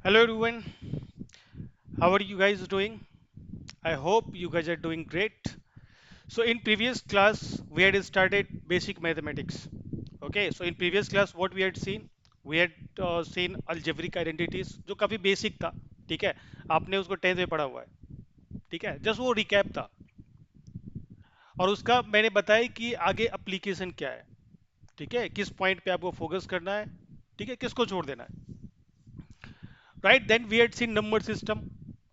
Hello everyone, how are you guys doing? I hope you guys are doing great. So in previous class we had started basic mathematics. Okay, so in previous class what we had seen? We had seen algebraic identities जो काफी basic था. ठीक है, आपने उसको 10th में पढ़ा हुआ है. ठीक है, जस्ट वो रिकैप था और उसका मैंने बताया कि आगे एप्लीकेशन क्या है. ठीक है, किस पॉइंट पे आपको फोकस करना है. ठीक है, किसको छोड़ देना है. Right, then we had seen number system.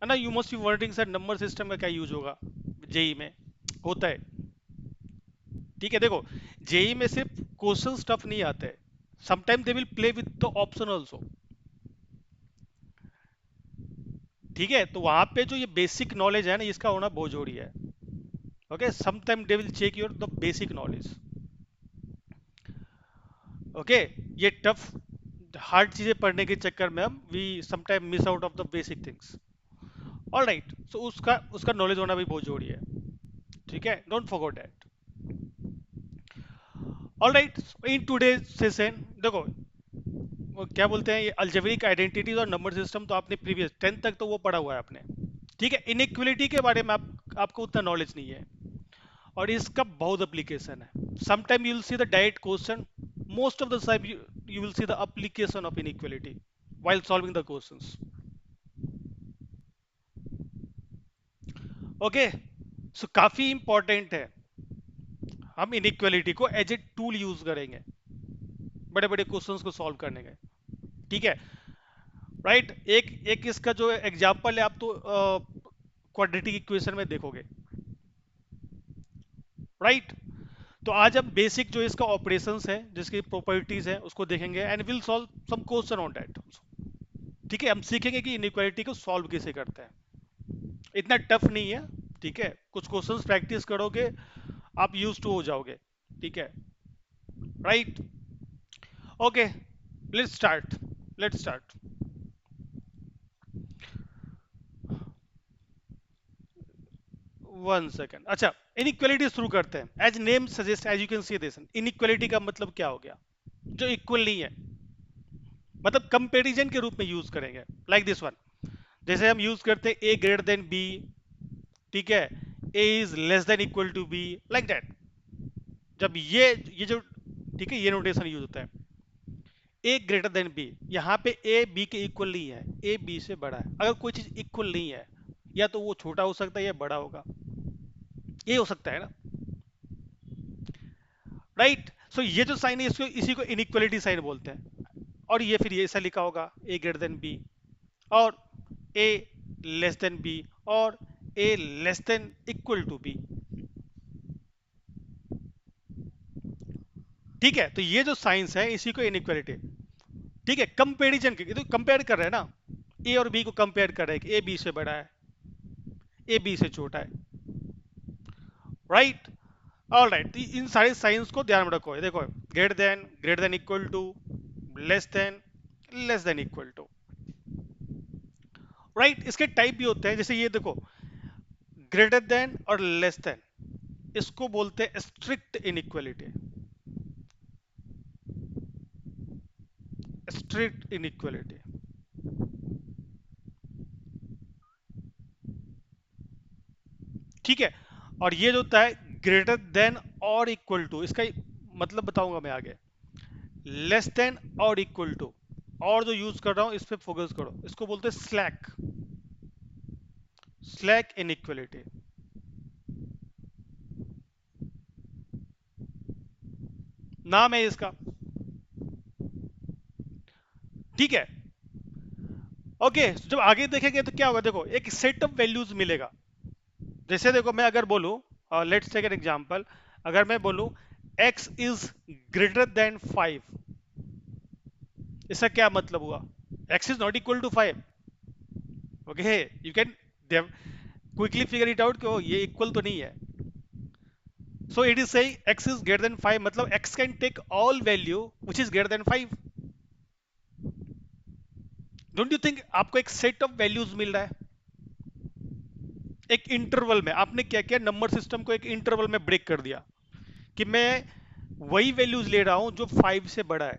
है ना, you must be wording sir number system का क्या यूज होगा जेई में. होता है. ठीक है, देखो, जेई में सिर्फ क्वेश्चन स्टफ नहीं आता है. Sometime they will play with the option also. ठीक है, तो वहां पे जो ये बेसिक नॉलेज है ना, इसका होना बहुत जरूरी है. Okay, sometime they will check your the basic knowledge. Okay, ये टफ हार्ड चीजें पढ़ने के चक्कर में हम we sometime miss out of the basic things. Alright, so उसका उसका नॉलेज होना भी बहुत जरूरी है. ठीक है, don't forget that. Alright, in today session देखो, वो क्या बोलते हैं, ये अलजेब्रिक आइडेंटिटीज और नंबर सिस्टम तो आपने प्रीवियस 10th तक तो वो पढ़ा हुआ है आपने. ठीक है, इनइक्वलिटी के बारे में आपको उतना नॉलेज नहीं है और इसका बहुत एप्लीकेशन है. Sometime you will see the direct question, most of the time you will see the application of inequality while solving the questions. Okay, so काफी इंपॉर्टेंट है. हम इनइक्वलिटी को एज ए टूल यूज करेंगे बड़े बड़े questions को solve करने के. ठीक है, राइट. एक एक इसका जो एग्जांपल है, आप तो क्वाड्रेटिक इक्वेशन में देखोगे. राइट, तो आज हम बेसिक जो इसका ऑपरेशंस है, जिसकी प्रॉपर्टीज है, उसको देखेंगे and will solve some question on that. ठीक है, हम सीखेंगे कि इनइक्वालिटी को सॉल्व कैसे करते हैं. इतना टफ नहीं है. ठीक है, कुछ क्वेश्चंस प्रैक्टिस करोगे, आप यूज टू हो जाओगे. ठीक है, right. Okay, let's start. One second. अच्छा, इनइक्वालिटी शुरू करते हैं. As name suggest, as you can see this, inequality का मतलब क्या हो गया? जो इक्वल नहीं है, मतलब कंपैरिजन के रूप में यूज करेंगे. लाइक दिस वन, जैसे हम यूज करते हैं ए ग्रेटर देन बी. ठीक है, a is less than equal to b, like that. जब ये जो, ठीक है, ये नोटेशन यूज होता है. ए ग्रेटर देन बी, यहाँ पे ए बी के इक्वल नहीं है, ए बी से बड़ा है. अगर कोई चीज इक्वल नहीं है, या तो वो छोटा हो सकता है या बड़ा होगा. ये हो सकता है ना. राइट, सो ये जो साइन है, इसको इसी को इनइक्वालिटी साइन बोलते हैं. और ये फिर ये ऐसा लिखा होगा, ए ग्रेटर देन बी, और ए लेस देन बी, और a less than equal to b. ठीक है, तो ये जो साइंस है, इसी को इनइक्वालिटी. ठीक है, कंपेरिजन की, तो कंपेयर कर रहे हैं ना, ए और बी को कंपेयर कर रहे हैं कि ए बी से बड़ा है, ए बी से छोटा है. Right, all right. इन सारे साइंस को ध्यान में रखो. देखो, greater than equal to, less than, less than equal to. Right, इसके टाइप भी होते हैं. जैसे ये देखो, ग्रेटर देन और लेस देन, इसको बोलते हैं स्ट्रिक्ट इनइक्वालिटी. Strict inequality. ठीक है, और ये जो होता है ग्रेटर देन और इक्वल टू, इसका मतलब बताऊंगा मैं आगे. लेस देन और इक्वल टू, और जो यूज कर रहा हूं इस पे फोकस करो, इसको बोलते हैं स्लैक. स्लैक इनइक्वालिटी नाम है इसका. ठीक है, ओके. जब आगे देखेंगे तो क्या होगा, देखो, एक सेट ऑफ वैल्यूज मिलेगा. जैसे देखो, मैं अगर बोलूं, लेट्स टेक एन एग्जांपल. अगर मैं बोलूं x इज ग्रेटर देन 5, इसका क्या मतलब हुआ? x is not equal to 5. Okay, you can quickly figure it out कि ये इक्वल तो नहीं है. So it is saying x is greater than 5, मतलब x can take all value which is greater than 5. Don't you think आपको एक set of values मिल रहा है एक इंटरवल में? आपने क्या किया, नंबर सिस्टम को एक इंटरवल में ब्रेक कर दिया कि मैं वही वैल्यूज ले रहा हूं जो 5 से बड़ा है.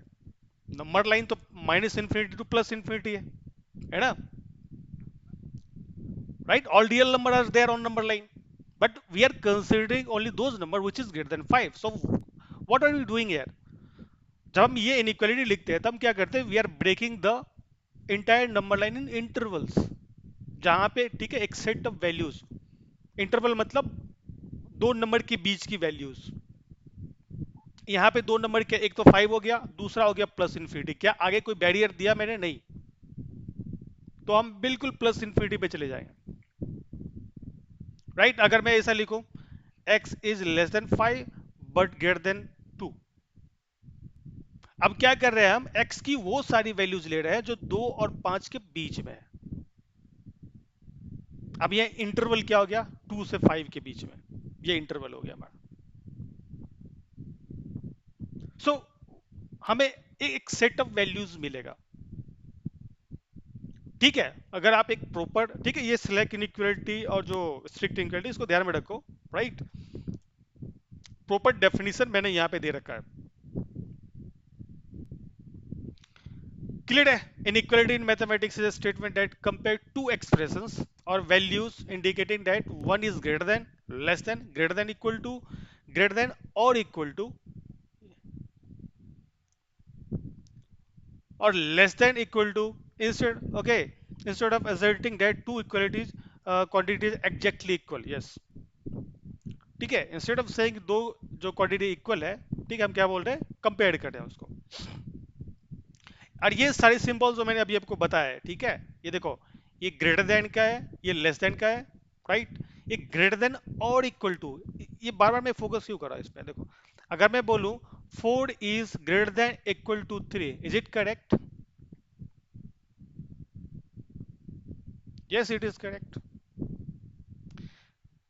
नंबर लाइन तो minus infinity to plus infinity है. है ना, right? All real number are there on number line, but we are considering only those number which is greater than 5. So what are we doing here? जब हम ये inequality लिखते हैं तब हम क्या करते हैं, we are breaking the entire number line in intervals, जहां पे ठीक है एक सेट ऑफ वैल्यूज, इंटरवल मतलब दो नंबर के बीच की वैल्यूज। यहाँ पे दो नंबर के, एक तो 5 हो गया, दूसरा हो गया प्लस इन्फिनिटी। क्या आगे कोई बैरियर दिया मैंने? नहीं। तो हम बिल्कुल प्लस इन्फिनिटी पे चले जाएंगे, राइट? अगर मैं ऐसा लिखूं, x is less than 5 but greater than 2। अब क्या कर रहे हैं हम, x की वो सारी वैल्यूज ले रहे हैं जो 2 और 5 के बीच में है। अब ये इंटरवल क्या हो गया, 2 से 5 के बीच में, ये इंटरवल हो गया हमारा। सो हमें एक सेट ऑफ वैल्यूज मिलेगा, ठीक है? अगर आप एक प्रॉपर, ठीक है, ये सिलेक्ट इनइक्वालिटी और जो स्ट्रिक्ट इनइक्वालिटी, इसको ध्यान में रखो, राइट? प्रॉपर डेफिनेशन मैंने यहां पे दे रखा है, क्लियर है? Inequality in mathematics is a statement that compare two expressions और values indicating that one is greater than, less than, greater than equal to, greater than और equal to, or less than equal to, instead, okay, instead of asserting that two equalities quantities exactly equal, yes, ठीक है, instead of saying दो जो quantity equal है, ठीक है, हम क्या बोल रहे हैं, कंपेयर कर रहे हैं उसको। और ये सारे सिंबल्स जो मैंने अभी आपको बताया है, ठीक है, ये देखो, ये ग्रेटर देन का है, ये लेस देन का है, राइट? ये ग्रेटर देन और इक्वल टू, ये बार बार मैं फोकस क्यों कर रहा हूं इस पे? देखो, अगर मैं बोलूं 4 is greater than equal to 3, is it correct? Yes, it is correct.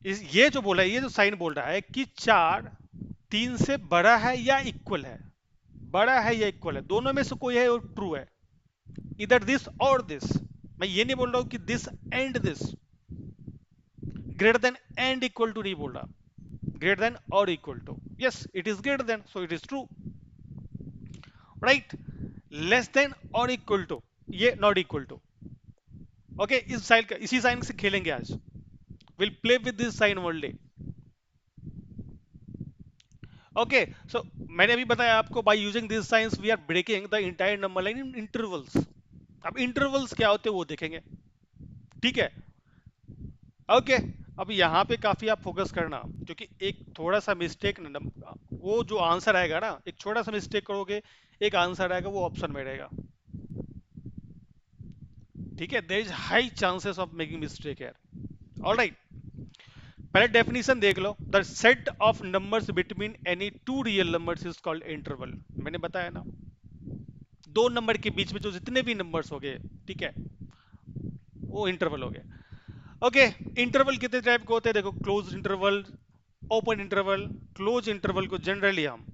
इस ये जो बोला है, ये जो साइन बोल रहा है कि 4 3 से बड़ा है या इक्वल है, बड़ा है या इक्वल है, दोनों में से कोई है और ट्रू है, इधर दिस और दिस। मैं ये नहीं बोल रहा हूं कि this and this, greater than and equal to नहीं बोल रहा, ग्रेटर देन और equal to, yes it is greater than, so it is true, right? Less than और इक्वल टू, ये नॉट इक्वल टू, ओके? इस साइन का, इसी sign से खेलेंगे आज, will play with this sign only, okay? So मैंने अभी बताया आपको, by using this signs we are breaking the entire number line in intervals. अब इंटरवल्स क्या होते हैं वो देखेंगे, ठीक है, ओके? अब यहाँ पे काफी आप फोकस करना, क्योंकि एक थोड़ा सा मिस्टेक, वो जो आंसर आएगा ना, एक छोटा सा मिस्टेक करोगे, एक आंसर आएगा वो ऑप्शन में रहेगा, ठीक है? There is high chances of making mistake here, alright? पहले डेफिनेशन देख लो, the set of numbers between any two real numbers is called interval. मैंने बताया ना, दो नंबर के बीच में जो जितने भी नंबर्स हो गए, ठीक है, वो इंटरवल हो गए, ओके? इंटरवल कितने टाइप के होते हैं? देखो, close interval, open interval. Close interval को जनरली हम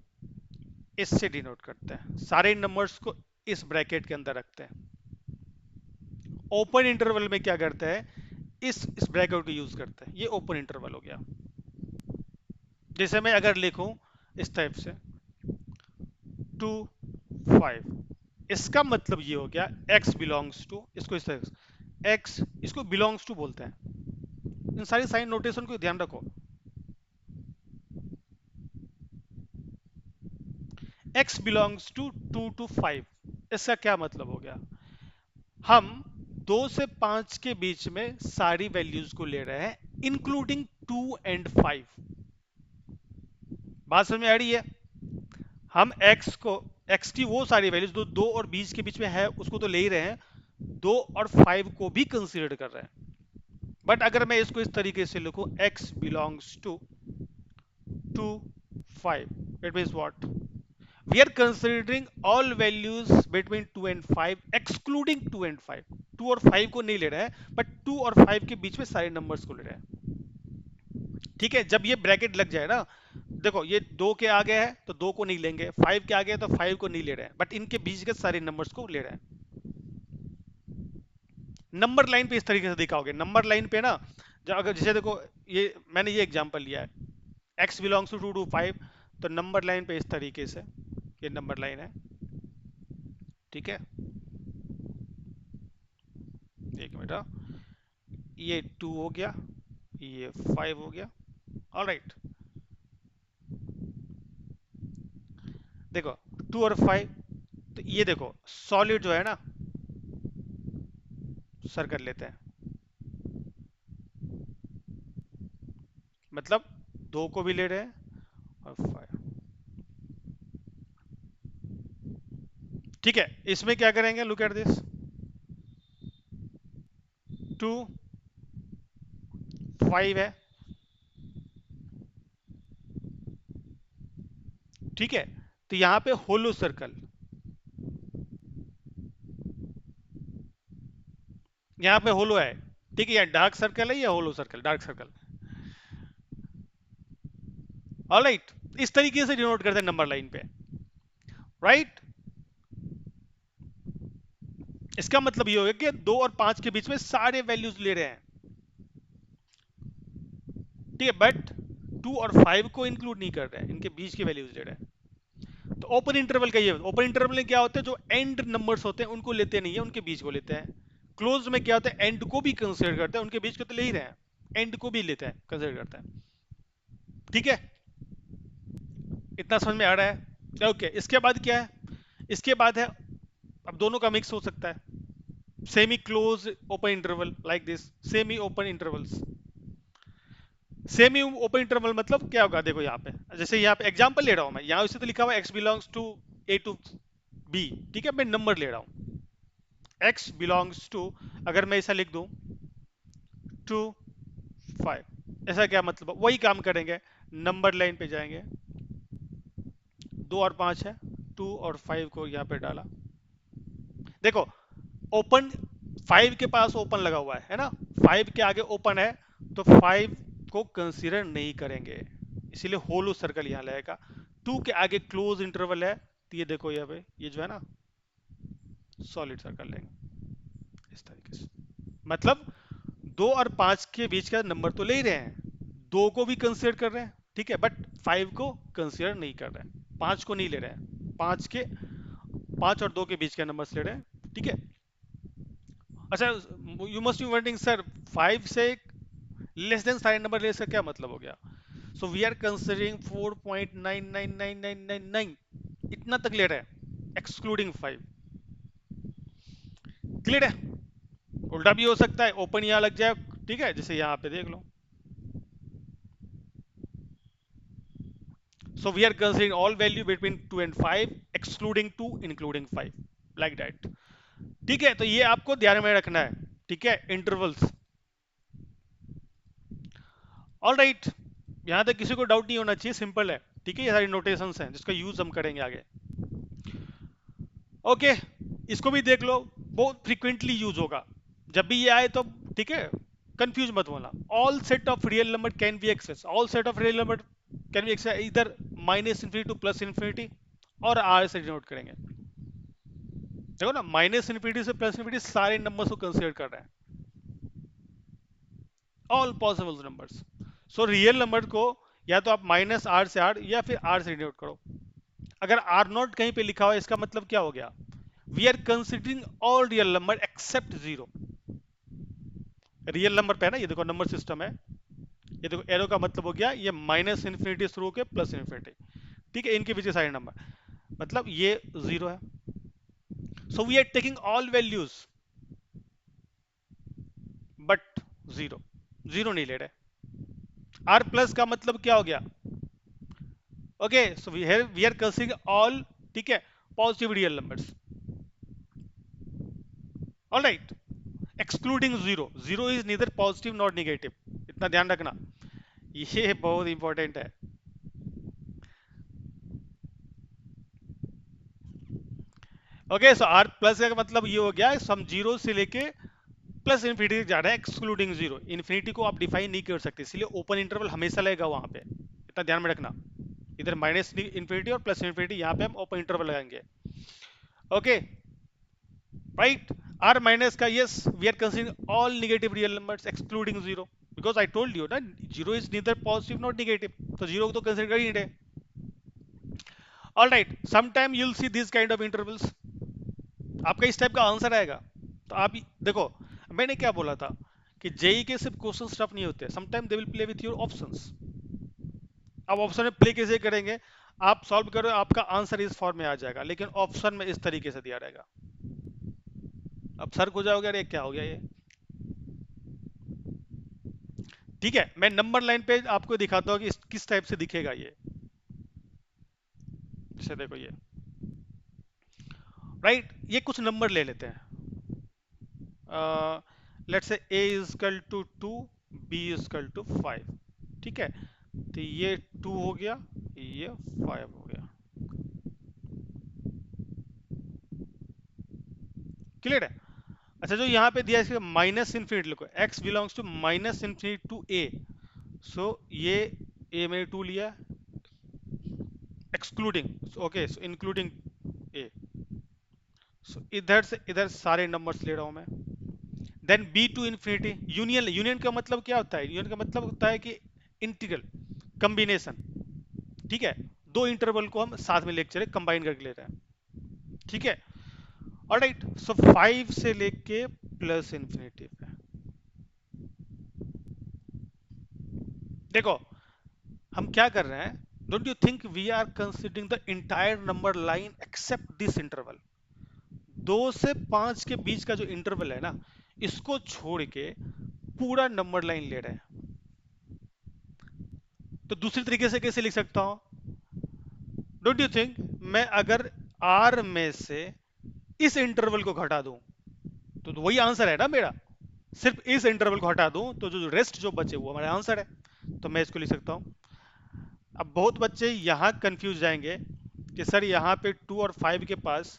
इससे डिनोट करते हैं, सारे नंबर्स को इस ब्रैकेट के अंदर रखते हैं। ओपन इंटरवल में क्या करते हैं, इस ब्रैकेट को यूज करते हैं, ये ओपन इंटरवल हो गया। जैसे मैं अगर लिखूं इस टाइप से 2 5, इसका मतलब ये हो गया x बिलोंग्स टू, इसको इस तरह से x, इसको बिलोंग्स टू बोलते हैं। इन सारी साइन नोटेशन को ध्यान रखो, x बिलोंग्स टू 2 to 5, इसका क्या मतलब हो गया, हम 2 से 5 के बीच में सारी वैल्यूज को ले रहे हैं, इंक्लूडिंग 2 and 5। बात समझ में आ रही है? हम x की वो सारी वैल्यूज जो 2 और 20 के बीच में है उसको तो ले ही रहे हैं, 2 और 5 को भी कंसीडर कर रहे हैं। बट अगर मैं इसको इस तरीके से लिखूं, x belongs to 2 5, it means what, we are considering all values between 2 and 5 excluding 2 and 5, 2 और 5 को नहीं ले रहे हैं, बट 2 और 5 के बीच में सारे नंबर्स को ले रहे हैं, ठीक है? जब ये ब्रैकेट लग जाए ना, देखो ये 2 के आगे है तो 2 को नहीं लेंगे, 5 के आगे है तो 5 को नहीं ले रहे हैं, बट इनके बीच के सारे नंबर्स को ले रहे हैं। नंबर लाइन पे इस तरीके से दिखाओगे, नंबर लाइन पे ना, अगर जैसे देखो, ये मैंने ये एग्जांपल लिया है, x बिलोंग्स टू 2 to 5, तो नंबर लाइन पे इस तरीके से ये नंबर लाइन है, ठीक है? एक मिनट हाँ। ये 2 हो गया, ये 5 हो गया। ऑलराइट, देखो 2 और 5, तो ये देखो सॉलिड जो है ना, सर्कल लेते हैं, मतलब 2 को भी ले रहे हैं और 5। ठीक है, इसमें क्या करेंगे, लुक एट दिस, 2 5 है, ठीक है। तो यहां पे होलो सर्कल, यहाँ पे होलो है, ठीक है, या डार्क सर्कल है या होलो सर्कल, डार्क सर्कल। ऑलराइट, इस तरीके से डिनोट करते हैं नंबर लाइन पे, राइट। इसका मतलब ये होगा कि 2 और 5 के बीच में सारे वैल्यूज ले रहे हैं, ठीक है, बट 2 और 5 को इंक्लूड नहीं कर रहे हैं, इनके बीच के वैल्यूज ले रहे हैं। तो ओपन इंटरवल का ये, ओपन इंटरवल में क्या होता है, जो एंड नंबर्स होते हैं उनको लेते नहीं है, उनके बीच को लेते हैं। क्लोज में क्या होता है, एंड को भी कंसिडर करते हैं, उनके बीच को तो ले ही रहे हैं, एंड को भी लेते हैं, कंसिडर करते हैं, ठीक है। इतना समझ में आ रहा है, ओके। इसके बाद क्या है, इसके बाद है, अब दोनों का मिक्स हो सकता है, semi close open interval like this, semi open intervals. Semi open interval मतलब क्या होगा, देखो यहाँ पे, जैसे यहाँ पे एग्जांपल ले रहा हूँ मैं, यहाँ उसे तो लिखा हुआ है x belongs to a to b, ठीक है, मैं नंबर ले रहा हूँ, x बिलोंग्स टू, अगर मैं ऐसा लिख दूं 2 5, ऐसा क्या मतलब, वही काम करेंगे, नंबर लाइन पे जाएंगे, 2 और 5 है, 2 और 5 को यहाँ पे डाला, देखो ओपन, 5 के पास ओपन लगा हुआ है ना, 5 के आगे ओपन है, तो 5 को कंसीडर नहीं करेंगे, इसीलिए होलो सर्कल यहाँ लगेगा। 2 के आगे क्लोज इंटरवल है, तो ये देखो यहाँ पे, ये जो है ना, सॉलिड सर्कल लेंगे इस तरीके से, मतलब 2 और 5 के बीच का नंबर तो ले ही रहे हैं, 2 को भी कंसीडर कर रहे हैं, ठीक है, बट 5 को कंसीडर नहीं कर रहे हैं, 5 को नहीं ले रहे हैं, 5 और 2 के बीच का नंबर ले रहे हैं, ठीक है। अच्छा, you must be wondering sir, 5 से लेस देन सारे नंबर लेने का क्या मतलब हो गया। सो वी आर कंसिडरिंग 4.999999, इतना तक ले रहे हैं, एक्सक्लूडिंग 5, क्लियर है। उल्टा भी हो सकता है, ओपन यहाँ लग जाए, ठीक है, जैसे यहाँ पे देख लो, so we are considering all value between 2 and 5 excluding 2 including 5, like that, ठीक है। तो ये आपको ध्यान में रखना है, ठीक है, इंटरवल्स। ऑल राइट, यहाँ तक किसी को डाउट नहीं होना चाहिए, सिंपल है, ठीक है, ये सारी नोटेशंस हैं जिसका यूज हम करेंगे आगे, ओके। इसको भी देख लो, बहुत फ्रीक्वेंटली यूज होगा, जब भी ये आए तो, ठीक है, कंफ्यूज मत होना। All set of real number can be access, all set of real number can be access इधर minus infinity to plus infinity, और आर से डिनोट करेंगे, देखो ना, माइनस इन्फिनिटी से प्लस इन्फिनिटी सारे नंबर्स को कंसीडर कर रहे हैं, all possible numbers. So real number को या तो आप माइनस आर से आर या फिर आर से डिनोट करो। अगर आर नॉट कहीं पे लिखा हुआ है, इसका मतलब क्या हो गया, we are considering all real number except zero. Real number पे है ना, ये देखो नंबर सिस्टम है, ये देखो एरो का मतलब हो गया, ये माइनस इन्फिनिटी शुरू के प्लस इन्फिनिटी, ठीक है, इनके पीछे सारे नंबर, मतलब ये जीरो है। So we are taking all values but zero, zero नहीं ले रहे। आर प्लस का मतलब क्या हो गया, okay, so we are considering all, ठीक है, positive real numbers, all right, excluding zero, zero is neither positive not negative, इतना ध्यान रखना, ये बहुत इंपॉर्टेंट है, ओके। सो आर प्लस का मतलब ये हो गया, हम जीरो से लेके प्लस इन्फिनिटी जा रहे हैं, एक्सक्लूडिंग जीरो, इन्फिनिटी को आप डिफाइन नहीं कर सकते, इसलिए ओपन इंटरवल हमेशा लगेगा वहां पे, इतना ध्यान में रखना, इधर माइनस इन्फिनिटी और प्लस इन्फिनिटी, यहाँ पे हम ओपन इंटरवल लगाएंगे, ओके, राइट। आर माइनस का, yes, we are considering all negative real numbers excluding zero, because I told you ना, zero is neither positive not negative, तो जीरो को तो कंसिडर कर ही नहीं रहे। All right, sometime you'll see this kind of intervals, आपका इस टाइप का आंसर आएगा, तो आप देखो, मैंने क्या बोला था कि जेई के सिर्फ क्वेश्चन स्टफ नहीं होते, sometime they will play with your options. अब ऑप्शन में प्ले कैसे करेंगे, आप सॉल्व करो आपका आंसर इस फॉर्म में आ जाएगा, लेकिन ऑप्शन में इस तरीके से दिया रहेगा। अब सर्क हो जाओगे, अरे क्या हो गया ये। ठीक है, मैं नंबर लाइन पे आपको दिखाता हूँ कि किस टाइप से दिखेगा ये। जैसे देखो ये, राइट, ये कुछ नंबर ले लेते हैं। Let's say a is equal to 2, b is equal to 5। ठीक है, तो ये 2 हो गया, ये 5 हो गया। क्लियर है। अच्छा, जो यहाँ पे दिया है इसके माइनस इन्फिनिटी लिखो, x belongs to minus infinity to a। So ये a मैंने 2 लिया, excluding, okay, so including a। So इधर से इधर सारे नंबर्स ले रहा हूं मैं। Then b to infinity, union, union का मतलब क्या होता है, यूनियन का मतलब होता है कि इंटीग्रल, कम्बिनेशन। ठीक है, दो इंटरवल को हम साथ में लेके चले, कंबाइन करके ले रहे हैं। ठीक है, ऑलराइट, सो 5 से लेके प्लस इंफिनिटी पे। देखो हम क्या कर रहे हैं, don't you think we are considering the entire number line except this interval. 2 से 5 के बीच का जो इंटरवल है ना, इसको छोड़ के पूरा नंबर लाइन ले रहे हैं। तो दूसरी तरीके से कैसे लिख सकता हूं, डोंट यू थिंक मैं अगर आर में से इस इंटरवल को घटा दूं, तो वही आंसर है ना मेरा। सिर्फ इस इंटरवल को हटा दूं तो जो रेस्ट जो बचे वो हमारा आंसर है। तो मैं इसको लिख सकता हूं। अब बहुत बच्चे यहां कंफ्यूज जाएंगे कि सर यहाँ पे 2 और 5 के पास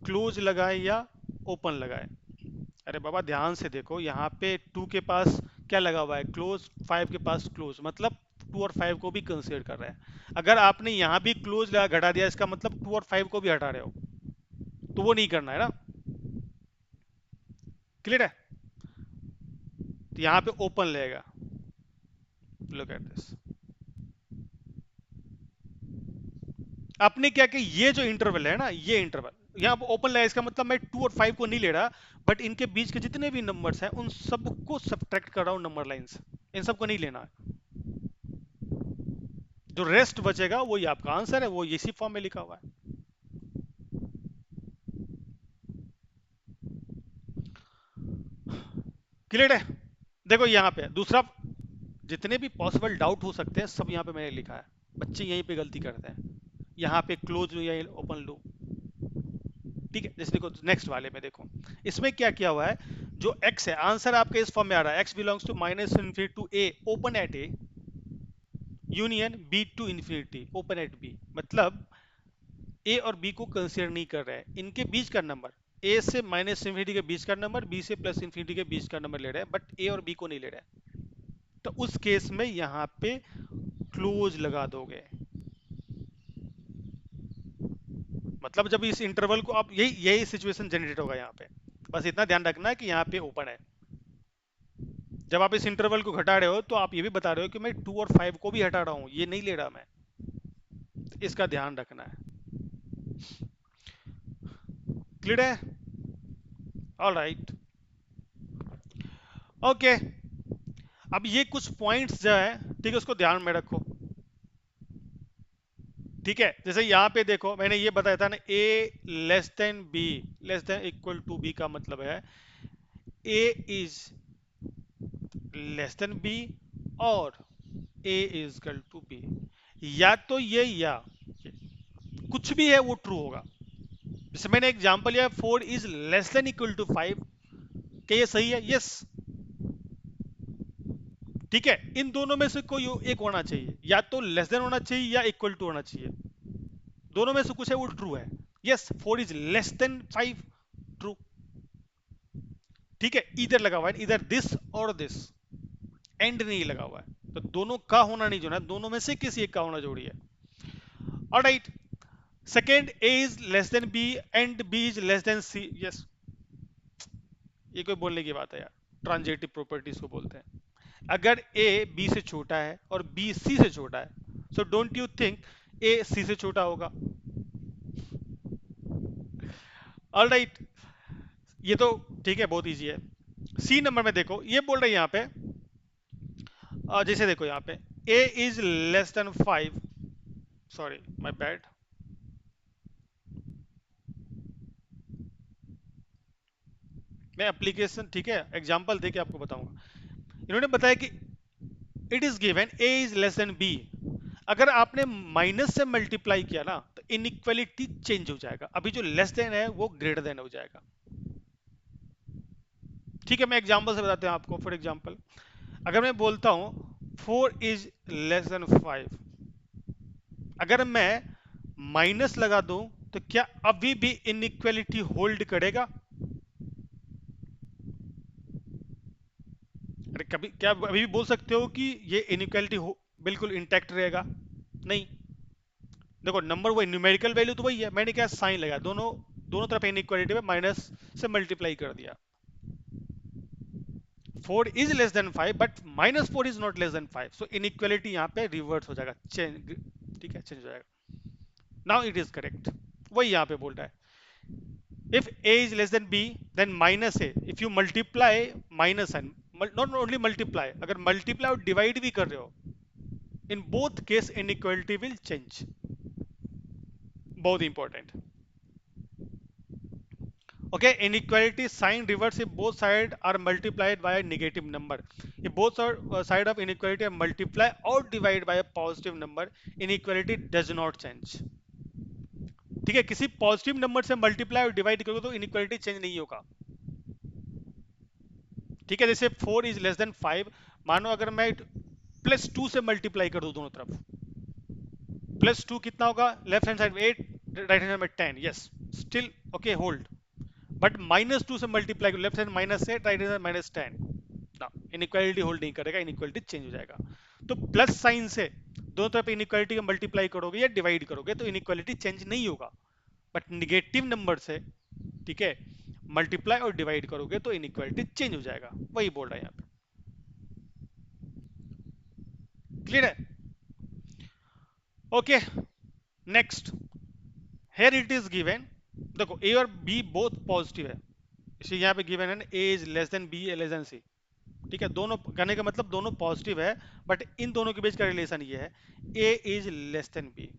क्लोज लगाएं या ओपन लगाएं। अरे बाबा ध्यान से देखो, यहाँ पे 2 के पास क्या लगा हुआ है, क्लोज, 5 के पास क्लोज, मतलब 2 और 5 को भी कंसीडर कर रहे हैं। अगर आपने यहाँ भी क्लोज लगा घटा दिया, इसका मतलब 2 और 5 को भी हटा रहे हो, तो वो नहीं करना है ना। क्लियर है, तो यहाँ पे ओपन लगेगा। लुक एट दिस, आपने क्या कि ये जो इंटरवल है ना, ये इंटरवल यहाँ पे ओपन लगाया, इसका मतलब मैं 2 और 5 को नहीं ले रहा, बट इनके बीच के जितने भी नंबर्स हैं उन सबको सब्ट्रैक्ट कर रहा हूँ नंबर लाइन से। इन सबको नहीं लेना है, जो रेस्ट बचेगा वही आपका आंसर है, वो इसी फॉर्म में लिखा हुआ है। क्लियर है। देखो यहाँ पे दूसरा, जितने भी पॉसिबल डाउट हो सकते हैं सब यहाँ पे मैंने लिखा है। बच्चे यहीं पे गलती करते हैं, यहाँ पे क्लोज लूँ या ओपन लूँ। ठीक है, जैसे देखो नेक्स्ट वाले में देखो, इसमें क्या किया हुआ है, जो x है, आंसर आपके इस फॉर्म में आ रहा है, x belongs to minus infinity to a open at a union b to infinity open at b। मतलब a और b को कंसीडर नहीं कर रहे हैं, इनके बीच का नंबर, a से माइनस इन्फिनिटी के बीच का नंबर, b से प्लस इन्फिनिटी के बीच का नंबर ले रहे हैं, बट a और b को नहीं ले रहे हैं। तो उस केस में यहाँ पे क्लोज लगा दोगे, मतलब जब इस इंटरवल को आप, यही यही सिचुएशन जनरेट होगा यहाँ पे। बस इतना ध्यान रखना है कि यहाँ पे ओपन है। जब आप इस इंटरवल को घटा रहे हो तो आप ये भी बता रहे हो कि मैं 2 और 5 को भी हटा रहा हूँ, ये नहीं ले रहा मैं। तो इसका ध्यान रखना है। क्लियर है, ऑल राइट, ओके। अब ये कुछ पॉइंट्स जो है, ठीक है, उसको ध्यान में रखो। ठीक है, जैसे यहाँ पे देखो मैंने ये बताया था ना, a less than b less than equal to b का मतलब है a is less than b और a is equal to b। या तो ये कुछ भी है वो ट्रू होगा। जैसे मैंने एग्जांपल लिया, 4 is less than equal to 5, क्या ये सही है, यस। ठीक है, इन दोनों में से कोई एक होना चाहिए, या तो लेस देन होना चाहिए या इक्वल टू होना चाहिए, दोनों में से कुछ है वो ट्रू है। Yes, 4 is less than 5, true. ठीक है, इधर लगा हुआ है, इधर दिस और दिस, एंड नहीं लगा हुआ है, तो दोनों का होना नहीं, जो है दोनों में से किसी एक का होना जरूरी है। All right, second, A is less than B and B is less than C, yes. ये कोई बोलने की बात है यार, ट्रांजिटिव प्रॉपर्टीज को बोलते हैं। अगर ए बी से छोटा है और बी सी से छोटा है, सो डोंट यू थिंक ए सी से छोटा होगा। ऑल राइट, ये तो ठीक है, बहुत इजी है। सी नंबर में देखो ये बोल रहे हैं यहाँ पे, जैसे देखो यहाँ पे a is less than 5, sorry my bad, मैं एप्लीकेशन ठीक है एग्जांपल देके आपको बताऊंगा। इन्होंने बताया कि it is given a is less than b, अगर आपने माइनस से मल्टीप्लाई किया ना तो इनइक्वालिटी चेंज हो जाएगा, अभी जो लेस देन है वो ग्रेटर देन हो जाएगा। ठीक है, मैं एग्जांपल से बताते हैं आपको। फॉर एग्जांपल अगर मैं बोलता हूं 4 इज लेस देन 5, अगर मैं माइनस लगा दूं तो क्या अभी भी इनइक्वालिटी होल्ड करेगा? अरे कभी क्या अभी भी बोल सकते हो कि ये इनइक्वालिटी बिल्कुल इंटैक्ट रहेगा? नहीं। देखो नंबर वही, न्यूमेरिकल वैल्यू तो वही है, मैंने क्या साइन लगाया, दोनों दोनों तरफ इनइक्वालिटी में माइनस से मल्टीप्लाई कर दिया। 4 is less than 5 but -4 is not less than 5, so inequality यहाँ पे रिवर्स हो जाएगा, चेंज, ठीक है चेंज हो जाएगा। नाउ इट इज करेक्ट, वही यहाँ पे बोल रहा है। If a is less than b, then minus a. If you multiply minus sign, not only multiply, अगर multiply और divide भी कर रहे हो, in both case inequality will change. बहुत important. Okay, inequality sign reverse if both sides are multiplied by a negative number. If both side of inequality are multiplied or divided by a positive number, inequality does not change. ठीक है, किसी positive number से multiply और divide करोगे तो inequality change नहीं होगा। ठीक है, जैसे 4 इज लेस देन 5, मानो अगर मैं +2 से मल्टीप्लाई कर दूं दोनों तरफ, +2 कितना होगा, लेफ्ट हैंड साइड में 8, राइट हैंड में 10, yes still okay hold, but -2 से मल्टीप्लाई करो, लेफ्ट हैंड -8, राइट हैंड -10, ना इनइक्वालिटी होल्ड नहीं करेगा, इनइक्वालिटी चेंज हो जाएगा। तो प्लस साइन से दोनों तरफ इनइक्वालिटी को मल्टीप्लाई करोगे या डिवाइड करोगे तो इनइक्वालिटी चेंज नहीं होगा, बट निगेटिव नंबर से, ठीक है, मल्टीप्लाई और डिवाइड करोगे तो इनइक्वालिटी चेंज हो जाएगा, वही बोल रहा है यहाँ पे। क्लियर है? Okay, next, here it is given, देखो ए और बी बोथ पॉजिटिव है, इसे यहाँ पे गिवन है a is less than b, less than c, ठीक है, दोनों कहने का मतलब दोनों पॉजिटिव है, बट इन दोनों के बीच का रिलेशन ये है a is less than B.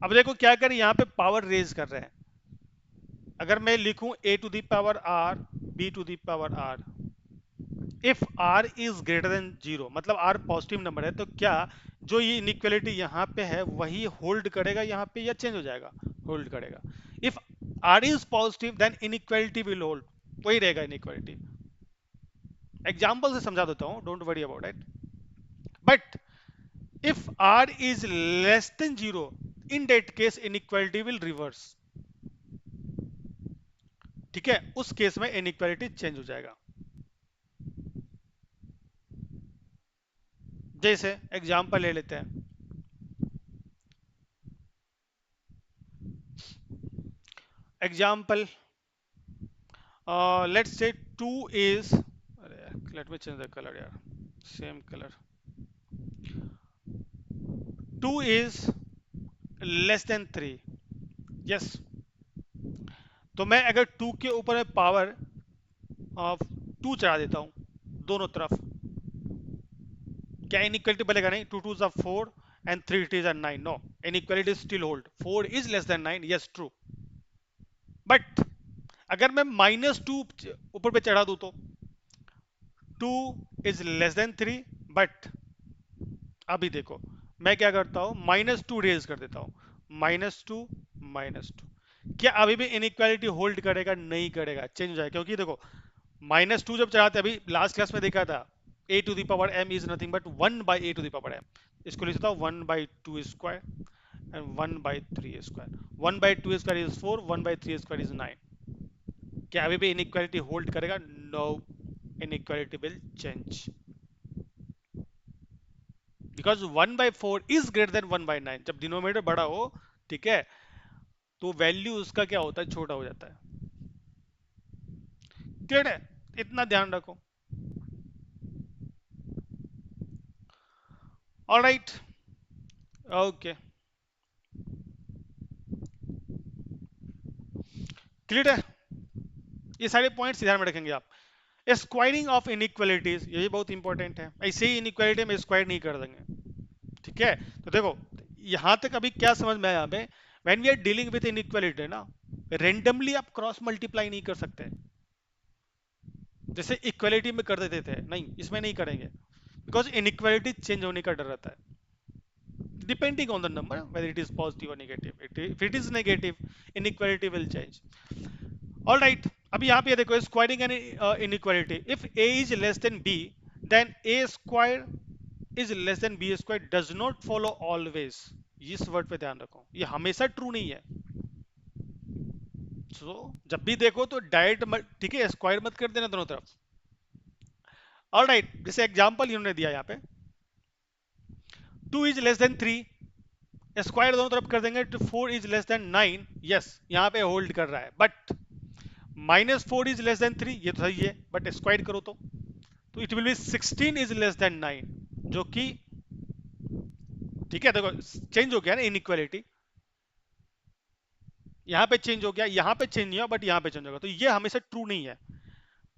अब देखो क्या करें, यहाँ पे पावर रेज कर रहे हैं, अगर मैं लिखूं a to the power r, b to the power r, if r is greater than 0, मतलब r पॉजिटिव नंबर है, तो क्या जो ये इनइक्वालिटी यहाँ पे है वही होल्ड करेगा यहाँ पे या चेंज हो जाएगा? होल्ड करेगा। If r is positive then inequality will hold, वही रहेगा इनइक्वालिटी। एग्जाम्पल से समझा देता हूँ, don't worry about it. But if r is less than 0, in that case inequality will reverse, ठीक है, उस केस में इनइक्वालिटी चेंज हो जाएगा। जैसे एग्जाम्पल ले लेते हैं, example let's say 2 is, let me change the colour यार, same colour, 2 is less than 3, yes, तो मैं अगर 2 के ऊपर में पावर 2 चढ़ा देता हूं दोनों तरफ, क्या इनइक्वालिटी बनेगा? नहीं, 2 2 4 and 3 3 are 9, no, inequality still hold, 4 is less than 9, yes true. बट अगर मैं -2 ऊपर पे चढ़ा दूं तो 2 इज लेस देन 3, बट अभी देखो मैं क्या करता हूं, -2 रेज कर देता हूं, -2 -2, क्या अभी भी इनइक्वालिटी होल्ड करेगा? नहीं करेगा, चेंज हो जाएगा, क्योंकि देखो -2 जब चढ़ाते, अभी लास्ट क्लास में देखा था a to the power m is nothing but 1 by a to the power m, इसको लिख सकता हूं 1/2 square and 1/3 square, 1/2 square is 4, 1/3 square is 9, क्या अभी भी इनइक्वालिटी होल्ड करेगा? No, inequality will change, because 1/4 is greater than 1/9, जब denominator बड़ा हो, ठीक है, तो वैल्यू उसका क्या होता है, छोटा हो जाता है। क्लियर है? इतना ध्यान रखो। ऑलराइट, ओके, क्लियर है? ये सारे पॉइंट्स ध्यान में रखेंगे आप। स्क्वायरिंग ऑफ इनइक्वालिटीज, ये बहुत इंपॉर्टेंट है। ऐसे ही इनइक्वालिटी में स्क्वायर नहीं कर देंगे, ठीक है। तो देखो यहां तक अभी क्या समझ में आया हमें, when we are dealing with inequality ना, रेंडमली आप क्रॉस मल्टीप्लाई नहीं कर सकते, जैसे इक्वालिटी में कर देते थे, नहीं इसमें नहीं करेंगे, बिकॉज इनइक्वालिटी चेंज होने का डर रहता है, depending on the number whether it is positive or negative. If it is negative, inequality will change. All right, अब यहाँ पे देखो squaring and inequality, if a is less than b, then a square is less than b square does not follow always. इस word पे ध्यान रखो, ये हमेशा ट्रू नहीं है। so, जब भी देखो तो डायरेक्ट, ठीक है, स्क्वायर मत कर देना दोनों तरफ। ऑल राइट, जैसे एग्जांपल इन्होंने दिया यहाँ पे 2 इज लेस देन 3, स्क्वायर दोनों तरफ कर देंगे तो 4 इज लेस देन 9, यस यहाँ पे होल्ड कर रहा है, बट -4 इज लेस देन 3, ये तो सही है, बट स्क्वायर करो तो it will B 16 is less than 9, जो कि ठीक है। देखो चेंज हो गया ना इनइक्वालिटी, यहाँ पे चेंज हो गया, यहाँ पे चेंज नहीं हुआ, बट यहाँ पे चेंज होगा, तो ये हमेशा ट्रू नहीं है।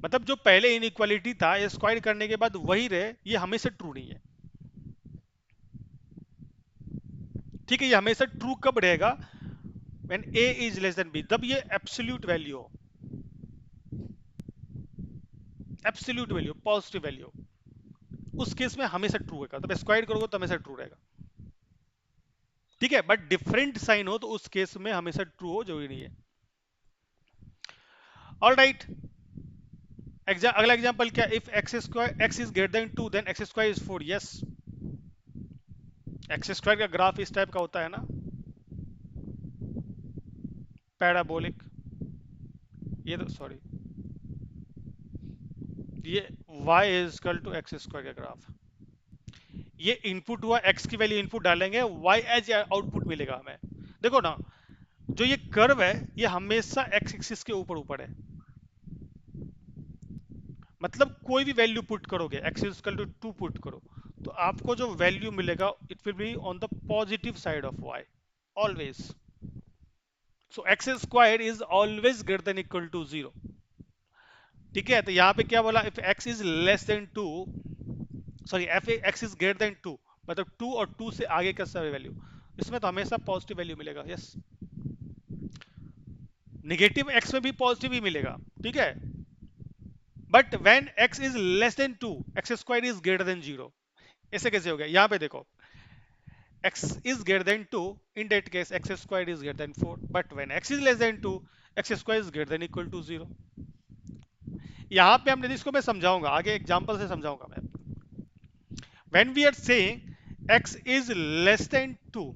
मतलब जो पहले इनइक्वालिटी था स्क्वायर करने के बाद वही रहे, ये हमेशा ट्रू नहीं है, ठीक है। ये हमेशा ट्रू कब रहेगा, when a is less than b, जब ये एब्सोल्यूट वैल्यू हो, एब्सोल्यूट वैल्यू, पॉजिटिव वैल्यू, उस केस में हमेशा ट्रू रहेगा, तब स्क्वायर करोगे तो हमेशा ट्रू रहेगा, ठीक है। बट डिफरेंट साइन हो तो उस केस में हमेशा ट्रू हो जरूरी नहीं है। ऑल राइट, अगला एग्जांपल क्या, if x is greater than 2 then x square is 4, yes. X square का ग्राफ इस टाइप का होता है ना, पैराबोलिक, ये तो सॉरी, ये y is equal to x square का ग्राफ, ये इनपुट हुआ, x की वैल्यू इनपुट डालेंगे, y एज आउटपुट मिलेगा हमें। देखो ना, जो ये कर्व है ये हमेशा x एक्सिस के ऊपर ऊपर है, मतलब कोई भी वैल्यू पुट करोगे, x is equal to 2 put करो, तो आपको जो वैल्यू मिलेगा it will be on the positive side of y always. So x square is always greater than equal to 0, ठीक है। तो यहाँ पे क्या बोला, if x is less than 2, sorry F x is greater than 2, मतलब 2 और 2 से आगे का सभी वैल्यू, इसमें तो हमेशा पॉजिटिव वैल्यू मिलेगा, यस। नेगेटिव x में भी पॉजिटिव ही मिलेगा, ठीक है। But when x is less than 2, x square is greater than 0, ऐसे कैसे हो गया, यहाँ पे देखो x is greater than 2, in that case x squared is greater than 4, but when x is less than 2, x squared is greater than equal to 0। यहाँ पे हमने, इसको मैं समझाऊंगा आगे, एग्जांपल से समझाऊंगा मैं। when we are saying x is less than 2,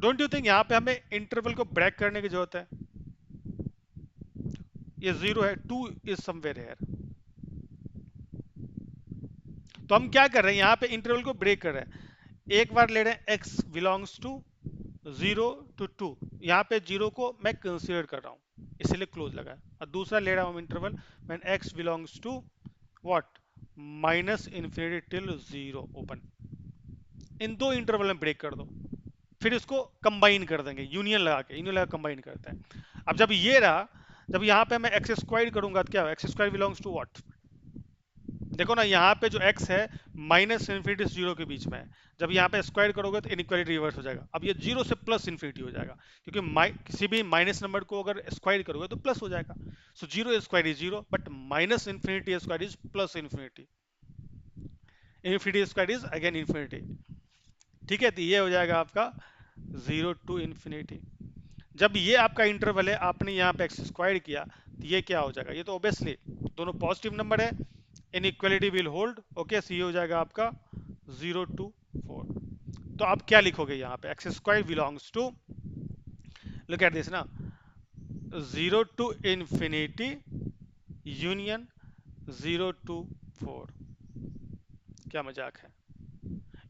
don't you think यहाँ पे हमें इंटरवल को ब्रेक करने की जरूरत है, ये 0 है, 2 इज समवेयर हियर, तो हम क्या कर रहे हैं, यहाँ पे इंटरवल को ब्रेक कर रहे हैं, एक बार ले रहे हैं x बिलोंग्स टू 0 to 2, यहाँ पे 0 को मैं कंसीडर कर रहा हूँ इसलिए क्लोज लगा है, और दूसरा ले रहा हूँ interval when x belongs to what, minus infinity till 0 open, इन दो इंटरवल में ब्रेक कर दो, फिर इसको कंबाइन कर देंगे, यूनियन लगा कंबाइन करते हैं। अब जब ये रहा, जब यहाँ पे मैं एक्स स्क्वायर करूंगा तो क्या होगा, X square belongs to what, देखो ना यहाँ पे जो x है माइनस इन्फिनिटी से 0 के बीच में है, जब यहाँ पे स्क्वायर करोगे तो इनइक्वालिटी रिवर्स हो जाएगा, अब ये 0 से प्लस इन्फिनिटी हो जाएगा, क्योंकि किसी भी माइनस नंबर को अगर स्क्वायर करोगे तो प्लस हो जाएगा। सो 0 square is 0, but minus infinity square is plus infinity, infinity square is again infinity, ठीक है। तो ये हो जाएगा आपका 0 टू इन्फिनिटी। जब ये आपका इंटरवल है, आपने यहाँ पे एक्स स्क्वायर किया, तो ये क्या हो जाएगा, ये तो ऑब्वियसली दोनों पॉजिटिव नंबर है, इनइक्वालिटी विल होल्ड, ओके। सी हो जाएगा आपका 0 टू 4। तो आप क्या लिखोगे यहाँ पे, X square belongs to, look at this ना, 0 टू इन्फिनिटी यूनियन 0 टू 4, क्या मजाक है।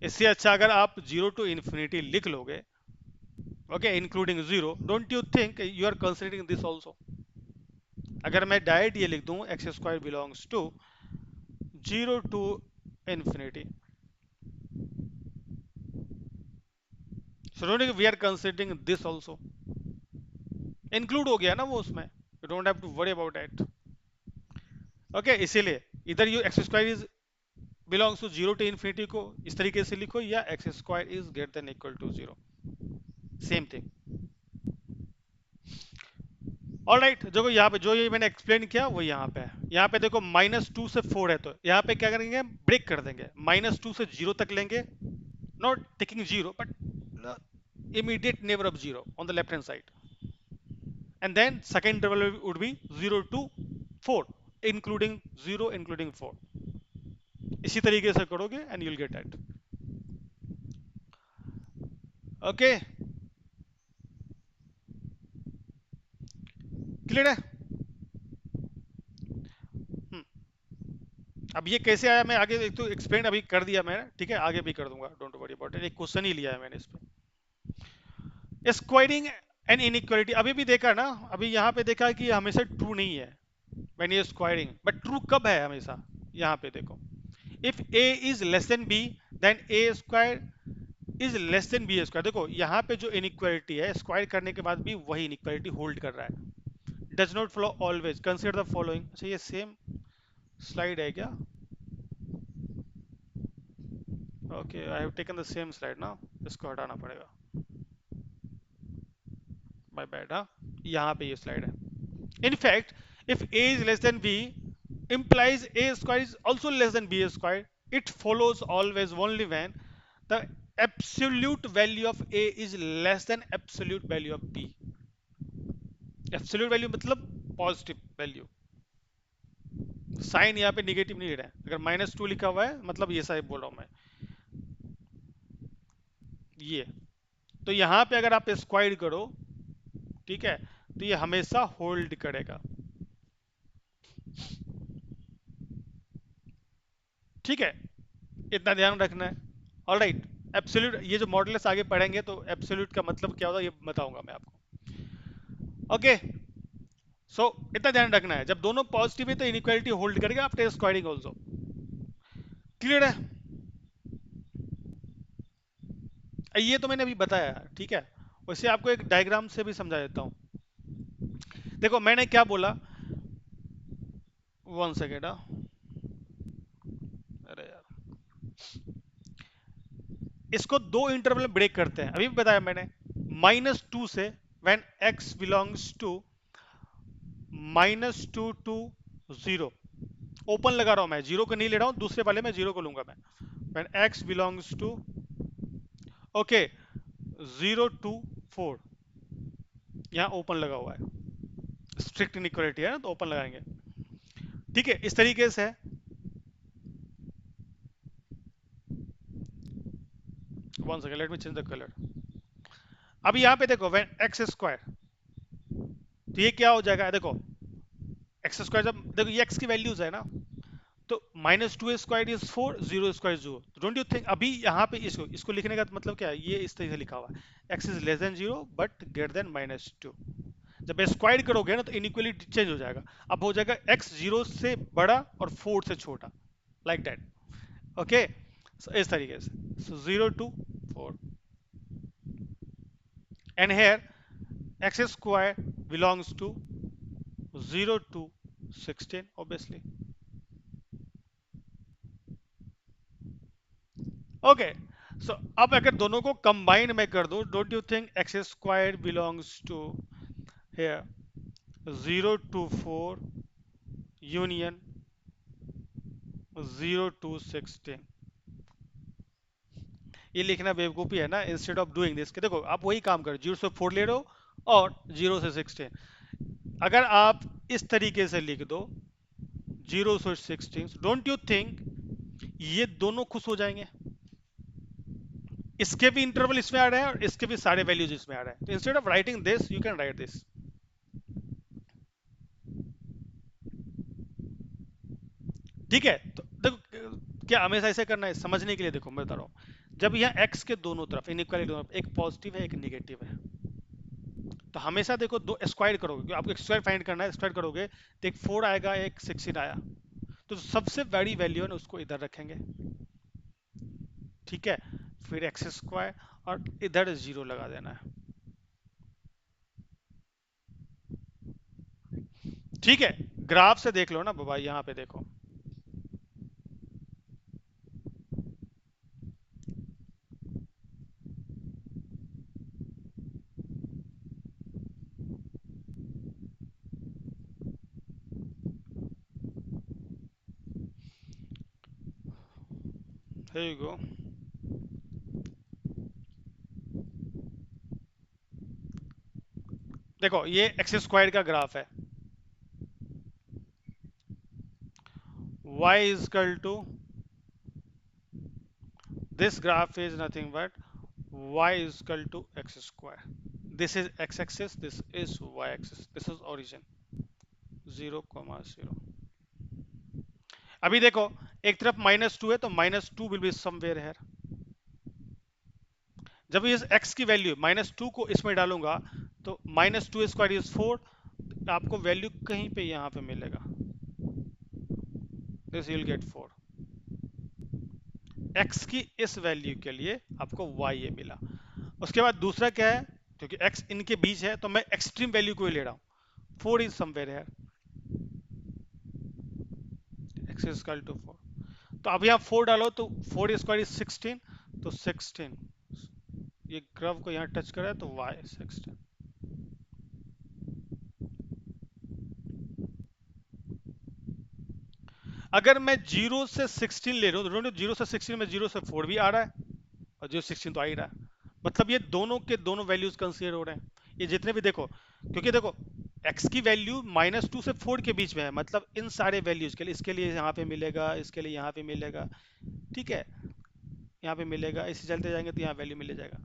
इससे अच्छा अगर आप 0 टू इन्फिनिटी लिख लोगे, okay, including 0, don't you think you are considering this also. अगर मैं डायरेक्ट ये लिख दूं, X square belongs to 0 to infinity, so don't you, we are considering this also, include हो गया ना वो उसमें, you don't have to worry about it. Okay, इसीलिए इधर you X square is belongs to zero to infinity को इस तरीके से लिखो, या X square is greater than equal to zero, same thing. All right, देखो यहाँ पे जो ये मैंने एक्सप्लेन किया वो यहाँ पे है। यहाँ पे देखो -2 से 4 है, तो यहाँ पे क्या करेंगे, ब्रेक कर देंगे, -2 से 0 तक लेंगे, not taking zero but immediate neighbor of 0 on the left hand side, and then second interval would be 0 to 4 including 0 including 4। इसी तरीके से करोगे and you'll get that। Okay, clear है? हम्म, अब ये कैसे आया मैं आगे एक तो एक्सप्लेन अभी कर दिया मैंने, ठीक है, आगे भी कर दूंगा, डोंट वरी अबाउट इट। एक क्वेश्चन ही लिया है मैंने इस पे, स्क्वायरिंग एंड इनइक्वालिटी। अभी भी देखा ना, अभी यहाँ पे देखा कि हमेशा ट्रू नहीं है व्हेन ये स्क्वायरिंग, बट ट्रू कब है हमेशा, यहाँ पे देखो, if a is less than b then a square is less than B square. देखो यहाँ पे जो इनइक्वालिटी है, स्क्वायर करने के बाद भी वही इनइक्वालिटी होल्ड कर रहा है। Does not follow always, consider the following. अच्छा, ये सेम स्लाइड है क्या? Okay, I have taken the same slide ना, इसको हटाना पड़ेगा, माय बैड। हाँ, यहाँ पे ये स्लाइड है। In fact, if a is less than b implies a square is also less than b square. It follows always only when the absolute value of a is less than absolute value of b। Absolute value मतलब positive value, sign यहाँ पे negative नहीं ले रहा है। अगर -2 लिखा हुआ है मतलब ये साइड बोल रहा हूँ मैं, ये। तो यहाँ पे अगर आप स्क्वायर करो, ठीक है, तो ये हमेशा होल्ड करेगा, ठीक है, इतना ध्यान रखना है। ऑल राइट, एब्सोल्यूट, ये जो मॉडुलस आगे पढ़ेंगे तो एब्सोल्यूट का मतलब क्या होता है ये बताऊंगा मैं आपको। ओके, सो इतना ध्यान रखना है, जब दोनों पॉजिटिव है तो इनइक्वालिटी होल्ड करेगा आफ्टर स्क्वायरिंग ऑल्सो। क्लियर है? ये तो मैंने अभी बताया, ठीक है। वैसे आपको एक डायग्राम से भी समझा देता हूँ। देखो मैंने क्या बोला, 1 सेकेंड। अरे यार, इसको दो इंटरवल में ब्रेक करते हैं, अभी भी बताया मैंने। -2 से when x belongs to -2 to 0, open लगा रहा हूं मैं, जीरो को नहीं ले रहा हूं, दूसरे वाले में जीरो को लूंगा मैं। When x belongs to, okay, 0 to 4, यहाँ ओपन लगा हुआ है, स्ट्रिक्ट इनइक्वालिटी है ना, तो ओपन लगाएंगे, ठीक है, इस तरीके से है। 1 second, late me change the colour. अब यहाँ पे देखो, व्हेन एक्स स्क्वायर, तो ये क्या हो जाएगा, देखो एक्स स्क्वायर, जब देखो ये एक्स की वैल्यूज है ना, तो -2 square is 4, 0 square 0। Don't you think अभी यहाँ पे इसको इसको लिखने का मतलब क्या है, ये इस तरीके से लिखा हुआ है, x is less than 0 but greater than -2। जब स्क्वायर करोगे ना तो इनइक्वालिटी चेंज हो जाएगा, अब हो जाएगा एक्स 0 से बड़ा और 4 से छोटा, लाइक दैट। ओके, इस तरीके से, so 0 to 4, and here x square belongs to 0 to 16 obviously। Okay, so अब अगर दोनों को कंबाइन में कर दो, don't you think x square belongs to here 0 to 4 union 0 to 16। ये लिखना बेवकूफ़ी है ना, इंस्टेड ऑफ डूइंग दिस, देखो आप वही काम करो, 0 से 4 ले लो और 0 से 16। अगर आप इस तरीके से लिख दो 0 से 16, डोंट यू थिंक ये दोनों खुश हो जाएंगे, इसके भी इंटरवल इसमें आ रहे हैं और इसके भी सारे वैल्यूज इसमें आ रहे हैं, तो instead of writing this you can write this. ठीक है, तो देखो क्या हमेशा ऐसे करना है समझने के लिए, देखो मैं बता रहा हूँ, जब यहाँ x के दोनों तरफ इनइक्वालिटी, दोनों तरफ, एक पॉजिटिव है एक निगेटिव है, तो हमेशा देखो दो स्क्वायर करोगे, आपको स्क्वायर फाइंड करना है, स्क्वायर करोगे तो एक 4 आएगा एक 16 आया, तो सबसे बड़ी वैल्यू है ना उसको इधर रखेंगे, ठीक है, फिर एक्स स्क्वायर और इधर 0 लगा देना है। ठीक है, ग्राफ से देख लो ना बाबा, यहाँ पे देखो। Here you go। देखो ये एक्स स्क्वायर का ग्राफ है। y is equal to, this graph is nothing but y is equal to x square। this is x axis, this is y axis, this is origin 0,0। अभी देखो, एक तरफ -2 है तो -2 विल बी समवेयर है। जब इस x की वैल्यू -2 को इसमें डालूंगा तो -2 स्क्वायर इज 4, आपको वैल्यू कहीं पे यहाँ पे मिलेगा, this you will gate 4। x की इस वैल्यू के लिए आपको y ये मिला। उसके बाद दूसरा क्या है, क्योंकि x इनके बीच है तो मैं एक्सट्रीम वैल्यू को ही ले रहा हूँ, 4 इज समवेयर है, x इज इक्वल टू 4। तो अब यहाँ 4 डालो तो 4 स्क्वायर इज 16, तो 16 ये कर्व को यहाँ टच करे तो y 16। अगर मैं 0 से 16 ले रहा हूँ, 0 से 16 में 0 से 4 भी आ रहा है और 0 16 तो आ ही रहा है, मतलब ये दोनों के दोनों वैल्यूज कंसीडर हो रहे हैं, ये जितने भी देखो, क्योंकि देखो x की वैल्यू -2 से 4 के बीच में है, मतलब इन सारे वैल्यूज के लिए, इसके लिए यहाँ पे मिलेगा, इसके लिए यहाँ पे मिलेगा, ठीक है, यहाँ पे मिलेगा, इसे चलते जाएंगे तो यहाँ वैल्यू मिल जाएगा।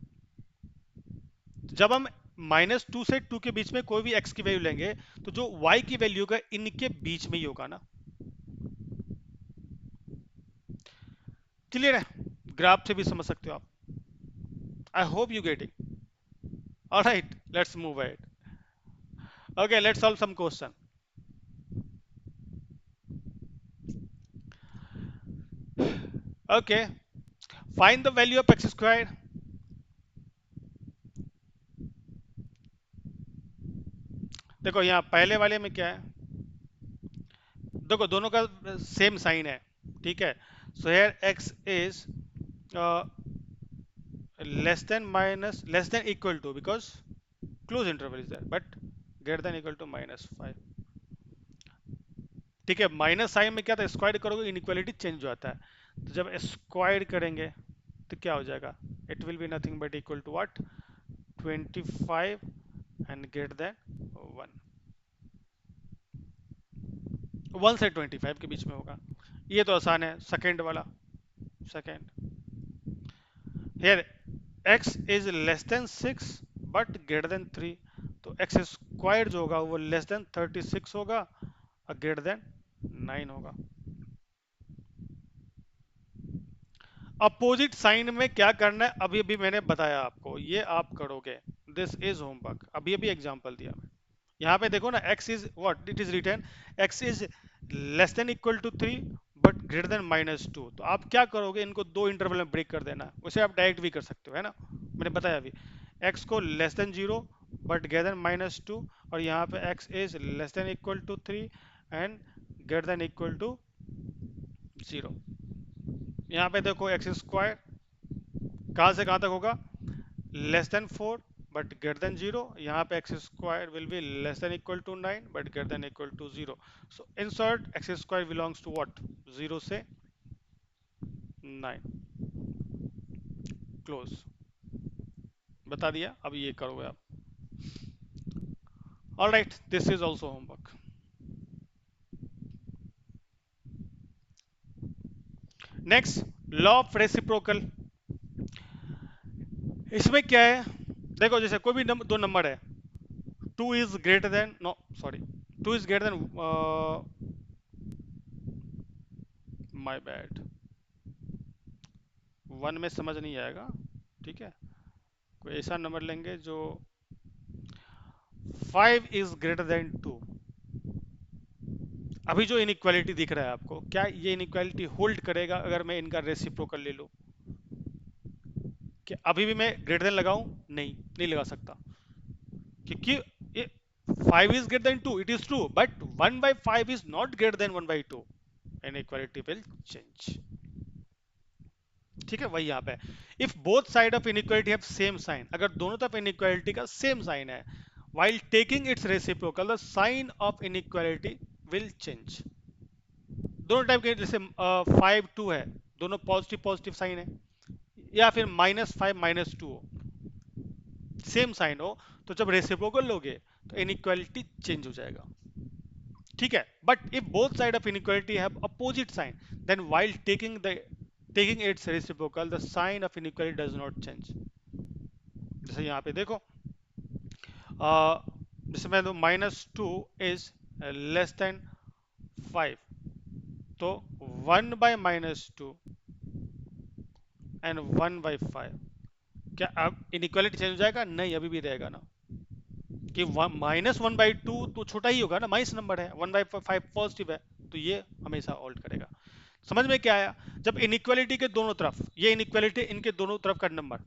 जब हम -2 से 2 के बीच में कोई भी x की वैल्यू लेंगे तो जो y की वैल्यू का इनके बीच में ही होगा ना। क्लियर है, ग्राफ से भी समझ सकते हो आप। I hope you getting. All right, let's move ahead. Okay, let's solve some question. Okay, find the value of X square. देखो यहाँ पहले वाले में क्या है, देखो दोनों का सेम साइन है, ठीक है। So here x is less than equal to, because close interval is there, but greater than equal to -5। ठीक है, माइनस साइन में क्या था, स्क्वायर करोगे इनइक्वालिटी चेंज हो जाता है, तो जब स्क्वायर करेंगे तो क्या हो जाएगा, it will be nothing but equal to what, 25 and greater than 1। 1 से 25 के बीच में होगा, ये तो आसान है। सेकेंड वाला, second here x is less then 6 but greater than 3, तो एक्स स्क्वायर जो होगा वो लेस देन 36 होगा और ग्रेटर देन 9 होगा। अपोजिट साइन में क्या करना है अभी अभी मैंने बताया आपको, ये आप करोगे, दिस इज होमवर्क, अभी अभी एग्जांपल दिया मैं। यहाँ पे देखो ना, x is what it is return, x is less than equal to 3 but greater than -2, तो आप क्या करोगे, इनको दो इंटरवल में ब्रेक कर देना, उसे आप डायरेक्ट भी कर सकते हो, है ना, मैंने बताया अभी। x को less than 0 but greater than -2, और यहाँ पे x is less than equal to 3 and greater than equal to 0। यहाँ पे देखो एक्स स्क्वायर कहाँ से कहाँ तक होगा, less than 4 but greater than 0, यहाँ पे X square will be less than equal to 9 but greater than equal to 0। So in short X square belongs to what, 0 से 9, क्लोज, बता दिया। अब ये करोगे आप। All right, this is also homework. Next, law of reciprocal. इसमें क्या है, देखो जैसे कोई भी दो नंबर है, 2 is greater than, no sorry, 2 is greater than, my bad, 1 में समझ नहीं आएगा, ठीक है, कोई ऐसा नंबर लेंगे जो 5 इज ग्रेटर देन 2। अभी जो इनइक्वालिटी दिख रहा है आपको, क्या ये इनइक्वालिटी होल्ड करेगा अगर मैं इनका रेसिप्रोकल ले लूं, कि अभी भी मैं ग्रेटर देन लगाऊं, नहीं नहीं लगा सकता, क्योंकि ये 5 is greater than 2, it is true, but 1 by 5 is not greater than 1 by 2. Inequality will change. ठीक है, वही यहाँ पे if both side of inequality have same sign, अगर दोनों तरफ इनइक्वालिटी का सेम साइन है, while taking its reciprocal the sign of inequality will change. दोनों टाइप के, जैसे 5 2 है, दोनों पॉजिटिव पॉजिटिव साइन है, या फिर -5 -2 हो, सेम साइन हो, तो जब रेसिप्रोकल लोगे तो इनइक्वालिटी चेंज हो जाएगा. ठीक है, but if both side of inequality have opposite sign, then while taking its reciprocal the sign of inequality does not change. जैसे यहाँ पे देखो, जैसे मैं दो -2 इज लेस देन 5, तो 1/-2 एंड 1/5, क्या अब इनइक्वालिटी चेंज हो जाएगा? नहीं, अभी भी रहेगा ना, कि -1/2 तो छोटा ही होगा ना, माइनस नंबर है, 1/5 पॉजिटिव है, तो ये हमेशा होल्ड करेगा. समझ में क्या आया? जब इनइक्वालिटी के दोनों तरफ, ये इनइक्वालिटी, इनके दोनों तरफ का नंबर,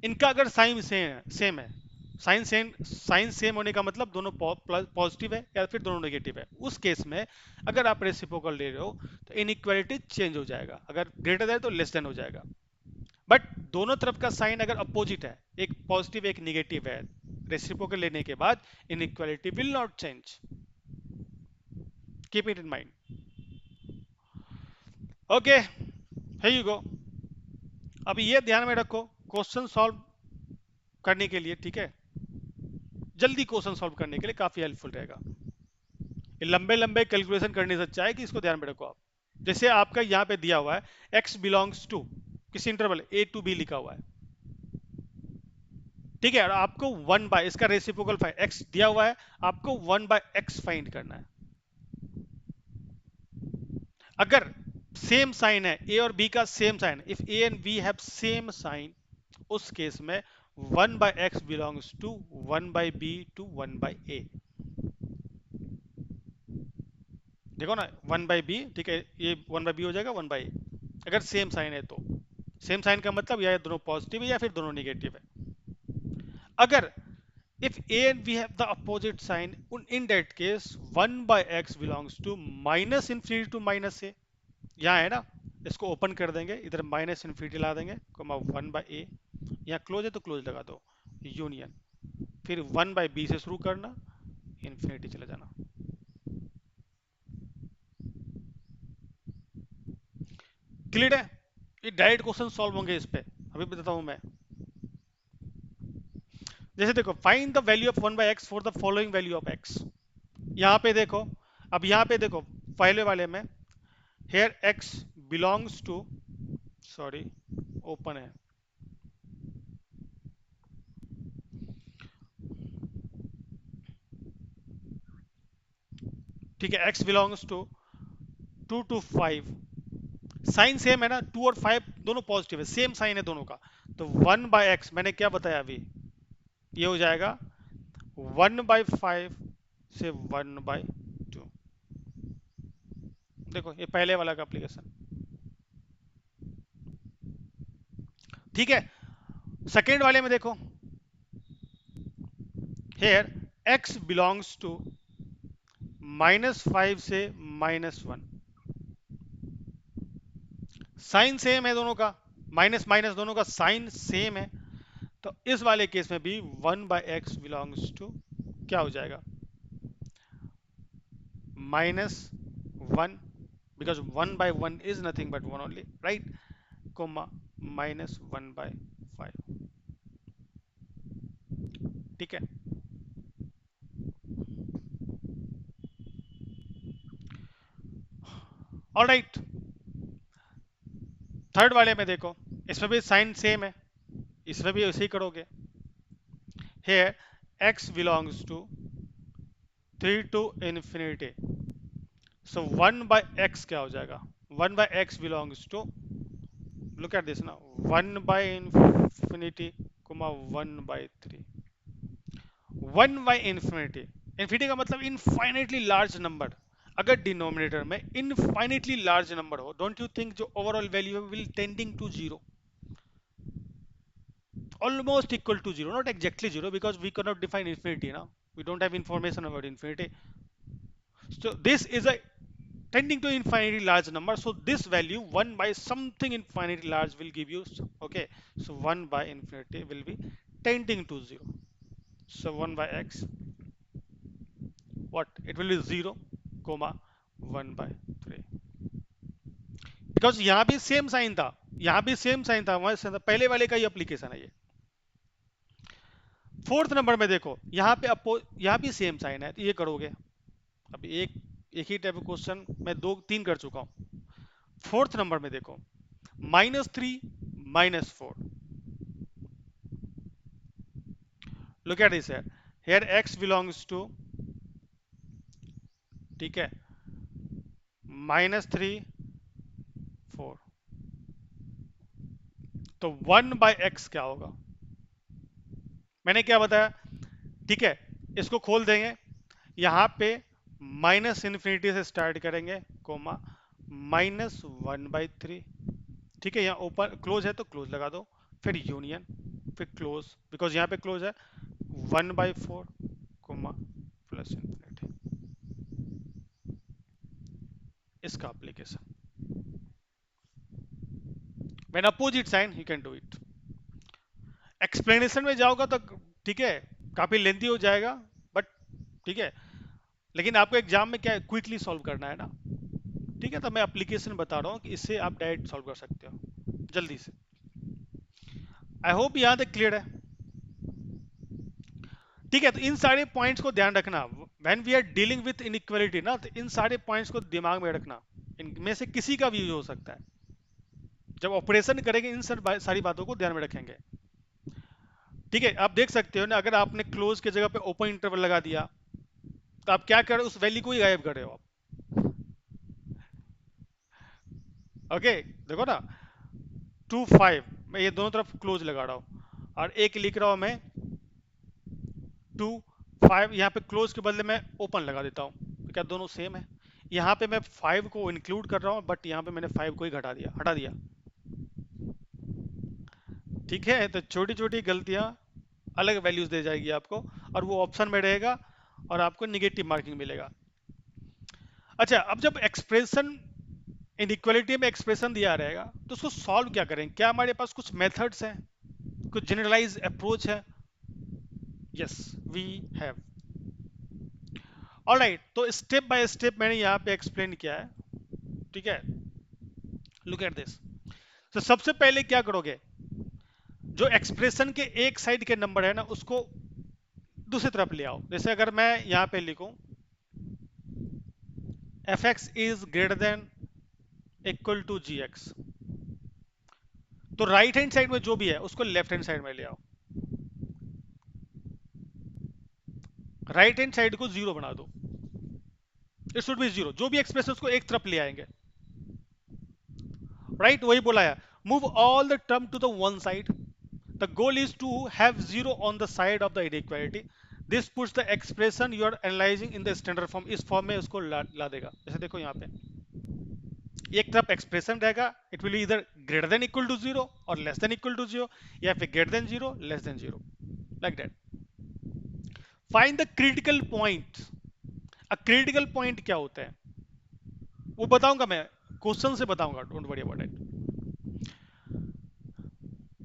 इनका अगर साइन सेम है, साइन सेम होने का मतलब दोनों पॉजिटिव है या फिर दोनों नेगेटिव है, उस केस में अगर आप रेसिप्रोकल ले रहे हो तो इनइक्वालिटी चेंज हो जाएगा, अगर ग्रेटर है तो लेस देन हो जाएगा. बट दोनों तरफ का साइन अगर अपोजिट है, एक पॉजिटिव एक निगेटिव है, रेसिप्रोकल लेने के बाद inequality will not change. Keep it in mind. Okay, here you गो. अब ये ध्यान में रखो, क्वेश्चन सॉल्व करने के लिए, ठीक है, जल्दी क्वेश्चन सॉल्व करने के लिए काफी हेल्पफुल रहेगा. ये लंबे लंबे कैलकुलेशन करने से अच्छा है कि इसको ध्यान में रखो आप. जैसे आपका यहाँ पे दिया हुआ है x बिलोंग्स टू किसी इंटरवल a to b लिखा हुआ है, ठीक है, और आपको 1 बाय, इसका रेसिप्रोकल x दिया हुआ है, आपको 1 बाय x फाइंड करना है. अगर सेम साइन है, a और b का same sign, if a and b have same sign, उस केस में 1 by x belongs to 1 by b to 1 by a. देखो ना, 1 बाय बी, ठीक है, ये 1 बाय बी हो जाएगा 1 बाय ए, अगर सेम साइन है तो. सेम साइन का मतलब या दोनों पॉजिटिव है या फिर दोनों निगेटिव है. अगर if a and b have the opposite sign, in that case 1 by x belongs to minus infinity to minus a. यहाँ है ना, इसको ओपन कर देंगे, इधर माइनस इन्फिनिटी ला देंगे, 1 बाय ए, यहाँ क्लोज है तो क्लोज लगा दो, यूनियन, फिर 1 बाय बी से शुरू करना, इन्फिनिटी चले जाना. क्लियर है? ये डायरेक्ट क्वेश्चन सॉल्व होंगे इस पे, अभी बताता हूं मैं. जैसे देखो, find the value of 1 by X for the following value of X. यहाँ पे देखो, अब यहाँ पे देखो पहले वाले में, here x belongs to, sorry open है, ठीक है, x belongs to 2 to 5, sign same है ना, 2 और 5 दोनों पॉजिटिव है, सेम साइन है दोनों का, तो 1 बाय एक्स मैंने क्या बताया अभी, ये हो जाएगा 1/5 से 1/2. देखो ये पहले वाला का एप्लीकेशन, ठीक है. सेकेंड वाले में देखो, हेयर x बिलोंग्स टू -5 से -1, साइन सेम है दोनों का, माइनस माइनस दोनों का साइन सेम है, तो इस वाले केस में भी 1 बाय एक्स बिलोंग्स टू क्या हो जाएगा, -1, because 1/1 is nothing but 1 only, right, comma -1/5. ठीक है. ऑलराइट, थर्ड वाले में देखो, इसमें भी साइन सेम है, इसमें भी ऐसे ही करोगे. Here x belongs to 3 to infinity, so 1 by x क्या हो जाएगा, 1 by x belongs to, look at this now, 1 by infinity, 1 by 3, 1 by infinity, infinity का मतलब इनफाइनेटली लार्ज नंबर. अगर डिनोमिनेटर में इनफाइनेटली लार्ज नंबर हो, डोंट यू थिंक जो overall value will tending to zero, almost equal to zero, not exactly zero because we cannot define infinity now. We don't have information about infinity. So this is a tending to infinitely large number. So this value 1 by something infinitely large will give you, okay. So 1 by infinity will be tending to 0. So 1 by x, what? It will be 0, comma 1 by 3. Because यहाँ भी same sign था, यहाँ भी same sign था, वहां से पहले वाले का ही एप्लीकेशन है ये। फोर्थ नंबर में देखो, यहाँ पे अपो यहाँ भी सेम साइन है, तो ये करोगे। अभी एक ही टाइप क्वेश्चन मैं दो तीन कर चुका हूँ। फोर्थ नंबर में देखो, -3 -4, look at this here x belongs to, ठीक है, -3 4, तो 1 बाय एक्स क्या होगा? मैंने क्या बताया? ठीक है, इसको खोल देंगे, यहाँ पे माइनस इन्फिनिटी से स्टार्ट करेंगे, कोमा -1/3, ठीक है। यहाँ ओपन क्लोज है तो क्लोज लगा दो, फिर यूनियन, फिर क्लोज, बिकॉज यहाँ पे क्लोज है, 1/4, कोमा प्लस इन्फिनिटी, इसका application. When opposite sign you can do it. Explanation में जाओगा तो ठीक है, काफी लेंथी हो जाएगा, बट ठीक है, लेकिन आपको एग्जाम में क्या है, क्विकली सॉल्व करना है ना, ठीक है। तो मैं एप्लीकेशन बता रहा हूँ कि इससे आप डायरेक्ट सॉल्व कर सकते हो जल्दी से। आई होप यहाँ तक क्लियर है, ठीक है। तो इन सारे पॉइंट्स को ध्यान रखना when we are dealing with inequality ना, तो इन सारे पॉइंट्स को दिमाग में रखना, इनमें से किसी का भी यूज हो सकता है। जब ऑपरेशन करेंगे इन सारी बातों को ध्यान में रखेंगे, ठीक है। आप देख सकते हो ना, अगर आपने क्लोज की जगह पे ओपन इंटरवल लगा दिया, तो आप क्या कर रहे हो, उस वैल्यू को ही गायब कर रहे हो आप। ओके, देखो ना, 2 5, मैं ये दोनों तरफ क्लोज लगा रहा हूं, और एक लिख रहा हूं मैं 2 5, यहाँ पे क्लोज के बदले मैं ओपन लगा देता हूँ, तो क्या दोनों सेम है? यहाँ पे मैं 5 को इंक्लूड कर रहा हूँ, बट यहाँ पे मैंने 5 को ही हटा दिया, ठीक है। तो छोटी छोटी गलतियां अलग वैल्यूज दे जाएगी आपको, और वो ऑप्शन में रहेगा, और आपको निगेटिव मार्किंग मिलेगा। अच्छा, अब जब एक्सप्रेशन इनइक्वालिटी में एक्सप्रेशन दिया रहेगा, तो उसको सॉल्व क्या करें? क्या हमारे पास कुछ मेथड्स हैं, कुछ जनरलाइज अप्रोच है? Yes, we have. ऑलराइट, तो स्टेप बाय स्टेप मैंने यहाँ पे एक्सप्लेन किया है, ठीक है। Look at this. तो सबसे पहले क्या करोगे, जो एक्सप्रेशन के एक साइड के नंबर है ना, उसको दूसरी तरफ ले आओ। जैसे अगर मैं यहाँ पे लिखूं fx is greater than equal to gx, तो राइट हैंड साइड में जो भी है उसको लेफ्ट हैंड साइड में ले आओ, राइट हैंड साइड को 0 बना दो, इट शुड बी 0, जो भी एक्सप्रेशन उसको एक तरफ ले आएंगे, राइट, वही बोला है, move all the term to the one side, the goal is to have 0 on the side of the inequality, this puts the expression you are analysing in the standard form, इस form में उसको ला देगा। जैसे देखो यहाँ पे एक तरफ एक्सप्रेशन रहेगा, इट विल इधर ग्रेटर देन इक्वल टू 0 और लेस देन इक्वल टू 0, या फिर greater than 0 less than 0, like that. Find the critical point. A critical point क्या होता है वो बताऊंगा मैं, क्वेश्चन से बताऊंगा, डोंट वरी अबाउट इट,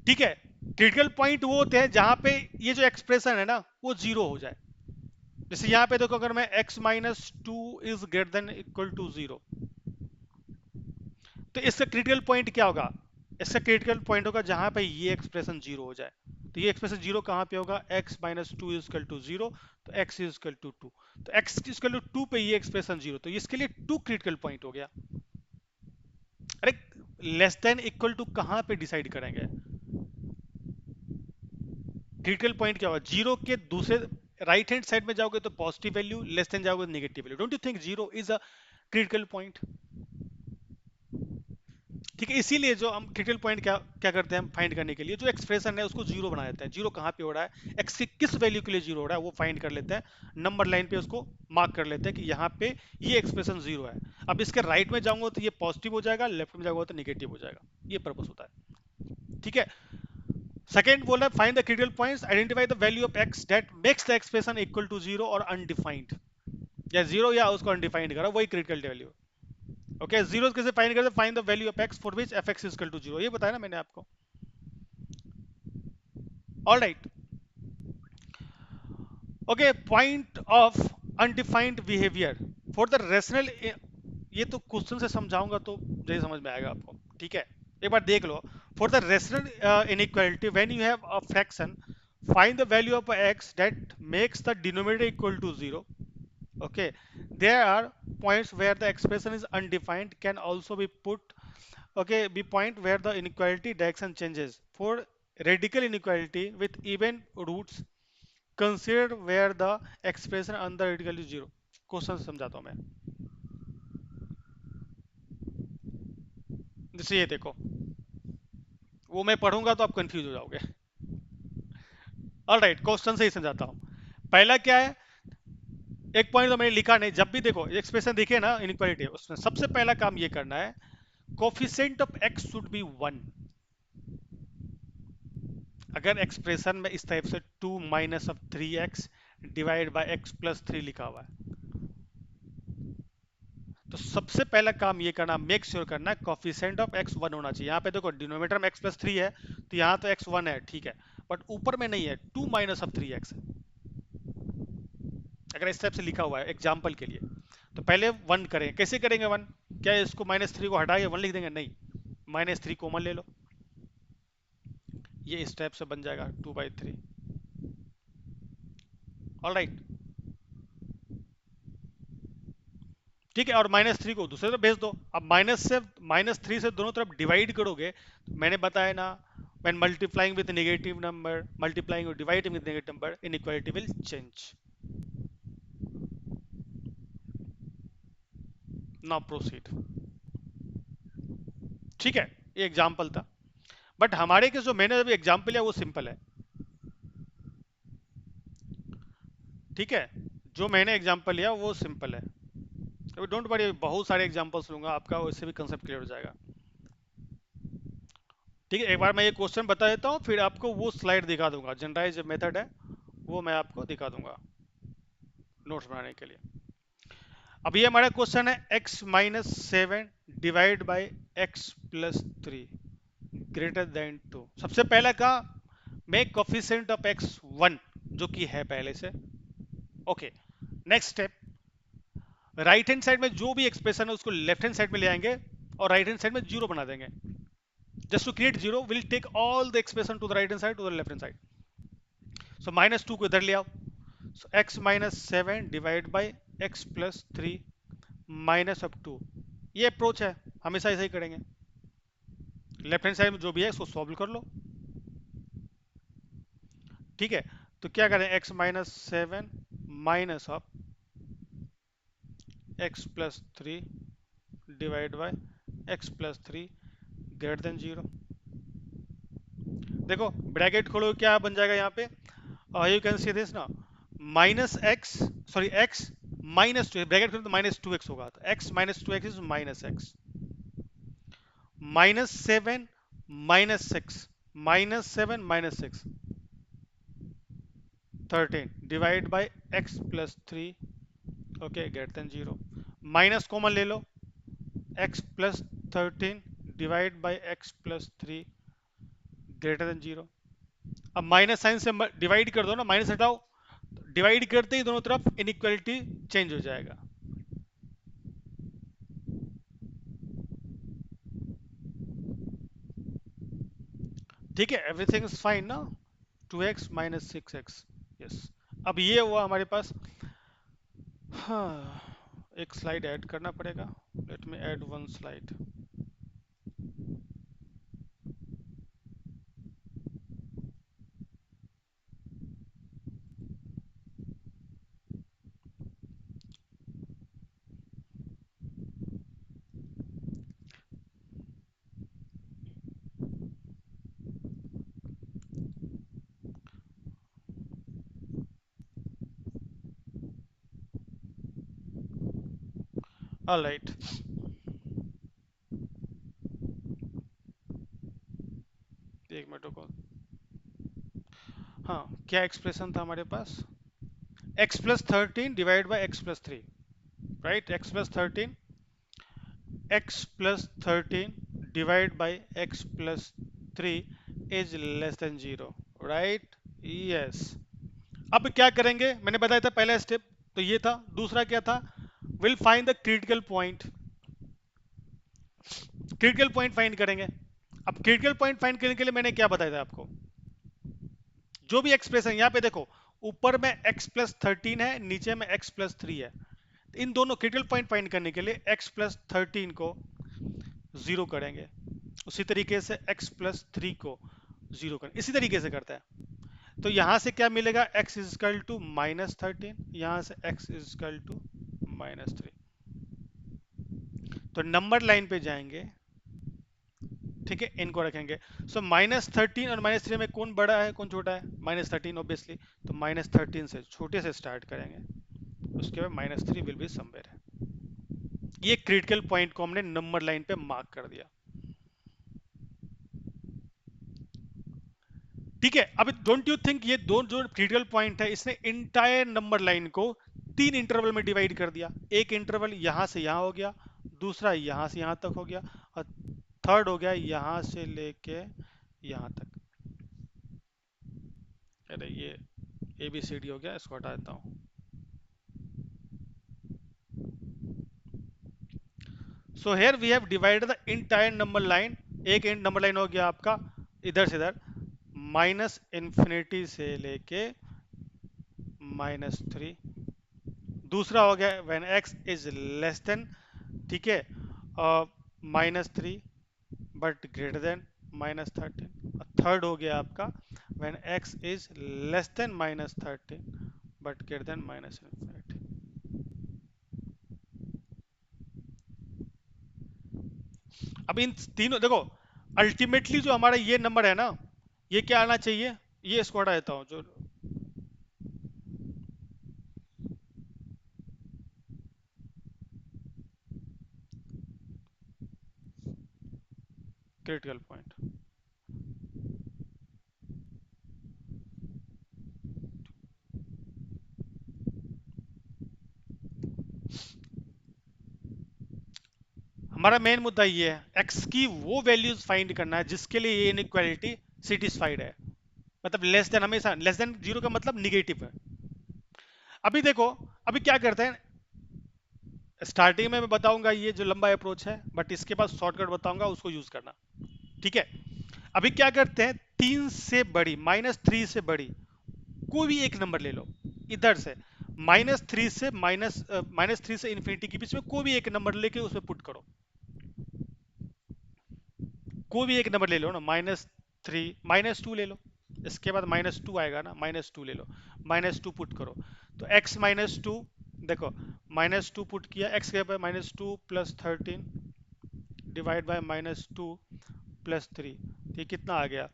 ठीक है। क्रिटिकल पॉइंट वो होते हैं जहां पे ये जो एक्सप्रेशन है ना वो 0 हो जाए। जैसे यहाँ पे देखो, अगर मैं x minus 2 is greater than equal to 0, तो इसका क्रिटिकल पॉइंट क्या होगा? इसका क्रिटिकल पॉइंट होगा जहां पे ये एक्सप्रेशन 0 हो जाए। तो ये एक्सप्रेशन 0 कहां पे होगा? x minus 2 is equal to 0, तो x इज इक्वल टू 2, तो x इज इक्वल टू 2 पे ये एक्सप्रेशन 0, तो इसके लिए 2 क्रिटिकल पॉइंट हो गया। अरे, लेस देन इक्वल टू कहां पे डिसाइड करेंगे? क्रिटिकल पॉइंट क्या होगा? 0 के दूसरे राइट हैंड साइड में जाओगे तो पॉजिटिव वैल्यू, लेस देन जाओगे तो negative value. Don't you think 0 is a critical point? ठीक है, इसीलिए जो हम क्रिटिकल पॉइंट क्या क्या करते हैं, हम फाइंड करने के लिए जो एक्सप्रेशन है उसको 0 बना देते हैं। 0 कहाँ पे हो रहा है, x की किस वैल्यू के लिए 0 हो रहा है वो फाइंड कर लेते हैं, नंबर लाइन पे उसको मार्क कर लेते हैं कि यहाँ पे ये एक्सप्रेशन 0 है। अब इसके राइट में जाऊंगा तो ये पॉजिटिव हो जाएगा, लेफ्ट में जाऊंगा तो निगेटिव हो जाएगा, ये पर्पस होता है, ठीक है। सेकेंड बोला find the critical points, identify the value of x that makes the expression equal to zero और अनडिफाइंड, या जीरो या उसको अनडिफाइंड करा, वही क्रिटिकल वैल्यू। ओके, जीरो कैसे फाइंड करते, find the value of x for which f x is equal to zero, ये बताया ना मैंने आपको। All right, okay, point of undefined behaviour for the rational, ये तो क्वेश्चन से समझाऊंगा तो जल्दी समझ में आएगा आपको, ठीक है। एक बार देख लो, for the rational inequality when you have a fraction, find the value of x that makes the denominator equal to zero. Okay, there are points where the expression is undefined, can also be put, okay, be point where the inequality direction changes. For radical inequality with even roots, consider where the expression under radical is zero. Question समझाता हूँ मैं, जैसे ये देखो, वो मैं पढ़ूंगा तो आप कंफ्यूज हो जाओगे। ऑल राइट, क्वेश्चन से ही समझाता हूँ। पहला क्या है, एक पॉइंट तो मैंने लिखा नहीं, जब भी देखो एक्सप्रेशन दिखे ना इनइक्वालिटी, उसमें सबसे पहला काम ये करना है, coefficient of x should be one. अगर एक्सप्रेशन में इस टाइप से 2 minus of 3x divide by x plus 3 लिखा हुआ है, तो सबसे पहला काम ये करना, मेक श्योर करना कोफिशिएंट ऑफ x 1 होना चाहिए। यहाँ पे देखो डिनोमिनेटर में x प्लस 3 है, तो यहाँ तो x 1 है, ठीक है, बट ऊपर में नहीं है, 2 माइनस ऑफ 3x है। अगर इस टाइप से लिखा हुआ है एग्जाम्पल के लिए, तो पहले 1 करेंगे। कैसे करेंगे 1, क्या इसको माइनस 3 को हटा के 1 लिख देंगे, नहीं, माइनस 3 कॉमन ले लो, ये इस टाइप से बन जाएगा 2/3। ऑल राइट, ठीक है, और माइनस 3 को दूसरे तरफ भेज दो। अब माइनस 3 से दोनों तरफ डिवाइड करोगे, तो मैंने बताया ना, when multiplying with negative number, multiplying or dividing with negative number, inequality will change. Now proceed, ठीक है, ये एग्जाम्पल था, बट हमारे के जो मैंने अभी एग्जाम्पल है वो सिंपल है, ठीक है, जो मैंने एग्जाम्पल लिया वो सिंपल है। अभी डोंट वरी, बहुत सारे एग्जाम्पल्स लूंगा आपका, उससे भी कंसेप्ट क्लियर हो जाएगा। ठीक है, एक बार मैं ये क्वेश्चन बता देता हूँ, फिर आपको वो स्लाइड दिखा दूंगा, जनरलाइज मेथड है वो मैं आपको दिखा दूंगा नोट्स बनाने के लिए। अब ये हमारा क्वेश्चन है x minus 7 divide by x plus 3 greater than 2। सबसे पहला का मेक कोफिशिएंट ऑफ x 1, जो कि है पहले से। Okay, next step, right hand side में जो भी एक्सप्रेशन है उसको लेफ्ट हैंड साइड में ले आएंगे और राइट हैंड साइड में जीरो बना देंगे। Just to create zero will take all the expression to the right hand side to the left hand side. So minus 2 को इधर ले आओ, so x minus 7 divide by x plus 3 minus of 2। ये approach है, हमेशा ऐसा ही करेंगे, left hand side में जो भी है उसको सॉल्व कर लो, ठीक है। तो क्या करें, x minus 7 minus of x plus 3 divide by x plus 3 greater than 0। देखो ब्रैकेट खोलो, क्या बन जाएगा यहाँ पे, यू कैन सी दिस ना, minus x, sorry x minus 2, bracket खोलो तो माइनस 2x होगा, तो x minus 2x is minus x, minus 7 minus 6, minus 7 minus 6 13 divide by x plus 3, okay, greater than 0। Minus common ले लो, x plus 13 divide by x plus 3 greater than 0। अब minus sign से divide कर दो ना, minus हटाओ, divide करते ही दोनों तरफ इनइक्वालिटी चेंज हो जाएगा। ठीक है, एवरीथिंग इज फाइन ना, 2x माइनस 6x, यस। अब ये हुआ हमारे पास, हाँ, एक स्लाइड ऐड करना पड़ेगा, let me add one slide. Alright, एक मिनट रुको, क्या एक्सप्रेशन था हमारे पास? x+13 divide by x+3, right? x+13 divide by x+3 is less than 0, right? Yes. अब क्या करेंगे? मैंने बताया था पहला स्टेप तो ये था। दूसरा क्या था? Will find the critical point. Critical point find करेंगे। अब क्रिटिकल पॉइंट फाइंड करने के लिए मैंने क्या बताया था आपको? जो भी एक्सप्रेशन यहाँ पे देखो, ऊपर में x+13 है, नीचे में x+3 है। इन दोनों क्रिटिकल पॉइंट फाइंड करने के लिए x+13 को 0 करेंगे, उसी तरीके से x+3 को 0 करेंगे, इसी तरीके से करता है। तो यहां से क्या मिलेगा? x इजकल टू -13, यहां से x इजकल टू -3। तो नंबर लाइन पे जाएंगे, ठीक है, इनको रखेंगे। सो -13 और -3 में कौन बड़ा है कौन छोटा है? -13 ऑब्वियसली। तो -13 से छोटे से स्टार्ट करेंगे, उसके बाद -3 विल बी समवेयर है। ये क्रिटिकल पॉइंट को हमने नंबर लाइन पे मार्क कर दिया, ठीक है। अब डोंट यू थिंक ये दो जो क्रिटिकल पॉइंट है, इसने इंटायर नंबर लाइन को 3 इंटरवल में डिवाइड कर दिया। एक इंटरवल यहां से यहां हो गया, दूसरा यहां से यहां तक हो गया, और थर्ड हो गया यहां से लेके यहां तक। अरे ये ABCD हो गया, इसको हटा देता हूं। So here we have divided the entire number line. एक नंबर लाइन हो गया आपका इधर से इधर, -∞ से लेके -3। दूसरा हो गया when x is less then, ठीक है, -3 बट ग्रेटर देन -13। और थर्ड हो गया आपका when x is less then -13 but greater then -∞। अब इन तीनों देखो, अल्टीमेटली जो हमारा ये नंबर है ना, ये क्या आना चाहिए? ये इसको हटा देता हूं, जो क्रिटिकल पॉइंट। हमारा मेन मुद्दा ये है, x की वो वैल्यूज फाइंड करना है जिसके लिए ये इनइक्वालिटी सेटिस्फाइड है। मतलब लेस देन, हमेशा लेस देन 0 का मतलब निगेटिव है। अभी देखो, अभी क्या करते हैं, स्टार्टिंग में मैं बताऊंगा ये जो लंबा अप्रोच है, बट इसके बाद शॉर्टकट बताऊंगा, उसको यूज करना, ठीक है। अभी क्या करते हैं, 3 से बड़ी, -3 से बड़ी कोई भी एक नंबर ले लो इधर से, -3 से -3 से इन्फिनिटी के बीच में कोई भी एक नंबर लेके उसमें पुट करो। कोई भी एक नंबर ले लो ना, -3, -2 ले लो, इसके बाद -2 आएगा ना, -2 ले लो, -2 पुट करो। तो x -2, देखो -2 पुट किया, x के बाद -2 + 13 डिवाइड बाय -2 + 3, ये कितना आ गया?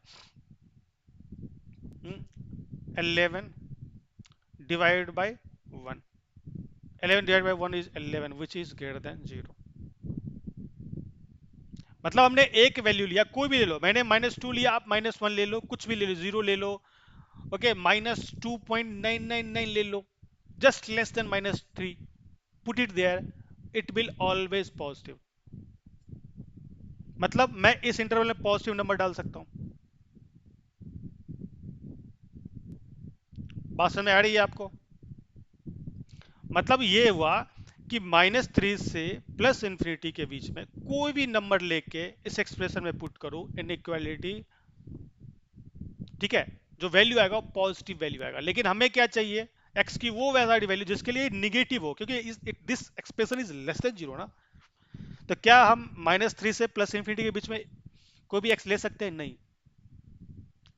11 divide by 1। 11 divide by 1 is 11 which is greater than 0। मतलब हमने एक वैल्यू लिया, कोई भी ले लो, मैंने -2 लिया, आप -1 ले लो, कुछ भी ले लो, 0 ले लो, ओके, -2.999 ले लो, just less than -3, put it there, it will always positive. मतलब मैं इस इंटरवल में पॉजिटिव नंबर डाल सकता हूं। बात समझ में आ रही है आपको? मतलब ये हुआ कि -3 से +∞ के बीच में कोई भी नंबर लेके इस एक्सप्रेशन में पुट करो, इनइक्वालिटी, ठीक है, जो वैल्यू आएगा वो पॉजिटिव वैल्यू आएगा। लेकिन हमें क्या चाहिए? x की वो वैल्यू जिसके लिए निगेटिव हो, क्योंकि this expression is less than 0 ना। तो क्या हम -3 से +∞ के बीच में कोई भी x ले सकते हैं? नहीं,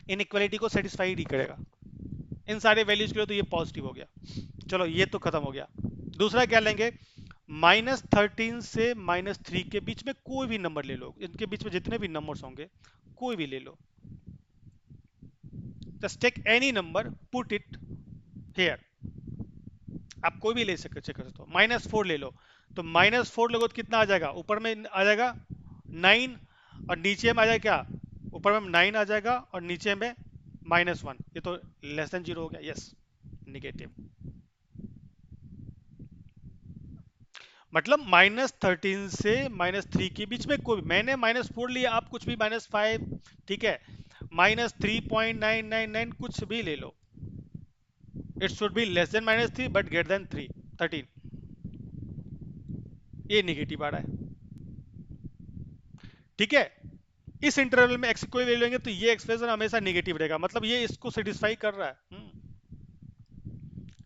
इनइक्वालिटी को सेटिस्फाई नहीं करेगा। इन सारे वैल्यूज के लिए तो ये पॉजिटिव हो गया। चलो ये तो खत्म हो गया। दूसरा क्या लेंगे? -13 से -3 के बीच में कोई भी नंबर ले लो, इनके बीच में जितने भी नंबर्स होंगे कोई भी ले लो, just take any number, put it here. आप कोई भी ले सकते, चेक कर सकते हो। -4 ले लो, तो -4 लोगो तो कितना आ जाएगा? ऊपर में आ जाएगा 9, और नीचे में आ जाएगा क्या? ऊपर में 9 आ जाएगा और नीचे में -1, ये तो लेस देन जीरो हो गया, यस निगेटिव। मतलब -13 से -3 के बीच में कोई, मैंने -4 लिया, आप कुछ भी -5, ठीक है, -3.999 कुछ भी ले लो, it should be less than -3 but greater than 13, ये निगेटिव आ रहा है, ठीक है। इस इंटरवल में एक्स कोई वैल्यू लेंगे तो ये एक्सप्रेशन हमेशा निगेटिव रहेगा, मतलब ये इसको सेटिस्फाई कर रहा है।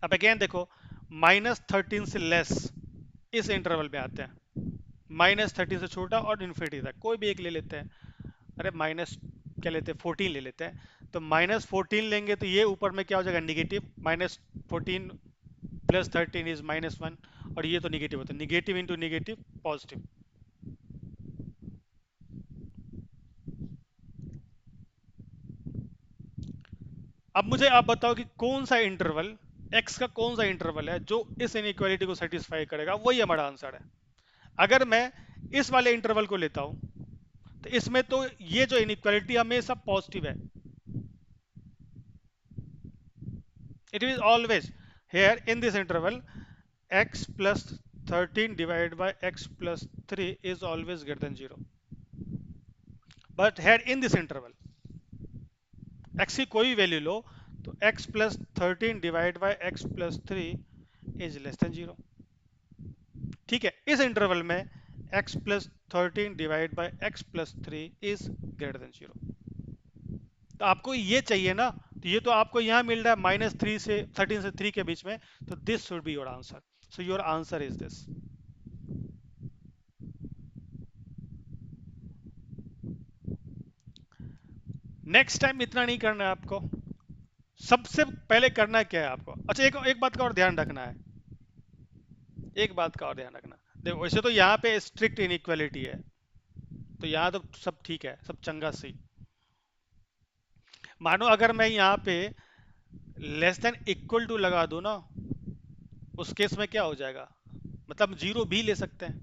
अब अगेन देखो, -13 से लेस इस इंटरवल में आते हैं, -13 से छोटा और इन्फिनिटी तक कोई भी एक ले लेते हैं। अरे माइनस क्या लेते हैं, 14 ले लेते हैं, तो -14 लेंगे तो ये ऊपर में क्या हो जाएगा, निगेटिव, -14 + 13 इज -1, और ये तो निगेटिव होता है, निगेटिव इंटू निगेटिव पॉजिटिव। अब मुझे आप बताओ कि कौन सा इंटरवल, एक्स का कौन सा इंटरवल है जो इस इनइक्वालिटी को सेटिस्फाई करेगा, वही हमारा आंसर है। अगर मैं इस वाले इंटरवल को लेता हूं तो इसमें तो ये जो इनइक्वालिटी हमेशा पॉजिटिव है, it is always here in this interval x plus 13 divided by x plus 3 is always greater than 0, but here in this interval x की कोई वैल्यू लो तो x plus 13 divided by x plus 3 is less than 0, ठीक है। इस interval में x plus 13 divided by x plus 3 is greater than 0, तो आपको ये चाहिए ना, तो ये तो आपको यहाँ मिल रहा है -3 से 13 से 3 के बीच में, तो this should be your answer, so your answer is this. Next time इतना नहीं करना है आपको, सबसे पहले करना क्या है आपको, अच्छा एक एक बात का और ध्यान रखना है, एक बात का और ध्यान रखना, देखो वैसे तो यहाँ पे स्ट्रिक्ट इनइक्वालिटी है, तो यहाँ तो सब ठीक है, सब चंगा सही। मानो अगर मैं यहाँ पे लेस देन इक्वल टू लगा दूं ना, उस केस में क्या हो जाएगा, मतलब जीरो भी ले सकते हैं,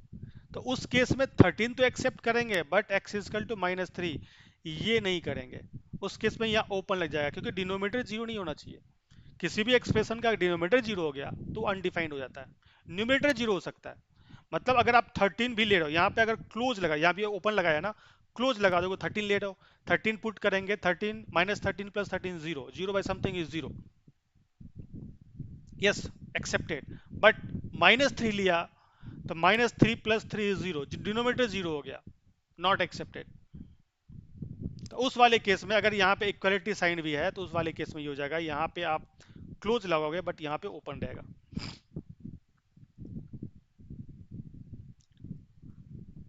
तो उस केस में 13 तो एक्सेप्ट करेंगे बट एक्स इजकल टू -3 ये नहीं करेंगे, उस केस में यहाँ ओपन लग जाएगा, क्योंकि डिनोमिनेटर जीरो नहीं होना चाहिए। किसी भी एक्सप्रेशन का डिनोमिनेटर जीरो हो गया तो अनडिफाइंड हो जाता है, न्यूमिनेटर जीरो हो सकता है। मतलब अगर आप 13 भी ले रहे हो, यहाँ पे अगर क्लोज लगा, यहाँ भी ओपन लगाया ना, क्लोज लगा दोगे 13 ले रहे हो, 13 पुट करेंगे, 13 -13 + 13 zero, zero by something is zero, yes accepted, but -3 लिया तो -3 + 3 इज जीरो, डिनोमिनेटर जीरो हो गया, नॉट एक्सेप्टेड। तो उस वाले केस में अगर यहाँ पे इक्वलिटी साइन भी है तो उस वाले केस में ये हो जाएगा, यहाँ पे आप क्लोज लगाओगे बट यहाँ पे ओपन रहेगा,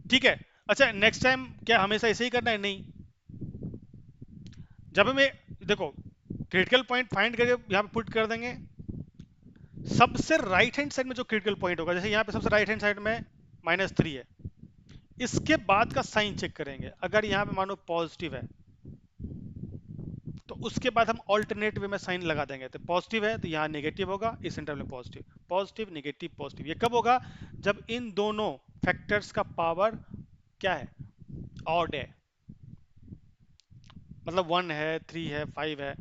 ठीक है। अच्छा नेक्स्ट टाइम क्या हमेशा ऐसे ही करना है, नहीं, जब हमें देखो क्रिटिकल पॉइंट फाइंड करके यहाँ पे पुट कर देंगे, सबसे राइट हैंड साइड में जो क्रिटिकल पॉइंट होगा, जैसे यहाँ पे सबसे राइट हैंड साइड में -3 है, इसके बाद का साइन चेक करेंगे, अगर यहाँ पे मानो पॉजिटिव है तो उसके बाद हम ऑल्टरनेट वे में साइन लगा देंगे, तो पॉजिटिव है तो यहाँ नेगेटिव होगा, इस इंटरवल में पॉजिटिव, पॉजिटिव नेगेटिव पॉजिटिव, ये कब होगा, जब इन दोनों फैक्टर्स का पावर क्या है, ऑड है, मतलब 1 है 3 है 5 है,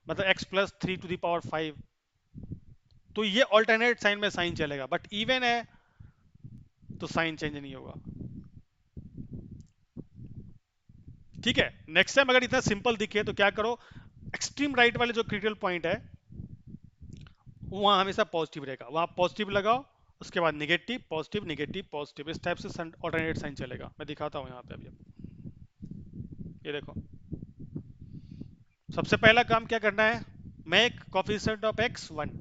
मतलब x + 3⁵, तो ये ऑल्टरनेट साइन में साइन चलेगा, बट इवन है तो साइन चेंज नहीं होगा, ठीक है। नेक्स्ट टाइम अगर इतना सिंपल दिखे तो क्या करो, एक्सट्रीम राइट वाले जो क्रिटिकल पॉइंट है वहां हमेशा पॉजिटिव रहेगा, वहां पॉजिटिव लगाओ, उसके बाद निगेटिव पॉजिटिव निगेटिव पॉजिटिव, इस टाइप से ऑल्टरनेट साइन चलेगा। मैं दिखाता हूँ यहाँ पे अभी, ये देखो, सबसे पहला काम क्या करना है, मेक कोफिशिएंट ऑफ x 1,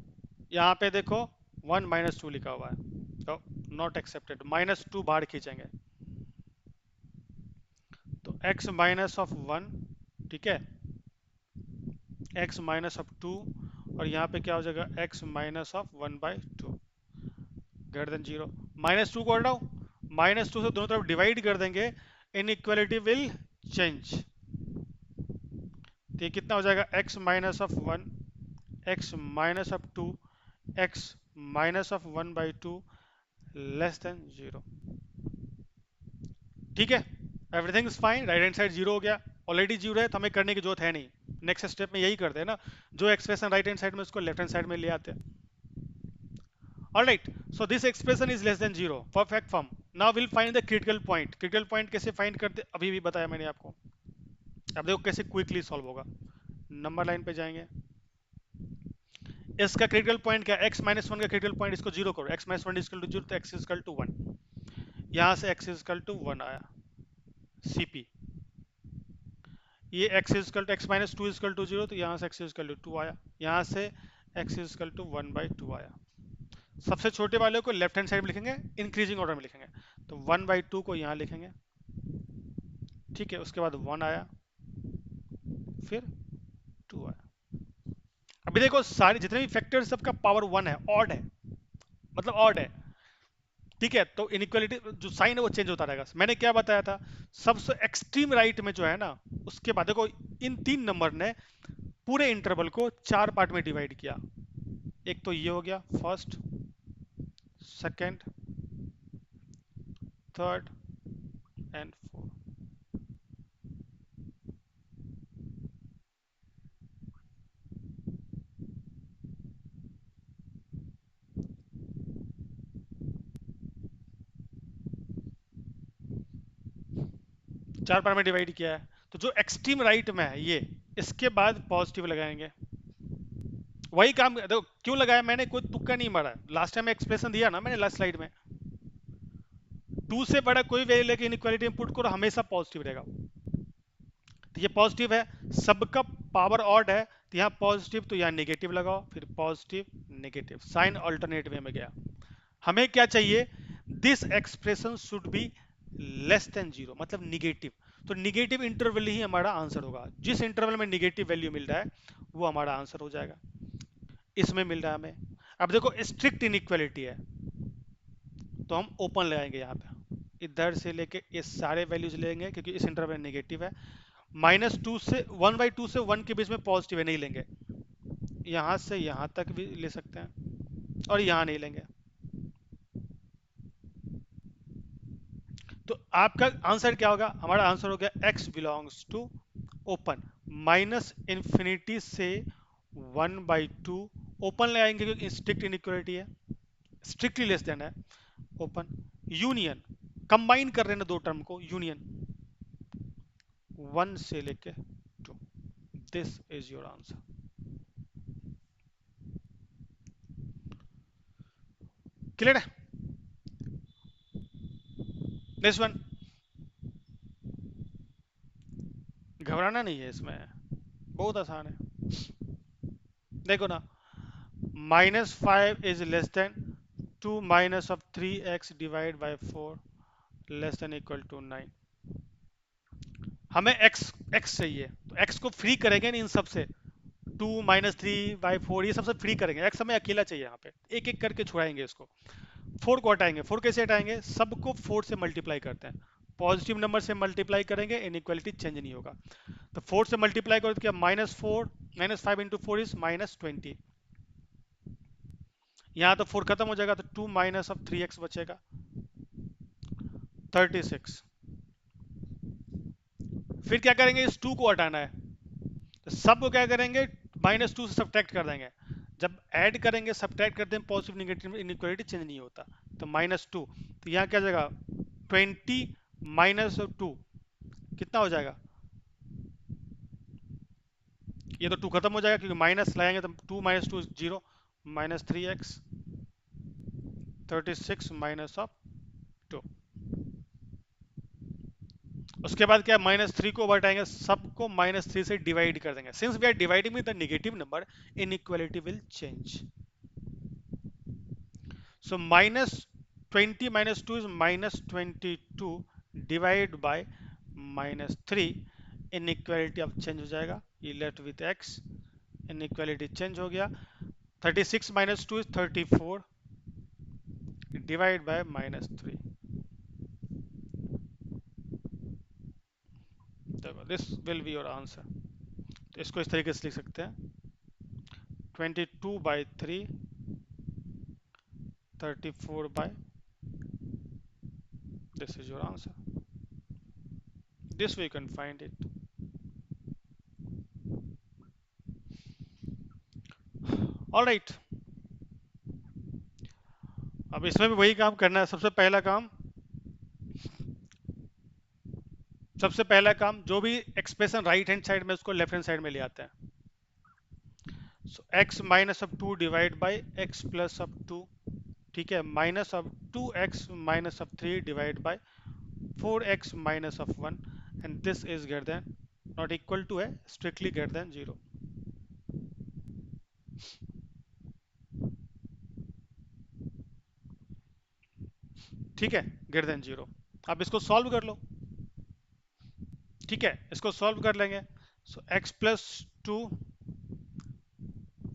यहाँ पे देखो 1 -2 लिखा हुआ है, तो नॉट एक्सेप्टेड, -2 बाहर खींचेंगे तो x -1, ठीक है, x -2, और यहाँ पे क्या हो जाएगा x -1/2 ग्रेटर देन 0, -2 को हटाओ, -2 से दोनों तरफ डिवाइड कर देंगे, इनइक्वालिटी विल चेंज, तो ये कितना हो जाएगा x -1, x -2, x -1/2 less than 0, ठीक है। Everything is fine, right hand side zero हो गया, ऑलरेडी जीरो है तो हमें करने की जरूरत है नहीं, नेक्स्ट स्टेप में यही करते हैं ना, जो एक्सप्रेशन राइट हैंड साइड में उसको लेफ्ट हैंड साइड में ले आते हैं. Alright, so this expression is less than zero, perfect form. Now will find the critical point. Critical point कैसे फाइंड करते, अभी भी बताया मैंने आपको. अब देखो कैसे क्विकली सॉल्व होगा. नंबर लाइन पे जाएंगे. इसका क्रिटिकल पॉइंट क्या है, x माइनस वन का क्रिटिकल पॉइंट, इसको जीरो करो. x minus one is equal to zero, तो x इजकल टू वन. यहाँ से x इजकल टू वन आया. CP. ये x is equal to x minus two is equal to zero, तो यहाँ से x इजकल टू टू आया. यहाँ से x is equal to one by two आया. सबसे छोटे वाले को लेफ्ट हैंड साइड में लिखेंगे, इंक्रीजिंग ऑर्डर में लिखेंगे. तो वन बाई टू को यहाँ लिखेंगे. ठीक है, उसके बाद वन आया, फिर टू आया. अभी देखो सारे जितने भी फैक्टर्स सबका पावर वन है, ऑड है, मतलब ऑड है. ठीक है, तो इनइक्वालिटी जो साइन है वो चेंज होता रहेगा. मैंने क्या बताया था, सबसे एक्सट्रीम राइट में जो है ना, उसके बाद देखो इन तीन नंबर ने पूरे इंटरवल को चार पार्ट में डिवाइड किया. एक तो ये हो गया first, second, third and fourth. चार पार्ट में डिवाइड किया है. तो जो एक्सट्रीम राइट में है ये, इसके बाद पॉजिटिव लगाएंगे. वही काम देखो क्यों लगाया मैंने, कोई तुक्का नहीं मारा. लास्ट टाइम एक्सप्रेशन दिया ना मैंने लास्ट स्लाइड में, टू से बड़ा कोई वैल्यू लेके इनइक्वालिटी में पुट करो, हमेशा पॉजिटिव रहेगा. तो ये पॉजिटिव है, सबका पावर ऑड है, तो यहाँ पॉजिटिव, तो यहाँ नेगेटिव लगाओ, फिर positive negative, sign alternate way में गया. हमें क्या चाहिए, this expression should be less than zero, मतलब निगेटिव. तो निगेटिव इंटरवल ही हमारा आंसर होगा. जिस इंटरवल में निगेटिव वैल्यू मिल रहा है वो हमारा आंसर हो जाएगा. इसमें मिल रहा है हमें. अब देखो स्ट्रिक्ट इनइक्वालिटी है, तो हम ओपन लगाएंगे यहाँ पे, इधर से लेके ये सारे वैल्यूज लेंगे क्योंकि इस इंटरवल में नेगेटिव है. माइनस टू से वन बाई टू से वन के बीच में पॉजिटिव है, नहीं लेंगे. यहाँ से यहाँ तक भी ले सकते हैं, और यहाँ नहीं लेंगे. तो आपका आंसर क्या होगा, हमारा आंसर हो गया x belongs to open minus infinity से वन बाई टू. ओपन लगाएंगे क्योंकि स्ट्रिक्ट इनइक्वालिटी है, स्ट्रिक्टली लेस देन है. ओपन यूनियन, कंबाइन कर रहे हैं ना दो टर्म को, यूनियन वन से लेके two. This is your answer. Clear है. Next one. घबराना नहीं है इसमें, बहुत आसान है. देखो ना, minus five is less than two minus of three x divide by four less than equal to nine. हमें x x चाहिए, तो x को फ्री करेंगे ना इन सब से. Two minus three by four ये सबसे फ्री करेंगे. x हमें अकेला चाहिए यहाँ पे, एक एक करके छुड़ाएंगे इसको. फोर को हटाएंगे. फोर कैसे हटाएंगे, सबको फोर से मल्टीप्लाई करते हैं. पॉजिटिव नंबर से मल्टीप्लाई करेंगे, इनइक्वालिटी चेंज नहीं होगा. तो फोर से मल्टीप्लाई करो तो क्या, minus four minus five into four is minus twenty. यहाँ तो फोर खत्म हो जाएगा, तो two minus of three x बचेगा 36. फिर क्या करेंगे, इस टू को हटाना है, तो सब को क्या करेंगे, माइनस टू से सब्ट्रैक्ट कर देंगे. जब ऐड करेंगे सब्ट्रैक्ट करते हैं, पॉजिटिव निगेटिव इनइक्वालिटी चेंज नहीं होता. तो माइनस टू, तो यहाँ क्या जाएगा, 20 माइनस टू कितना हो जाएगा, ये तो टू खत्म हो जाएगा क्योंकि माइनस लगाएंगे, तो two minus two zero, minus three x 36 minus of two. उसके बाद क्या, माइनस थ्री को हटाएंगे, सबको माइनस थ्री से डिवाइड कर देंगे. Since we are dividing with the negative number, inequality will change. So minus 20 minus two is minus 22 divide by minus three. Inequality अब चेंज हो जाएगा, ये left with x, inequality change हो गया. 36 minus two is 34 divide by minus three. देखो this will be your answer. तो इसको इस तरीके से लिख सकते हैं, 22 by three 34 by, this is your answer. This way you can find it. All right, अब इसमें भी वही काम करना है। सबसे पहला काम जो भी एक्सप्रेशन राइट हैंड साइड में उसको लेफ्ट हैंड साइड में ले आते हैं। So x minus of two divide by x plus of two, ठीक है, minus of two x minus of three divide by four x minus of one, and this is greater than, not equal to है, strictly greater than zero. ठीक है, greater than zero. अब इसको solve कर लो। ठीक है, इसको सॉल्व कर लेंगे। So x plus two,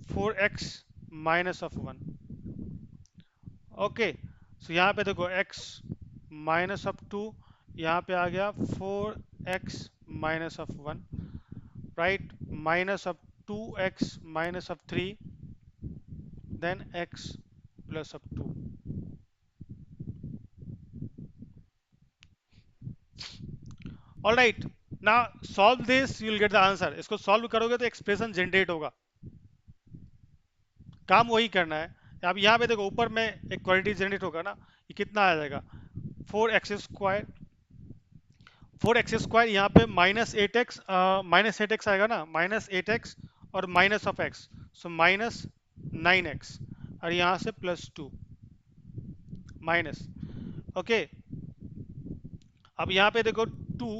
four x minus of one. Okay, so यहाँ पे देखो x माइनस ऑफ टू, यहाँ पे आ गया four x minus of one, right, minus of two x minus of three, then x plus of two. All right, ना solve this you will get the answer. इसको solve करोगे तो expression generate होगा। काम वही करना है। अब यहाँ पे देखो ऊपर में एक क्वालिटी जनरेट होगा ना, ये कितना आ जाएगा, four x square, four x square, यहाँ पे माइनस एट एक्स आएगा ना, माइनस एट एक्स और minus of x, so minus nine x, और यहाँ से प्लस टू माइनस। ओके, अब यहाँ पे देखो टू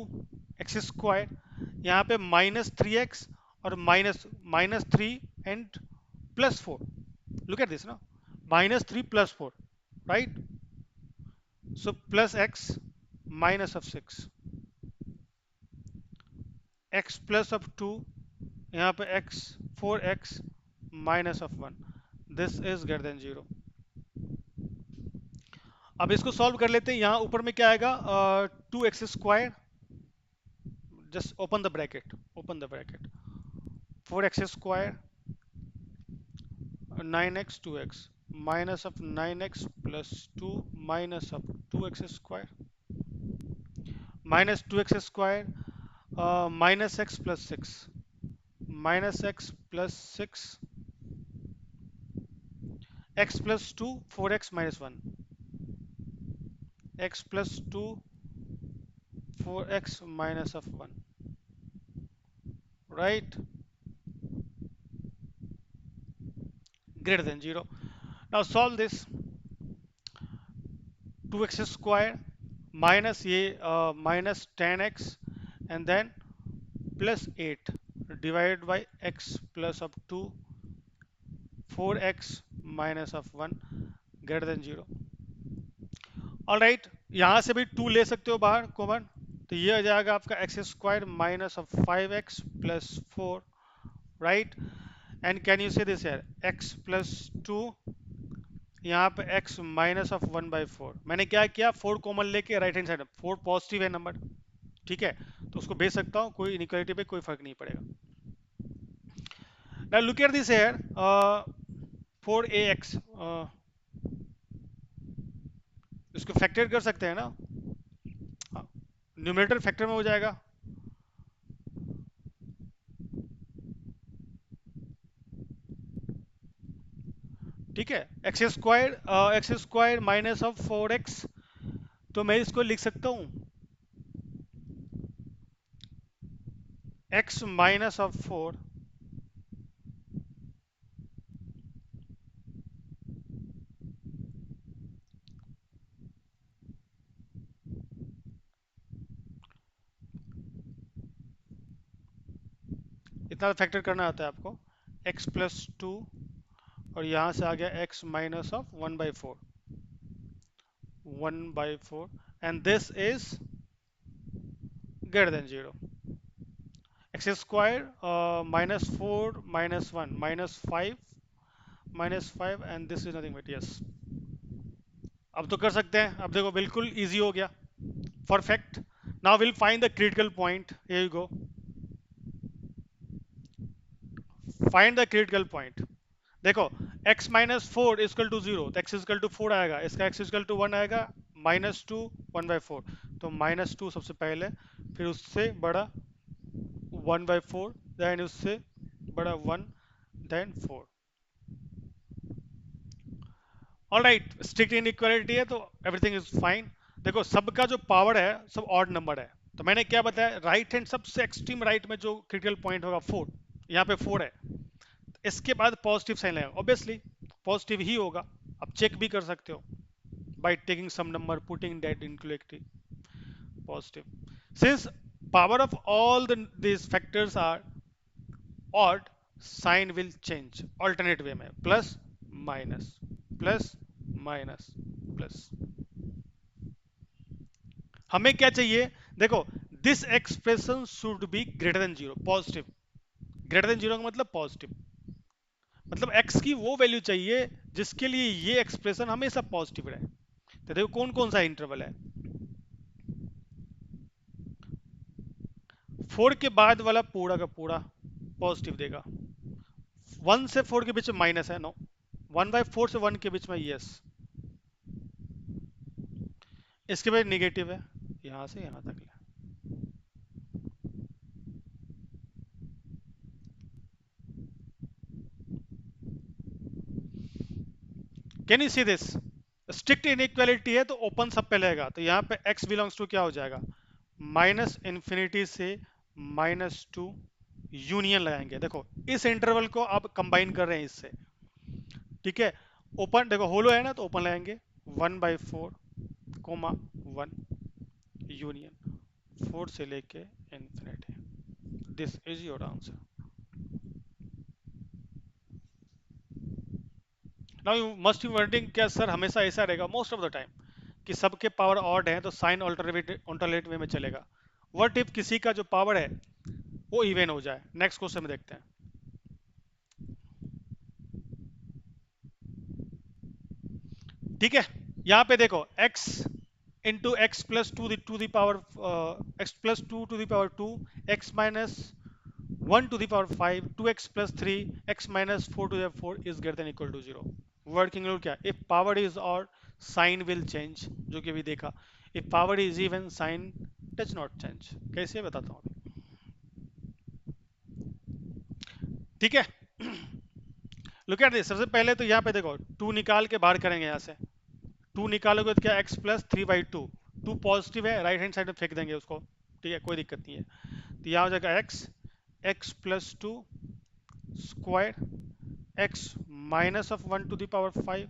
एक्स स्क्वायर, यहाँ पे माइनस थ्री एक्स और minus minus three and plus four, look at this ना, minus three plus four, right, so plus x minus of six, x plus of two, यहाँ पे x four x minus of one, this is greater than zero. अब इसको solve कर लेते हैं। यहाँ ऊपर में क्या आएगा, two x square, just open the bracket, four x square, nine x two x, minus of nine x plus two, minus of two x square, minus two x square, minus x plus six, minus x plus six, x plus two, four x minus one, x plus two, four x minus of one, right, greater than zero. Now solve this, two x square minus ये minus ten x and then plus eight divide by x plus of two, four x minus of one, greater than zero. All right, यहाँ से भी to ले सकते हो बाहर common, तो ये आ जाएगा आपका x square minus of five x plus four, right, and can you से दिस यार एक्स प्लस टू, यहाँ पे x minus of one by four, मैंने क्या किया, फोर कॉमन लेके right hand side, four positive है नंबर, ठीक है, तो उसको भेज सकता हूँ, कोई इनइक्वालिटी पे कोई फर्क नहीं पड़ेगा। Now look at this here, four A x, इसको फैक्टर कर सकते हैं ना, न्यूमरेटर फैक्टर में हो जाएगा, ठीक है, x square minus of four x, तो मैं इसको लिख सकता हूँ एक्स माइनस ऑफ फोर, इतना फैक्टर करना आता है आपको, एक्स प्लस टू, और यहाँ से आ गया x minus of one by four, one by four, and this is greater than zero. X square minus four minus one minus five and this is nothing but yes. अब तो कर सकते हैं, अब देखो बिल्कुल इजी हो गया, perfect. Now will find the critical point, here you go, find the critical point. देखो x minus four is equal to zero, तो x इजकल टू फोर आएगा, इसका x इजकल टू वन आएगा, minus two one by four, तो minus two सबसे पहले, फिर उससे बड़ा वन बाई फोर, देन उससे बड़ा one, then four, all right, strict inequality है तो एवरीथिंग इज फाइन। देखो सबका जो पावर है सब ऑड नंबर है। तो मैंने क्या बताया, राइट हैंड सबसे एक्सट्रीम राइट में जो क्रिटिकल पॉइंट होगा 4, यहाँ पे 4 है। इसके बाद पॉजिटिव साइन लगेगा, ऑब्वियसली पॉजिटिव ही होगा। आप चेक भी कर सकते हो by taking some number putting that in positive. Since power of all these factors are odd, sign will change alternate way में, plus minus plus minus plus। हमें क्या चाहिए, देखो this expression should be greater than zero, positive. Greater than zero का मतलब positive, मतलब x की वो वैल्यू चाहिए जिसके लिए ये एक्सप्रेशन हमेशा पॉजिटिव रहे। तो देखो कौन कौन सा इंटरवल है, 4 के बाद वाला पूरा का पूरा पॉजिटिव देगा। 1 से 4 के बीच में माइनस है, नो। 1/4 से 1 के बीच में यस। इसके बाद निगेटिव है, यहां से यहां तक ले। Can you see this, strict inequality है तो ओपन सब पे लेगा, तो यहाँ पे x बिलोंग्स टू क्या हो जाएगा, माइनस इन्फिनिटी से -2 यूनियन लगाएंगे। देखो इस इंटरवल को आप कंबाइन कर रहे हैं इससे, ठीक है। ओपन देखो होलो है ना, तो ओपन लगाएंगे 1/4 कोमा 1 यूनियन 4 से लेके infinity. This is your answer. Now you must be wondering, क्या सर हमेशा ऐसा रहेगा? मोस्ट ऑफ द टाइम कि सबके पावर ऑड है तो साइन ऑल्टरनेट वे में चलेगा। व्हाट इफ किसी का जो पावर है वो इवन हो जाए? नेक्स्ट क्वेश्चन में देखते हैं। ठीक है, यहाँ पे देखो x into x plus to the power x plus to the power 2, x minus 1 to the power 5, 2x plus 3, x minus 4 to the 4 is greater than equal to 0। Working rule क्या, if power is odd sign will change, जो कि अभी देखा। if power is even sign does not change। कैसे बताता हूँ अभी, ठीक है। लुक एट दिस, सबसे पहले तो यहाँ पे देखो 2 निकाल के बाहर करेंगे यहाँ से। 2 निकालोगे तो क्या, x प्लस 3/2। 2 पॉजिटिव है, राइट हैंड साइड में फेंक देंगे उसको, ठीक है, कोई दिक्कत नहीं है। तो यहाँ हो जाएगा x plus 2 square x minus of 1 to the power 5,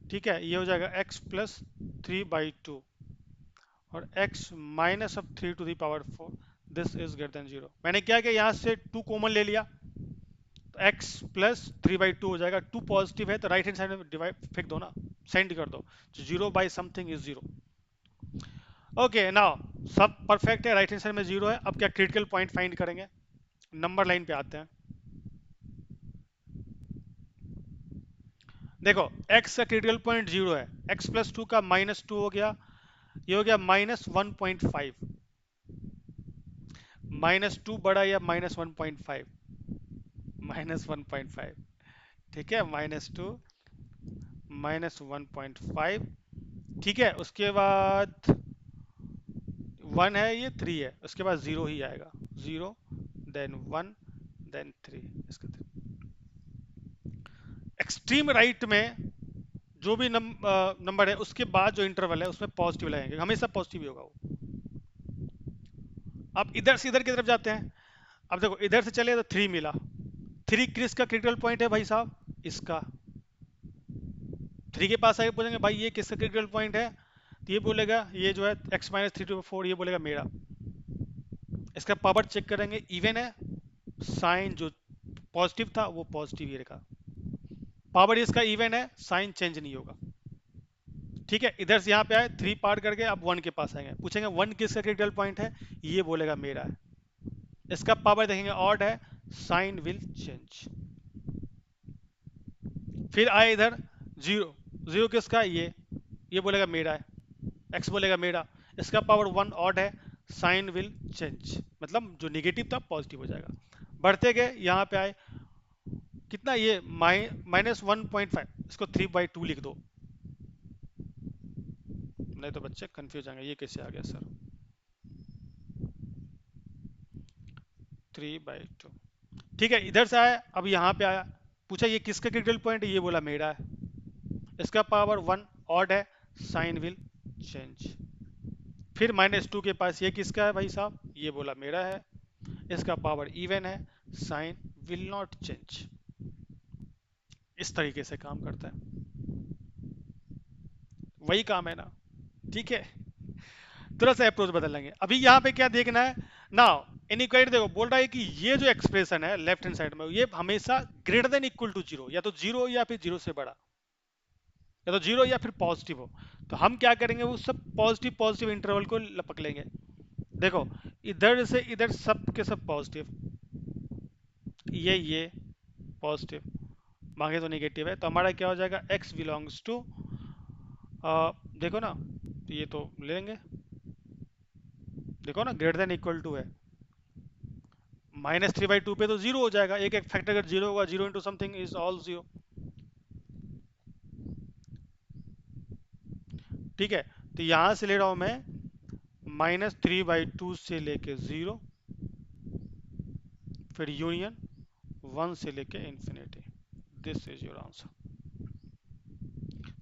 ठीक है। ये हो जाएगा x प्लस 3/2 और x minus of 3 to the power 4। This is greater than 0। मैंने क्या किया, यहाँ से 2 कॉमन ले लिया, तो x प्लस 3/2 हो जाएगा। 2 पॉजिटिव है तो राइट हैंड साइड में डिवाइड फेंक दो ना, सेंड कर दो। 0/समथिंग इज 0। ओके नाउ सब परफेक्ट है, राइट हैंड साइड में 0 है। अब क्या क्रिटिकल पॉइंट फाइंड करेंगे, नंबर लाइन पे आते हैं। देखो x का क्रिटिकल पॉइंट 0 है, x प्लस 2 का -2 हो गया, ये हो गया -1.5। -2 बड़ा या -1.5, -1.5, ठीक है। -2 -1.5, ठीक है। उसके बाद 1 है, ये 3 है, उसके बाद 0 ही आएगा। 0 देन 1 देन 3। इसका एक्सट्रीम राइट में जो भी नंबर है उसके बाद जो इंटरवल है उसमें पॉजिटिव लगाएंगे, हमेशा पॉजिटिव ही होगा वो। अब इधर से इधर की तरफ जाते हैं। अब देखो इधर से चले तो 3 मिला, 3 किसका क्रिटिकल पॉइंट है भाई साहब, इसका। 3 के पास आके पूछेंगे भाई ये किसका क्रिटिकल पॉइंट है, तो ये बोलेगा ये जो है x-3/4, ये बोलेगा मेरा। इसका पावर चेक करेंगे, इवन है, साइन जो पॉजिटिव था वो पॉजिटिव ही रहेगा। पावर इसका इवन है, साइन चेंज नहीं होगा, ठीक है। इधर से यहाँ पे आए 3 पार करके अब 1 के पास आएंगे, पूछेंगे 1 किसका क्रिटिकल पॉइंट है, ये बोलेगा मेरा है। इसका पावर देखेंगे ऑड है, साइन विल चेंज। फिर आए इधर 0, 0 किसका, ये बोलेगा मेरा है, एक्स बोलेगा मेरा। इसका पावर 1 ऑड है, साइन विल चेंज, मतलब जो निगेटिव था पॉजिटिव हो जाएगा। बढ़ते गए यहाँ पे आए कितना, ये -1.5, इसको 3/2 लिख दो, नहीं तो बच्चे कंफ्यूज होंगे ये कैसे आ गया सर। 3/2, ठीक है। इधर से आया, अब यहाँ पे आया, पूछा ये किसका क्रिटिकल पॉइंट है, ये बोला मेरा है। इसका पावर 1 ऑड है, साइन विल चेंज। फिर -2 के पास ये किसका है भाई साहब, ये बोला मेरा है, इसका पावर इवन है, साइन विल नॉट चेंज। इस तरीके से काम करता है, वही काम है ना, ठीक है। थोड़ा सा अप्रोच बदल लेंगे। अभी यहाँ पे क्या देखना है ना, इनइक्वालिटी देखो, बोल रहा है कि ये जो एक्सप्रेशन है लेफ्ट हैंड साइड में, ये हमेशा greater than equal to zero, या तो जीरो या फिर जीरो से बड़ा, या तो जीरो या फिर पॉजिटिव हो। तो हम क्या करेंगे, वो सब पॉजिटिव पॉजिटिव इंटरवल को लपक लेंगे। देखो, इधर से इधर सब के सब पॉजिटिव, ये पॉजिटिव, मांगे तो नेगेटिव है, तो हमारा क्या हो जाएगा, x बिलोंग्स टू, देखो ना, तो ये तो ले लेंगे, देखो ना ग्रेटर देन इक्वल टू है, -3/2 पे तो जीरो हो जाएगा, एक एक फैक्टर अगर जीरो होगा, zero into something is all zero, ठीक है। तो यहां से ले रहा हूं मैं -3/2 से लेके जीरो, फिर यूनियन 1 से लेके infinity. This is your answer.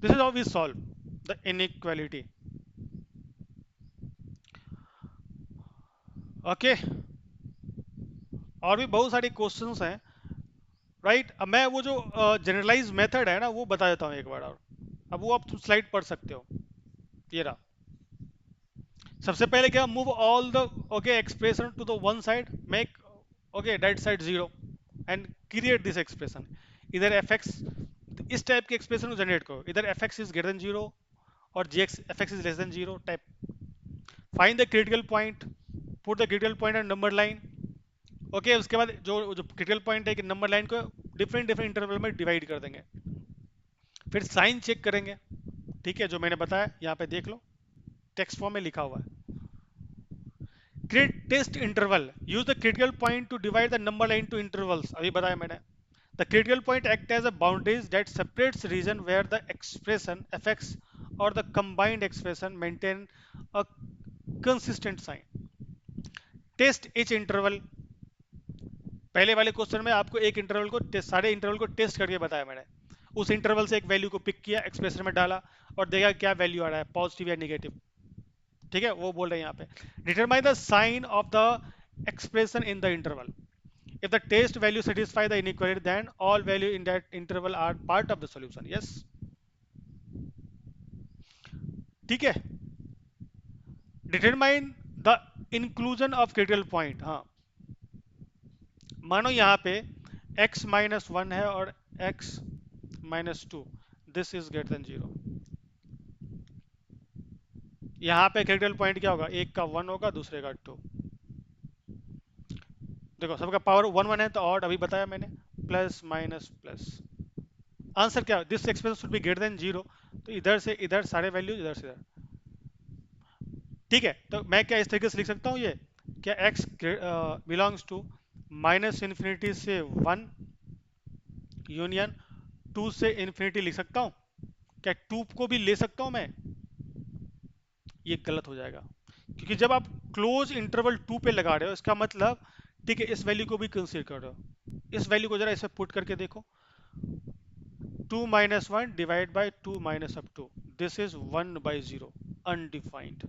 This is how we solve the inequality. Okay, और भी बहुत सारे क्वेश्चंस हैं, राइट। अब मैं वो जो जनरलाइज मेथड है ना, वो बता देता हूँ एक बार और। अब वो आप स्लाइड पढ़ सकते हो, ये रहा। सबसे पहले क्या, move all the okay expression to the one side, make okay that side zero and create this expression. इधर एफ एक्स, इस टाइप के एक्सप्रेशन को जनरेट करो, इधर f x is greater than zero और g x f x is less than zero type. Find the critical point, put the critical point and number line. Okay, उसके बाद जो जो क्रिटिकल पॉइंट है कि नंबर लाइन को different different interval में divide कर देंगे, फिर साइन चेक करेंगे, ठीक है, जो मैंने बताया यहाँ पे देख लो, टेक्स्ट फॉर्म में लिखा हुआ है। Crit test interval, use the critical point to divide the number line to intervals, अभी बताया मैंने। The critical point act as a boundaries that separates region where the expression effects और the combined expression maintain a consistent sign. Test each interval, पहले वाले question में आपको एक interval को सारे इंटरवल को टेस्ट करके बताया मैंने, उस इंटरवल से एक वैल्यू को पिक किया, एक्सप्रेशन में डाला और देखा क्या वैल्यू आ रहा है, पॉजिटिव या नेगेटिव, ठीक है, वो बोल रहे हैं यहाँ पे। Determine the sign of the expression in the interval, if the test value satisfy the inequality then all value in that interval are part of the solution, yes, ठीक है। Determine the inclusion of critical point, हाँ, मानो यहाँ पे x-1 है और x-2, this is greater than zero, यहाँ पे क्रिटिकल पॉइंट क्या होगा, एक का 1 होगा, दूसरे का 2, देखो सबका पावर 1 1 है तो ऑड, अभी बताया मैंने, प्लस माइनस प्लस, आंसर क्या, this expression should be greater than zero, तो इधर से इधर सारे वैल्यू, इधर से इधर, ठीक है। तो मैं क्या इस तरीके से लिख सकता हूँ, ये क्या x बिलोंग्स टू -इन्फिनिटी से 1 यूनियन 2 से इन्फिनिटी लिख सकता हूँ, क्या 2 को भी ले सकता हूँ मैं, ये गलत हो जाएगा, क्योंकि जब आप क्लोज इंटरवल 2 पे लगा रहे हो, इसका मतलब, ठीक है, इस वैल्यू को भी कंसीडर कर रहे हो, इस वैल्यू को जरा इसमें पुट करके देखो, 2-1 divide by 2 minus up to, this is 1/0 undefined.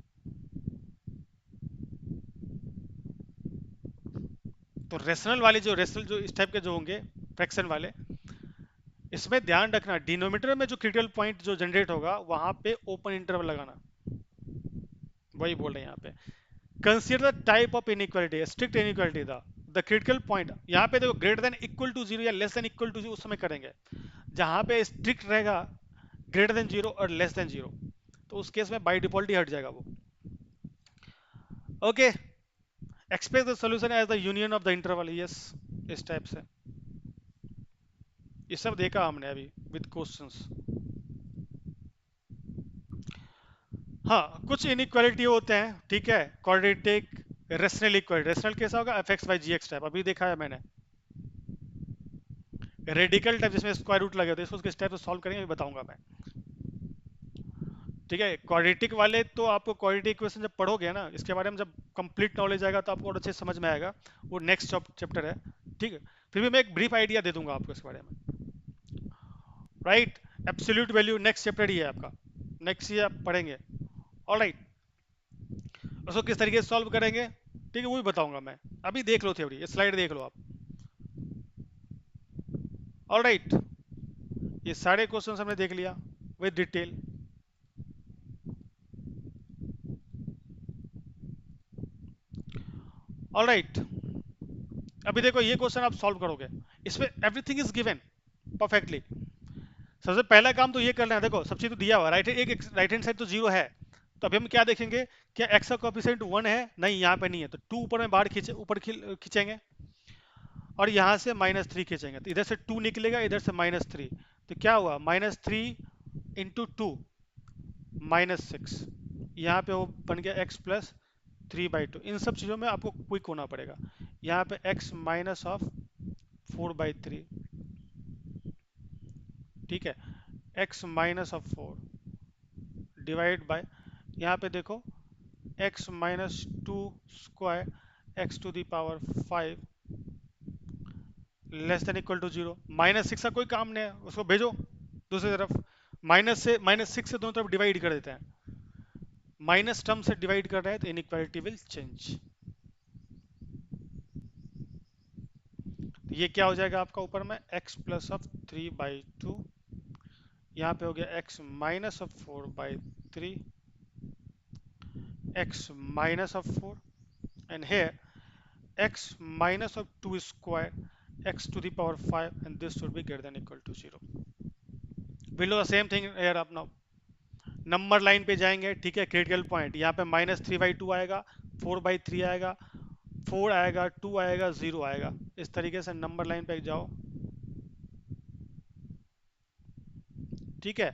तो रेशनल वाले जो रेशनल जो इस टाइप के जो होंगे फ्रैक्शन वाले, इसमें ध्यान रखना, डिनोमिनेटर में जो क्रिटिकल पॉइंट जो जनरेट होगा वहां पे ओपन इंटरवल लगाना, वही बोल रहे हैं यहाँ पे। Consider the type of inequality, strict inequality था, द क्रिटिकल पॉइंट, यहाँ पे देखो greater than equal to zero या less than equal to zero उस समय करेंगे, जहां पे स्ट्रिक्ट रहेगा ग्रेटर देन जीरो और लेस देन जीरो, तो उस केस में बाई डिफॉल्ट ही हट जाएगा वो। Okay, express the solution as the union of the interval, yes, इस टाइप से, ये सब देखा हमने अभी विद क्वेश्चंस। हाँ, कुछ इनइक्वालिटी होते हैं, ठीक है, क्वाड्रेटिक, रेशनल इक्वालिटी, रेशनल कैसा होगा, f x by g x type, अभी देखा है मैंने। रेडिकल टाइप जिसमें स्क्वायर रूट लगे होते हैं, इसको किस टाइप से सॉल्व करेंगे अभी बताऊंगा मैं, ठीक है। क्वाड्रेटिक वाले तो आपको क्वाड्रेटिक इक्वेशन जब पढ़ोगे ना, इसके बारे में जब कंप्लीट नॉलेज आएगा तो आपको और अच्छे से समझ में आएगा, वो नेक्स्ट चैप्टर है, ठीक है। फिर भी मैं एक ब्रीफ आइडिया दे दूंगा आपको इसके बारे में, right. Absolute value next chapter ही है आपका, नेक्स्ट ये आप पढ़ेंगे। ऑलराइट, उसको किस तरीके से सॉल्व करेंगे, ठीक है, वो भी बताऊंगा मैं। अभी देख लो थ्योरी, स्लाइड देख लो आप। ऑलराइट, ये सारे क्वेश्चन हमने देख लिया विद डिटेल। ऑलराइट, अभी देखो ये क्वेश्चन आप सॉल्व करोगे, इसमें एवरीथिंग इज गिवन परफेक्टली। सबसे पहला काम तो ये करना है, देखो सब चीज तो दिया हुआ, राइट, एक राइट हैंड साइड तो जीरो है, तो अभी हम क्या देखेंगे, क्या एक्स का कोएफिशिएंट 1 है, नहीं यहाँ पे नहीं है, तो 2 ऊपर में बाहर खींचे, ऊपर खींचेंगे, और यहाँ से -3 खींचेंगे, तो इधर से 2 निकलेगा, इधर से -3, तो क्या हुआ, -3 इंटू 2 -6, यहाँ पे वो बन गया x प्लस 3/2। इन सब चीज़ों में आपको क्विक होना पड़ेगा। यहाँ पे x माइनस ऑफ 4/3, ठीक है, x minus of 4 divide by, यहाँ पे देखो x minus 2 square x to the power 5 less than equal to 0। -6 का कोई काम नहीं है, उसको भेजो दूसरी तरफ, -6 से दोनों तरफ डिवाइड कर देते हैं, माइनस टर्म से डिवाइड कर रहे हैं तो इनइक्वालिटी विल चेंज। तो ये क्या हो जाएगा आपका ऊपर में x प्लस ऑफ 3/2, यहाँ पे हो गया x minus of 4/3, x minus of 4, and here x minus of 2 square x to the power 5, and this should be greater than equal to 0. We'll do the same thing here up now. Number line पे जाएंगे, ठीक है, critical point यहाँ पे -3/2 आएगा, 4/3 आएगा, 4 आएगा, 2 आएगा, 0 आएगा, इस तरीके से नंबर लाइन पे जाओ, ठीक है।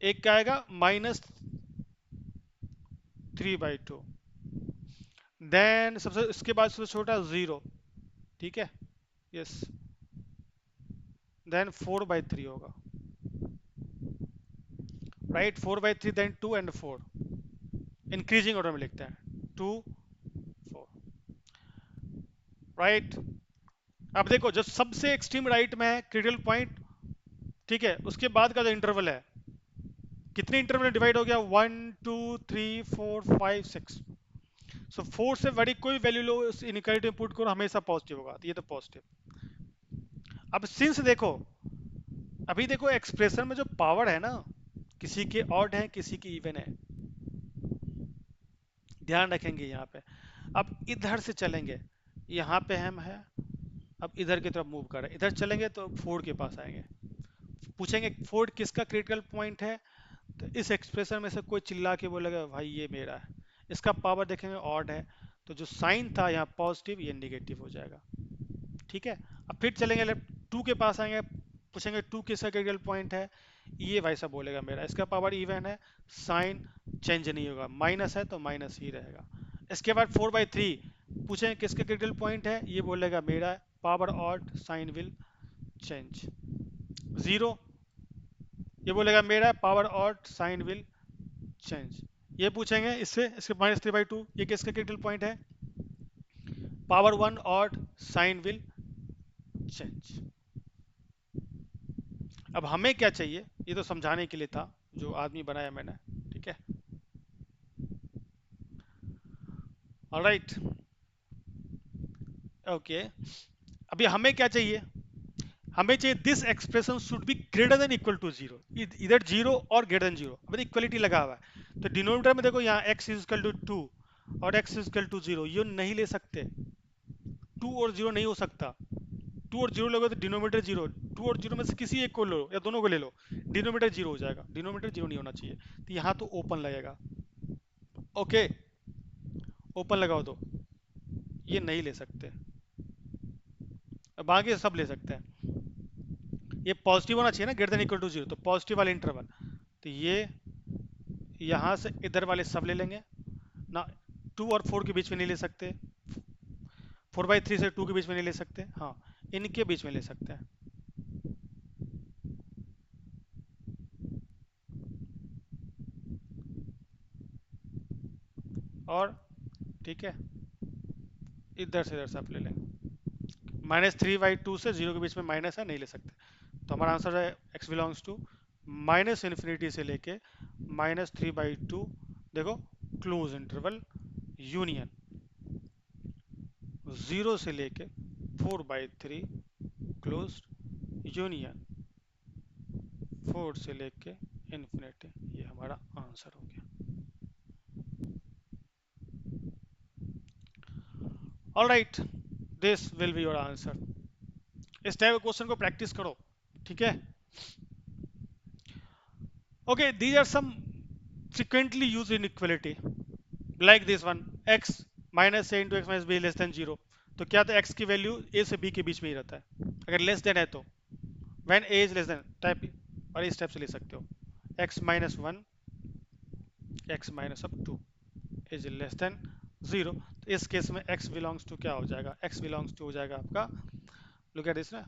एक क्या आएगा, -3/2, देन सबसे इसके बाद सबसे छोटा 0, ठीक है, यस, देन 4/3 होगा, right, 4/3, then 2 and 4, increasing order में लिखते हैं, 2 4, राइट। अब देखो जो सबसे एक्सट्रीम राइट में है क्रिटिकल पॉइंट, ठीक है, उसके बाद का जो इंटरवल है, कितने इंटरवल में डिवाइड हो गया, 1 2 3 4 5 6, सो 4 से बड़ी कोई वैल्यू लो, उस इनइक्वालिटी में पुट करो, हमेशा पॉजिटिव होगा, तो ये तो पॉजिटिव। अब सिंस देखो, अभी देखो एक्सप्रेशन में जो पावर है ना, किसी के ऑड है, किसी की इवन है, ध्यान रखेंगे यहाँ पे। अब इधर से चलेंगे, यहाँ पे हम है, अब इधर की तरफ मूव कर रहे हैं, इधर चलेंगे तो फोर्ड के पास आएंगे, पूछेंगे फोर्ड किसका क्रिटिकल पॉइंट है, तो इस एक्सप्रेशन में से कोई चिल्ला के बोलेगा भाई ये मेरा है, इसका पावर देखेंगे ऑड है, तो जो साइन था यहाँ पॉजिटिव, ये निगेटिव हो जाएगा, ठीक है। अब फिर चलेंगे लेफ्ट, 2 के पास आएंगे, पूछेंगे 2 किसका क्रिटिकल पॉइंट है, ये वैसा बोलेगा मेरा, इसका पावर इवन है, साइन चेंज नहीं होगा, माइनस है तो माइनस ही रहेगा। इसके बाद 4/3, पूछेंगे किसका क्रिटिकल पॉइंट है, ये बोलेगा मेरा, power odd, sign will change. 0, ये बोलेगा मेरा, power odd, sign will change. ये पूछेंगे इससे, इसके -3/2, ये किसका क्रिटिकल पॉइंट है, power 1 odd, sign will change. अब हमें क्या चाहिए, ये तो समझाने के लिए था, जो आदमी बनाया मैंने, ठीक है, ऑलराइट, ओके। अभी हमें क्या चाहिए, हमें चाहिए this expression should be greater than equal to 0, इधर 0 और ग्रेटर देन 0, अब इक्वलिटी लगा हुआ है, तो डिनोमिनेटर में देखो यहाँ x इज इक्वल टू 2 और x इज इक्वल टू 0, ये नहीं ले सकते, 2 और 0 नहीं हो सकता, 2 और 0 लोगे तो डिनोमिनेटर 0, 2 और 0 में से किसी एक को लो या दोनों को ले लो, डिनोमिनेटर 0 हो जाएगा, डिनोमिनेटर 0 नहीं होना चाहिए, तो यहाँ तो ओपन लगेगा, ओके, ओपन लगाओ, तो ये नहीं ले सकते, बाकी सब ले सकते हैं, ये पॉजिटिव होना चाहिए ना, ग्रेटर देन इक्वल टू 0, तो पॉजिटिव वाले इंटरवल, तो ये यहाँ से इधर वाले सब ले लेंगे ना, 2 और 4 के बीच में नहीं ले सकते, 4/3 से 2 के बीच में नहीं ले सकते, हाँ इनके बीच में ले सकते हैं, और ठीक है, इधर से इधर सब ले लेंगे, -3/2 से 0 के बीच में माइनस है, नहीं ले सकते, तो हमारा आंसर है x belongs to minus infinity से लेके -3/2, देखो क्लोज इंटरवल यूनियन 0 से लेके 4/3 क्लोज यूनियन 4 से लेके इन्फिनिटी। ये हमारा आंसर हो गया। All right, this will be your answer. इस टाइप के क्वेश्चन को प्रैक्टिस करो, ठीक है। Okay, these are some frequently used inequality like this one, x minus a into x minus b less than 0। तो क्या था, x की वैल्यू a से b के बीच में ही रहता है। अगर लेस देन है तो when a is less than type, और इस टाइप से ले सकते हो x minus 1 x minus up 2 is less than 0। तो इस केस में x belongs to क्या हो जाएगा, x belongs to हो जाएगा आपका, लुक एट दिस ना,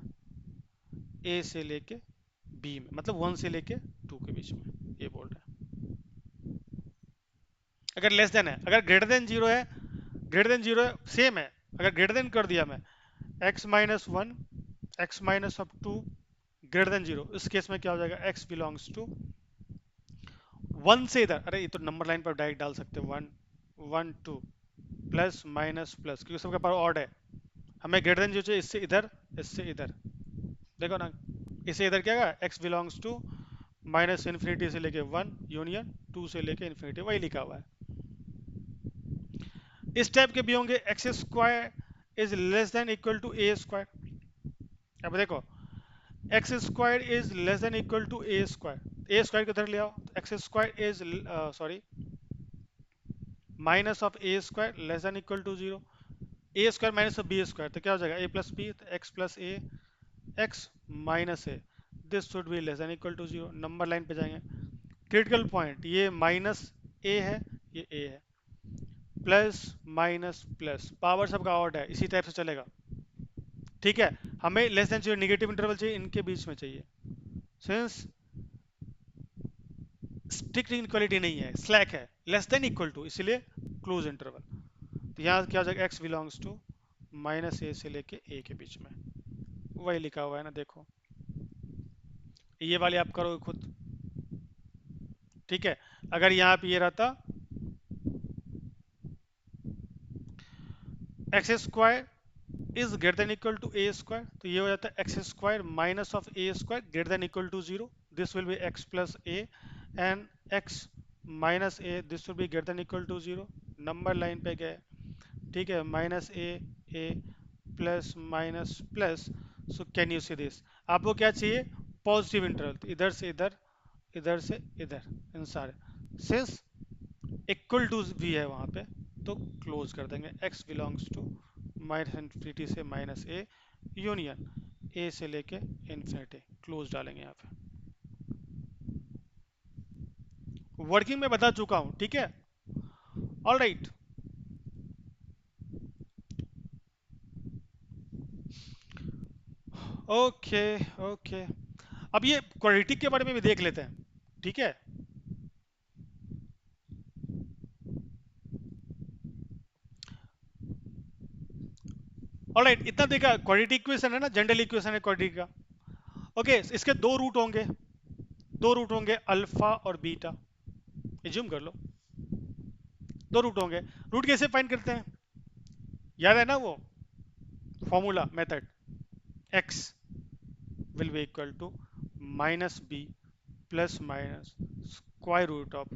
a से लेके b में, मतलब 1 से लेके 2 के बीच में, ये बोल रहा है। अगर लेस देन है, अगर ग्रेटर देन 0 है, ग्रेटर देन 0 है सेम है। अगर ग्रेटर देन कर दिया मैं x minus 1 x minus up two greater than 0, इस केस में क्या हो जाएगा, x बिलोंग्स टू 1 से इधर, अरे ये तो नंबर लाइन पर डायरेक्ट डाल सकते हो, 1 1 2 प्लस माइनस प्लस, क्योंकि सबका पावर ऑड है। हमें ग्रेटर देन 0 चाहिए, इससे इधर इससे इधर, देखो ना, इसे इधर क्या है, x belongs to minus infinity से लेके 1 यूनियन 2 से लेके इन्फिनिटी, वही लिखा हुआ है। इस टाइप के भी होंगे, x square is less than equal to a square. अब देखो, x square is less than equal to a square, a square किधर ले आओ, x square is sorry minus of a square less than equal to 0, a square minus of b square, तो क्या हो जाएगा, a plus b, तो x plus a x minus a, this should be less than equal to 0। Number line पे जाएंगे, critical point, ये minus ए है, ये ए है, प्लस माइनस प्लस, पावर सबका ऑड है, इसी टाइप से चलेगा, ठीक है। हमें लेस देन 0 नेगेटिव इंटरवल चाहिए, इनके बीच में चाहिए, सिंस स्ट्रिक्ट इनक्वालिटी नहीं है, स्लैक है, लेस देन इक्वल टू, इसलिए क्लोज इंटरवल। तो यहाँ क्या हो जाएगा, x बिलोंग्स टू माइनस ए से लेके a के बीच में, वही लिखा हुआ है ना, देखो ये वाले आप करोगे खुद, ठीक है। अगर यहाँ पे ये रहता x square is greater than equal to a square, तो ये हो जाता है x square minus of a square greater than equal to 0, this will be x plus a, and x minus a, this will be greater than equal to 0। Number line पे गए, ठीक है, minus a plus minus plus, so can you see this, आपको क्या चाहिए, positive interval, तो इधर से इधर, इधर से इधर, इन सारे, सिंस इक्वल टू भी है वहां पे, तो क्लोज कर देंगे, x belongs to minus infinity से माइनस ए यूनियन ए से लेके इन्फिनिटी, क्लोज डालेंगे यहाँ पे। वर्किंग में बता चुका हूं, ठीक है। ऑल राइट, ओके ओके, अब ये क्वाड्रेटिक के बारे में भी देख लेते हैं, ठीक है। ऑल राइट, इतना देखा, क्वाड्रेटिक इक्वेशन है ना, जनरल इक्वेशन है क्वाड्रेटिक का। ओके, इसके दो रूट होंगे, दो रूट होंगे अल्फा और बीटा, एज्यूम कर लो दो रूट होंगे। रूट कैसे फाइंड करते हैं, याद है ना वो formula method, x will be equal to minus b plus minus square root of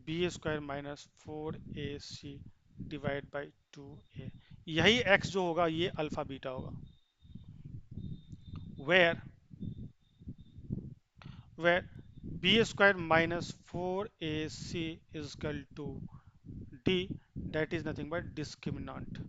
b square minus 4ac divide by 2a, यही x जो होगा ये अल्फा बीटा होगा, where where b square minus 4ac is equal to d, that is nothing but discriminant।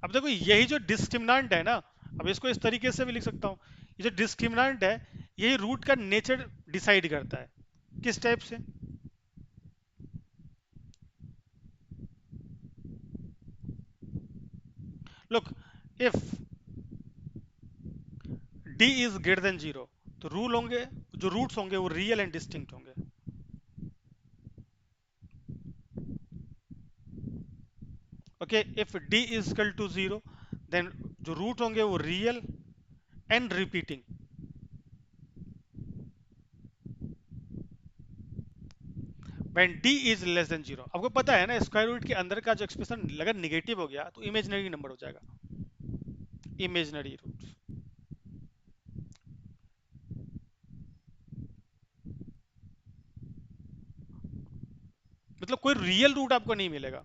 अब देखो यही जो discriminant है ना, अब इसको इस तरीके से भी लिख सकता हूँ, ये जो डिस्क्रिमिनेंट है यही रूट का नेचर डिसाइड करता है, किस टाइप से, look, if d is greater than 0, तो रूल होंगे, जो रूट्स होंगे वो रियल एंड डिस्टिंक्ट होंगे। Okay, if D is equal to zero, then जो रूट होंगे वो real and repeating. When D is less than zero, आपको पता है ना स्क्वायर रूट के अंदर का जो एक्सप्रेशन अगर निगेटिव हो गया तो इमेजिनरी नंबर हो जाएगा, इमेजिनरी रूट। मतलब कोई रियल रूट आपको नहीं मिलेगा,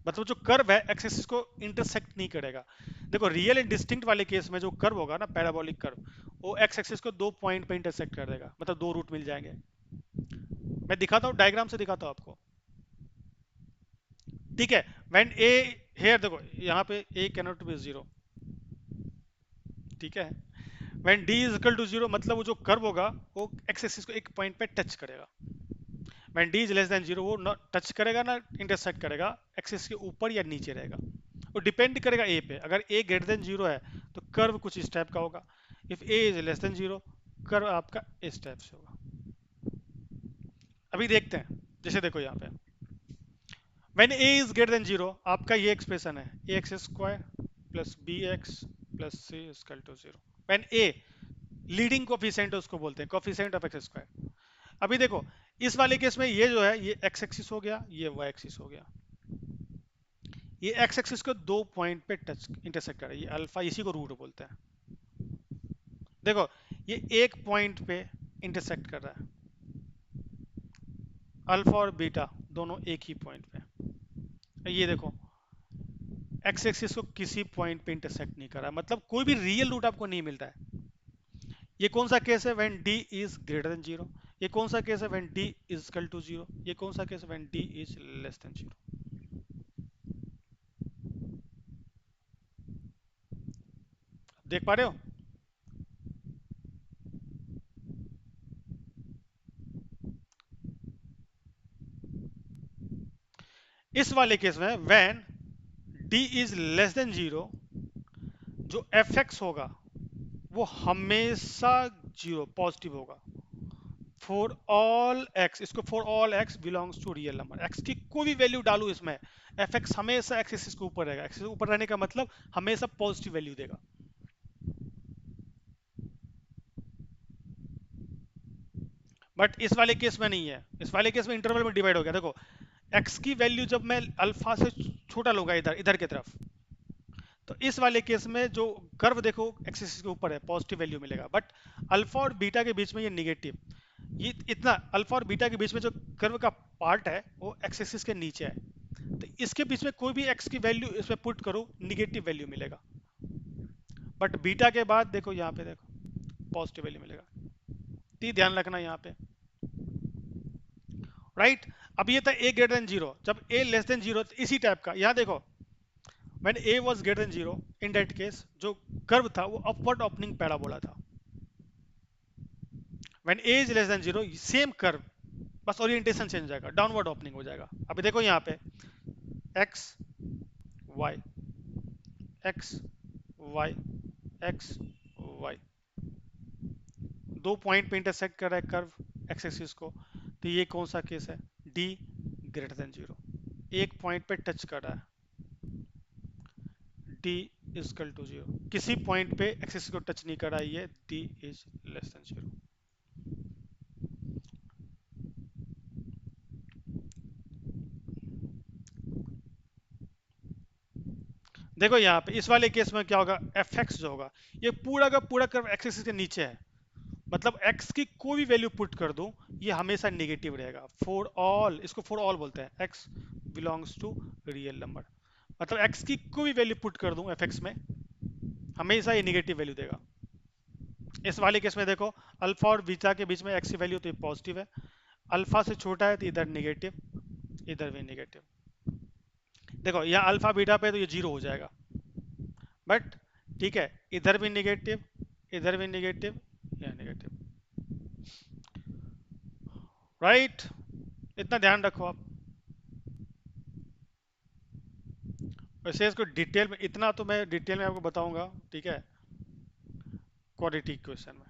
मतलब जो कर्व है एक्स एक्सिस को इंटरसेक्ट नहीं करेगा। देखो रियल एंड डिस्टिंक्ट वाले केस में जो कर्व होगा ना, पैराबोलिक कर्व, वो एक्स एक्सिस को दो पॉइंट पे इंटरसेक्ट कर देगा, मतलब दो रूट मिल जाएंगे। मैं दिखाता हूँ, डायग्राम से दिखाता हूँ आपको। ठीक है, व्हेन ए, हेयर देखो यहाँ पे ए कैनॉट बी जीरो। ठीक है, when D is equal to zero, मतलब वो जो कर्व होगा वो एक्स एक्सिस को एक पॉइंट पे टच करेगा। When D is less than zero, वो ना टच करेगा ना इंटरसेक्ट करेगा, एक्सिस के ऊपर या नीचे रहेगा। वो डिपेंड करेगा ए पे। अगर ए ग्रेटर देन जीरो है तो कर्व कुछ इस टाइप का होगा। If A is less than zero, curve आपका इस टाइप से होगा। अभी देखते हैं, जैसे देखो यहाँ पे when a is greater than zero, आपका ये एक्सप्रेशन है a x square plus b x plus c equal to zero. When a leading coefficient उसको बोलते हैं, कोफिशिएंट ऑफ एक्स स्क्वायर। अभी देखो इस वाले केस में ये जो है ये एक्स एक्सिस हो गया, ये वाई एक्सिस हो गया। ये एक्स एक्सिस को दो पॉइंट पे टच इंटरसेक्ट कर रहा है, ये अल्फा, इसी को रूट बोलते हैं। देखो ये एक पॉइंट पे इंटरसेक्ट कर रहा है, अल्फा और बीटा दोनों एक ही पॉइंट पे। ये देखो एक्स एक्सिस को किसी पॉइंट पे इंटरसेक्ट नहीं कर रहा, मतलब कोई भी रियल रूट आपको नहीं मिलता है। ये कौन सा केस है, when D is greater than zero. ये कौन सा केस है, when D is equal to zero. ये कौन सा केस है, when D is less than zero. देख पा रहे हो? इस वाले केस में when D is less than zero, जो एफ एक्स होगा वो हमेशा जीरो पॉजिटिव होगा फॉर ऑल एक्स। इसको for all X belongs to real number, X की कोई भी वैल्यू डालू इसमें, एफ एक्स हमेशा एक्स एक्सिस के ऊपर रहेगा। एक्सिस के ऊपर रहने का मतलब हमेशा पॉजिटिव वैल्यू देगा। बट इस वाले केस में नहीं है, इस वाले केस में इंटरवल में डिवाइड हो गया। देखो एक्स की वैल्यू जब मैं अल्फा से छोटा लूंगा इधर इधर की तरफ, तो इस वाले केस में जो कर्व देखो एक्सिस के ऊपर है, पॉजिटिव वैल्यू मिलेगा। बट अल्फा और बीटा के बीच में ये निगेटिव, ये इतना अल्फा और बीटा के बीच में जो कर्व का पार्ट है वो एक्स एक्सिस के नीचे है, तो इसके बीच में कोई भी एक्स की वैल्यू इसमें पुट करो निगेटिव वैल्यू मिलेगा। बट बीटा के बाद देखो यहाँ पे देखो पॉजिटिव वैल्यू मिलेगा। तो ये ध्यान रखना यहाँ पे, राइट। अब ये था ए ग्रेटर देन जीरो, जब ए लेस देन जीरो इसी टाइप का यहाँ देखो, when A was greater than zero, in that case जो कर्व था वो अपवर्ड ओपनिंग पैराबोला था। When a is less than zero, same curve, बस ओरिएंटेशन चेंज हो जाएगा, डाउनवर्ड ओपनिंग हो जाएगा। अभी देखो यहाँ पे X Y X Y X Y, दो पॉइंट पे इंटरसेक्ट कर रहा है कर्व एक्स एक्सिस को, तो ये कौन सा केस है, डी ग्रेटर देन जीरो। एक पॉइंट पे टच कर रहा है, डी इजकल टू जीरो, किसी पॉइंट पे एक्सिस को टच नहीं कर रहा है, ये D is less than zero. देखो यहाँ पे इस वाले केस में क्या होगा, एफ एक्स जो होगा ये पूरा का पूरा कर्व एक्स एक्सिस के नीचे है, मतलब x की कोई भी वैल्यू पुट कर दूं ये हमेशा नेगेटिव रहेगा फॉर ऑल, इसको फॉर ऑल बोलते हैं, x belongs to real number. मतलब x की कोई भी वैल्यू पुट कर दूं fx में, हमेशा ये नेगेटिव वैल्यू देगा। इस वाले केस में देखो अल्फा और बीटा के बीच में x की वैल्यू तो पॉजिटिव है, अल्फा से छोटा है तो इधर नेगेटिव, इधर भी नेगेटिव। देखो यहाँ अल्फा बीटा पे तो ये जीरो हो जाएगा, बट ठीक है इधर भी नेगेटिव, इधर भी नेगेटिव, यहाँ नेगेटिव, राइट। इतना ध्यान रखो आप। वैसे इसको डिटेल में, इतना तो मैं डिटेल में आपको बताऊंगा, ठीक है, क्वाड्रेटिक इक्वेशन में।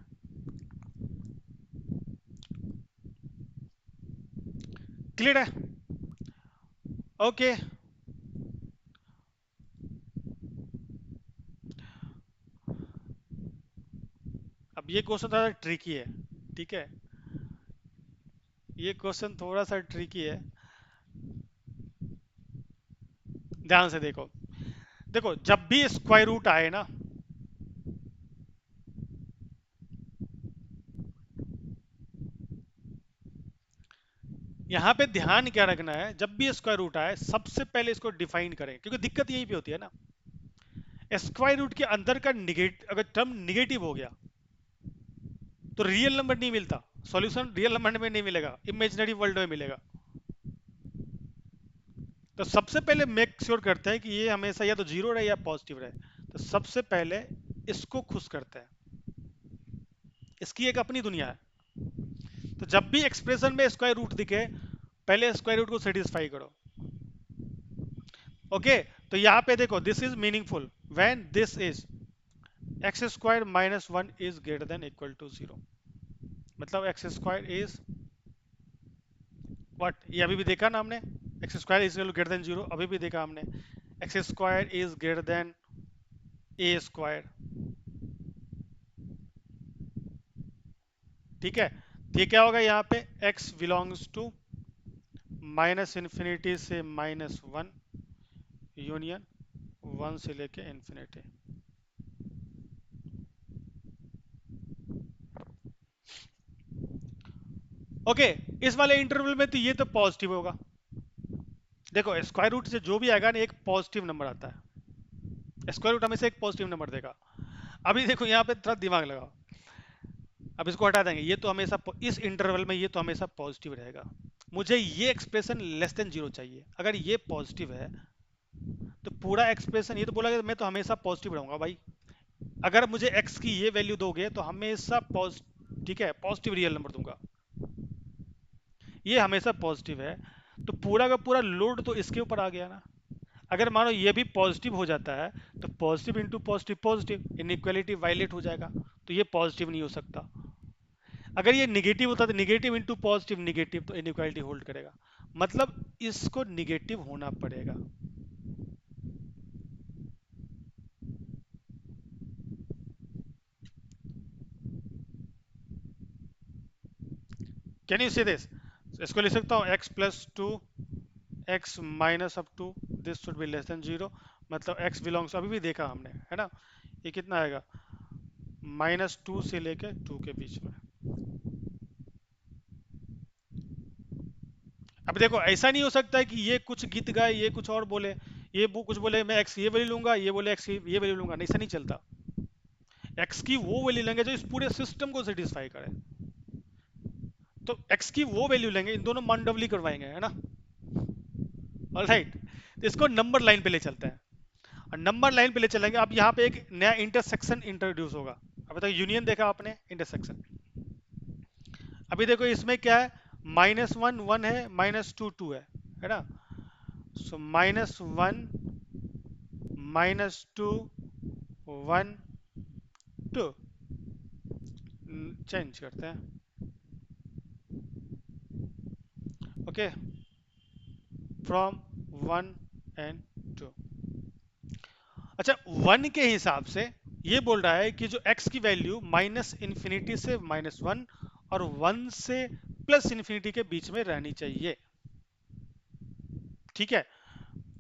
क्लियर है? ओके, अब ये क्वेश्चन थोड़ा ट्रिकी है, ठीक है, ये क्वेश्चन थोड़ा सा ट्रिकी है। ध्यान से देखो, देखो जब भी स्क्वायर रूट आए ना, यहाँ पे ध्यान क्या रखना है, जब भी स्क्वायर रूट आए सबसे पहले इसको डिफाइन करें, क्योंकि दिक्कत यही पे होती है ना, स्क्वायर रूट के अंदर का निगेटिव, अगर टर्म निगेटिव हो गया तो रियल नंबर नहीं मिलता, सॉल्यूशन रियल नंबर में नहीं मिलेगा, इमेजिनरी वर्ल्ड में मिलेगा। तो सबसे पहले मेक श्योर करते हैं कि ये हमेशा या तो जीरो रहे या पॉजिटिव रहे। तो सबसे पहले इसको खुश करते हैं, इसकी एक अपनी दुनिया है। तो जब भी एक्सप्रेशन में स्क्वायर रूट दिखे, पहले स्क्वायर रूट को सेटिस्फाई करो। ओके, तो यहाँ पे देखो, this is meaningful when this is X square minus one is greater than equal to zero. मतलब एक्स स्क्वायर इज व्हाट, ये अभी भी देखा ना हमने, X square is greater than zero, अभी भी देखा हमने, X square is greater than A square. ठीक है, तो ये क्या होगा यहाँ पे, x belongs to minus infinity से माइनस वन यूनियन वन से लेके इन्फिनिटी। ओके, इस वाले इंटरवल में तो ये तो पॉजिटिव होगा। देखो स्क्वायर रूट से जो भी आएगा ना, एक पॉजिटिव नंबर आता है, स्क्वायर रूट हमेशा एक पॉजिटिव नंबर देगा। अभी देखो यहाँ पे थोड़ा दिमाग लगाओ, अब इसको हटा देंगे, ये तो हमेशा इस इंटरवल में ये तो हमेशा पॉजिटिव रहेगा। मुझे ये एक्सप्रेशन लेस देन जीरो चाहिए। अगर ये पॉजिटिव है तो पूरा एक्सप्रेशन, ये तो बोला मैं तो हमेशा पॉजिटिव रहूंगा भाई। अगर मुझे x की ये वैल्यू दोगे तो हमेशा पॉजिटिव, ठीक है, पॉजिटिव रियल नंबर दूंगा, ये हमेशा पॉजिटिव है। तो पूरा का पूरा लोड तो इसके ऊपर आ गया ना। अगर मानो ये भी पॉजिटिव हो जाता है तो positive into positive positive, inequality violate हो जाएगा, तो ये पॉजिटिव नहीं हो सकता। अगर ये निगेटिव होता तो निगेटिव इंटू पॉजिटिव निगेटिव, तो इनइक्वालिटी होल्ड करेगा, मतलब इसको निगेटिव होना पड़ेगा। कैन यू से दिस, इसको लिख सकता हूँ x plus two x minus up to this should be less than zero, मतलब x बिलोंग्स, अभी भी देखा हमने है ना, ये कितना आएगा, माइनस टू से लेके टू के बीच में। अब देखो ऐसा नहीं हो सकता है कि ये कुछ गीत गाए ये कुछ और बोले, ये वो कुछ बोले मैं एक्स ये वैल्यू लूंगा, ये बोले एक्स ये वैल्यू लूंगा, नहीं, ऐसा नहीं चलता। एक्स की वो वैल्यू लेंगे जो इस पूरे सिस्टम को सेटिस्फाई करे। तो एक्स की वो वैल्यू लेंगे, इन दोनों मान डबली करवाएंगे, है ना। ऑलराइट, तो इसको नंबर लाइन पे ले चलते हैं, और नंबर लाइन पे ले चलेंगे। अब यहाँ पे एक नया इंटरसेक्शन इंट्रोड्यूस होगा। अभी तक यूनियन देखा आपने, इंटरसेक्शन। अभी देखो इसमें क्या है, माइनस वन वन है, माइनस टू टू है ना। So minus one minus two one two, change करते हैं। Okay, from one and two. अच्छा, वन के हिसाब से ये बोल रहा है कि जो x की वैल्यू माइनस इन्फिनिटी से माइनस वन और वन से प्लस इन्फिनिटी के बीच में रहनी चाहिए। ठीक है,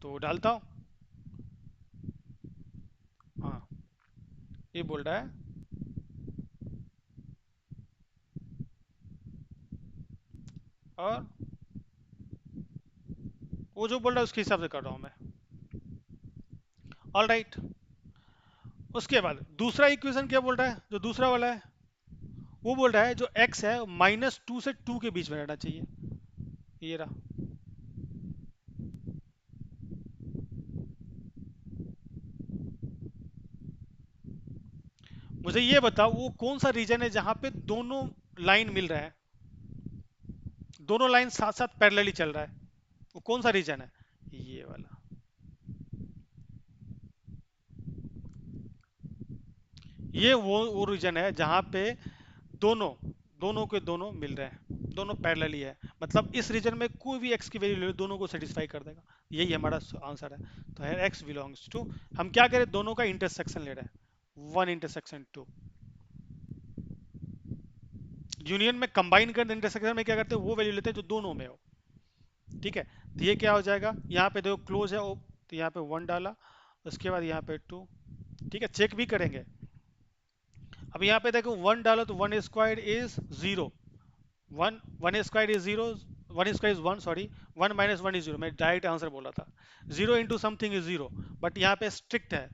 तो डालता हूं। हाँ, ये बोल रहा है, और वो जो बोल रहा है उसके हिसाब से कर रहा हूं मैं। ऑल राइट, उसके बाद दूसरा इक्वेशन क्या बोल रहा है, जो दूसरा वाला है वो बोल रहा है जो x है माइनस टू से टू के बीच में रहना चाहिए, ये रहा। मुझे ये बताओ वो कौन सा रीजन है जहां पे दोनों लाइन मिल रहा है, दोनों लाइन साथ साथ पैरेलली चल रहा है, वो कौन सा रीजन है, ये वाला। ये वो रीजन है जहां पे दोनों दोनों के दोनों मिल रहे हैं, दोनों पैरेलली है, मतलब इस रीजन में कोई भी x की वैल्यू ले लो दोनों को सेटिस्फाई कर देगा। यही हमारा आंसर है। तो है x बिलोंग्स टू, हम क्या करें, दोनों का इंटरसेक्शन ले रहे हैं, वन इंटरसेक्शन टू। यूनियन में कंबाइन कर इंटरसेक्शन में क्या करते हैं, वो वैल्यू लेते हैं जो दोनों में हो। ठीक है, तो ये क्या हो जाएगा, यहाँ पे देखो क्लोज है, तो यहाँ पे 1 डाला, उसके बाद यहाँ पे 2। ठीक है, चेक भी करेंगे। अब यहाँ पे देखो 1 डालो तो 1 square is 0, 1 1 square is 0, 1 square is 1, sorry, 1 - 1 is 0, मैं डायरेक्ट आंसर बोला था। 0 इंटू समथिंग इज 0, बट यहाँ पे स्ट्रिक्ट है,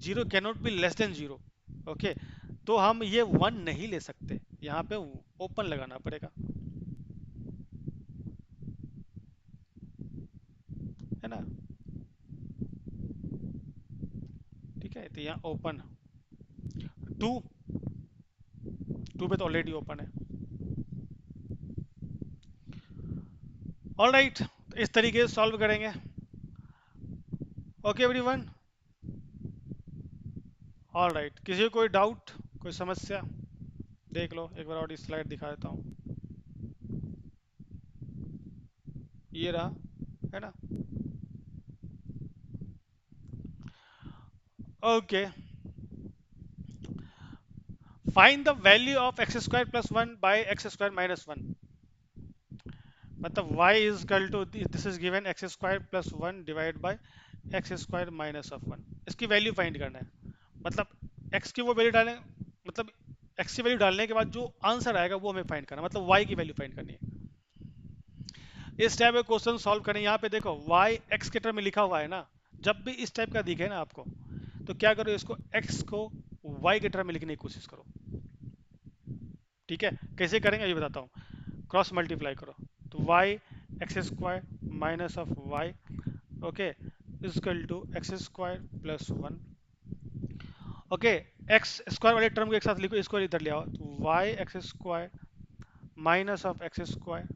0 cannot be less than 0। Okay, तो हम ये 1 नहीं ले सकते, यहाँ पे ओपन लगाना पड़ेगा, है ना। ठीक है, तो यहाँ ओपन 2, 2 पे तो ऑलरेडी ओपन है। ऑल राइट, तो इस तरीके से सॉल्व करेंगे। ओके एवरीवन, ऑल राइट, किसी को कोई डाउट, कोई समस्या, देख लो एक बार और स्लाइड दिखा देता हूँ, ये रहा, है ना। Okay, find the value of X square plus 1 by X square minus 1। मतलब y is equal to, this is given X square plus 1 divide by X square minus of 1, इसकी वैल्यू फाइंड करना है। मतलब x की वो value डालें, मतलब x की वैल्यू डालने के बाद जो आंसर आएगा वो हमें फाइंड करना है, मतलब y की वैल्यू फाइंड करनी है। इस टाइप का क्वेश्चन सॉल्व करें, यहाँ पे देखो y x के टर्म में लिखा हुआ है ना, जब भी इस टाइप का दिखे ना आपको, तो क्या करो, इसको x को y के टर्म में लिखने की कोशिश करो। ठीक है, कैसे करेंगे ये बताता हूँ, क्रॉस मल्टीप्लाई करो, तो y X square minus of y, okay, equal to x square plus 1। Okay, X square वाले टर्म को एक साथ लिखो, इसको इधर ले आओ, तो y X square minus of X square,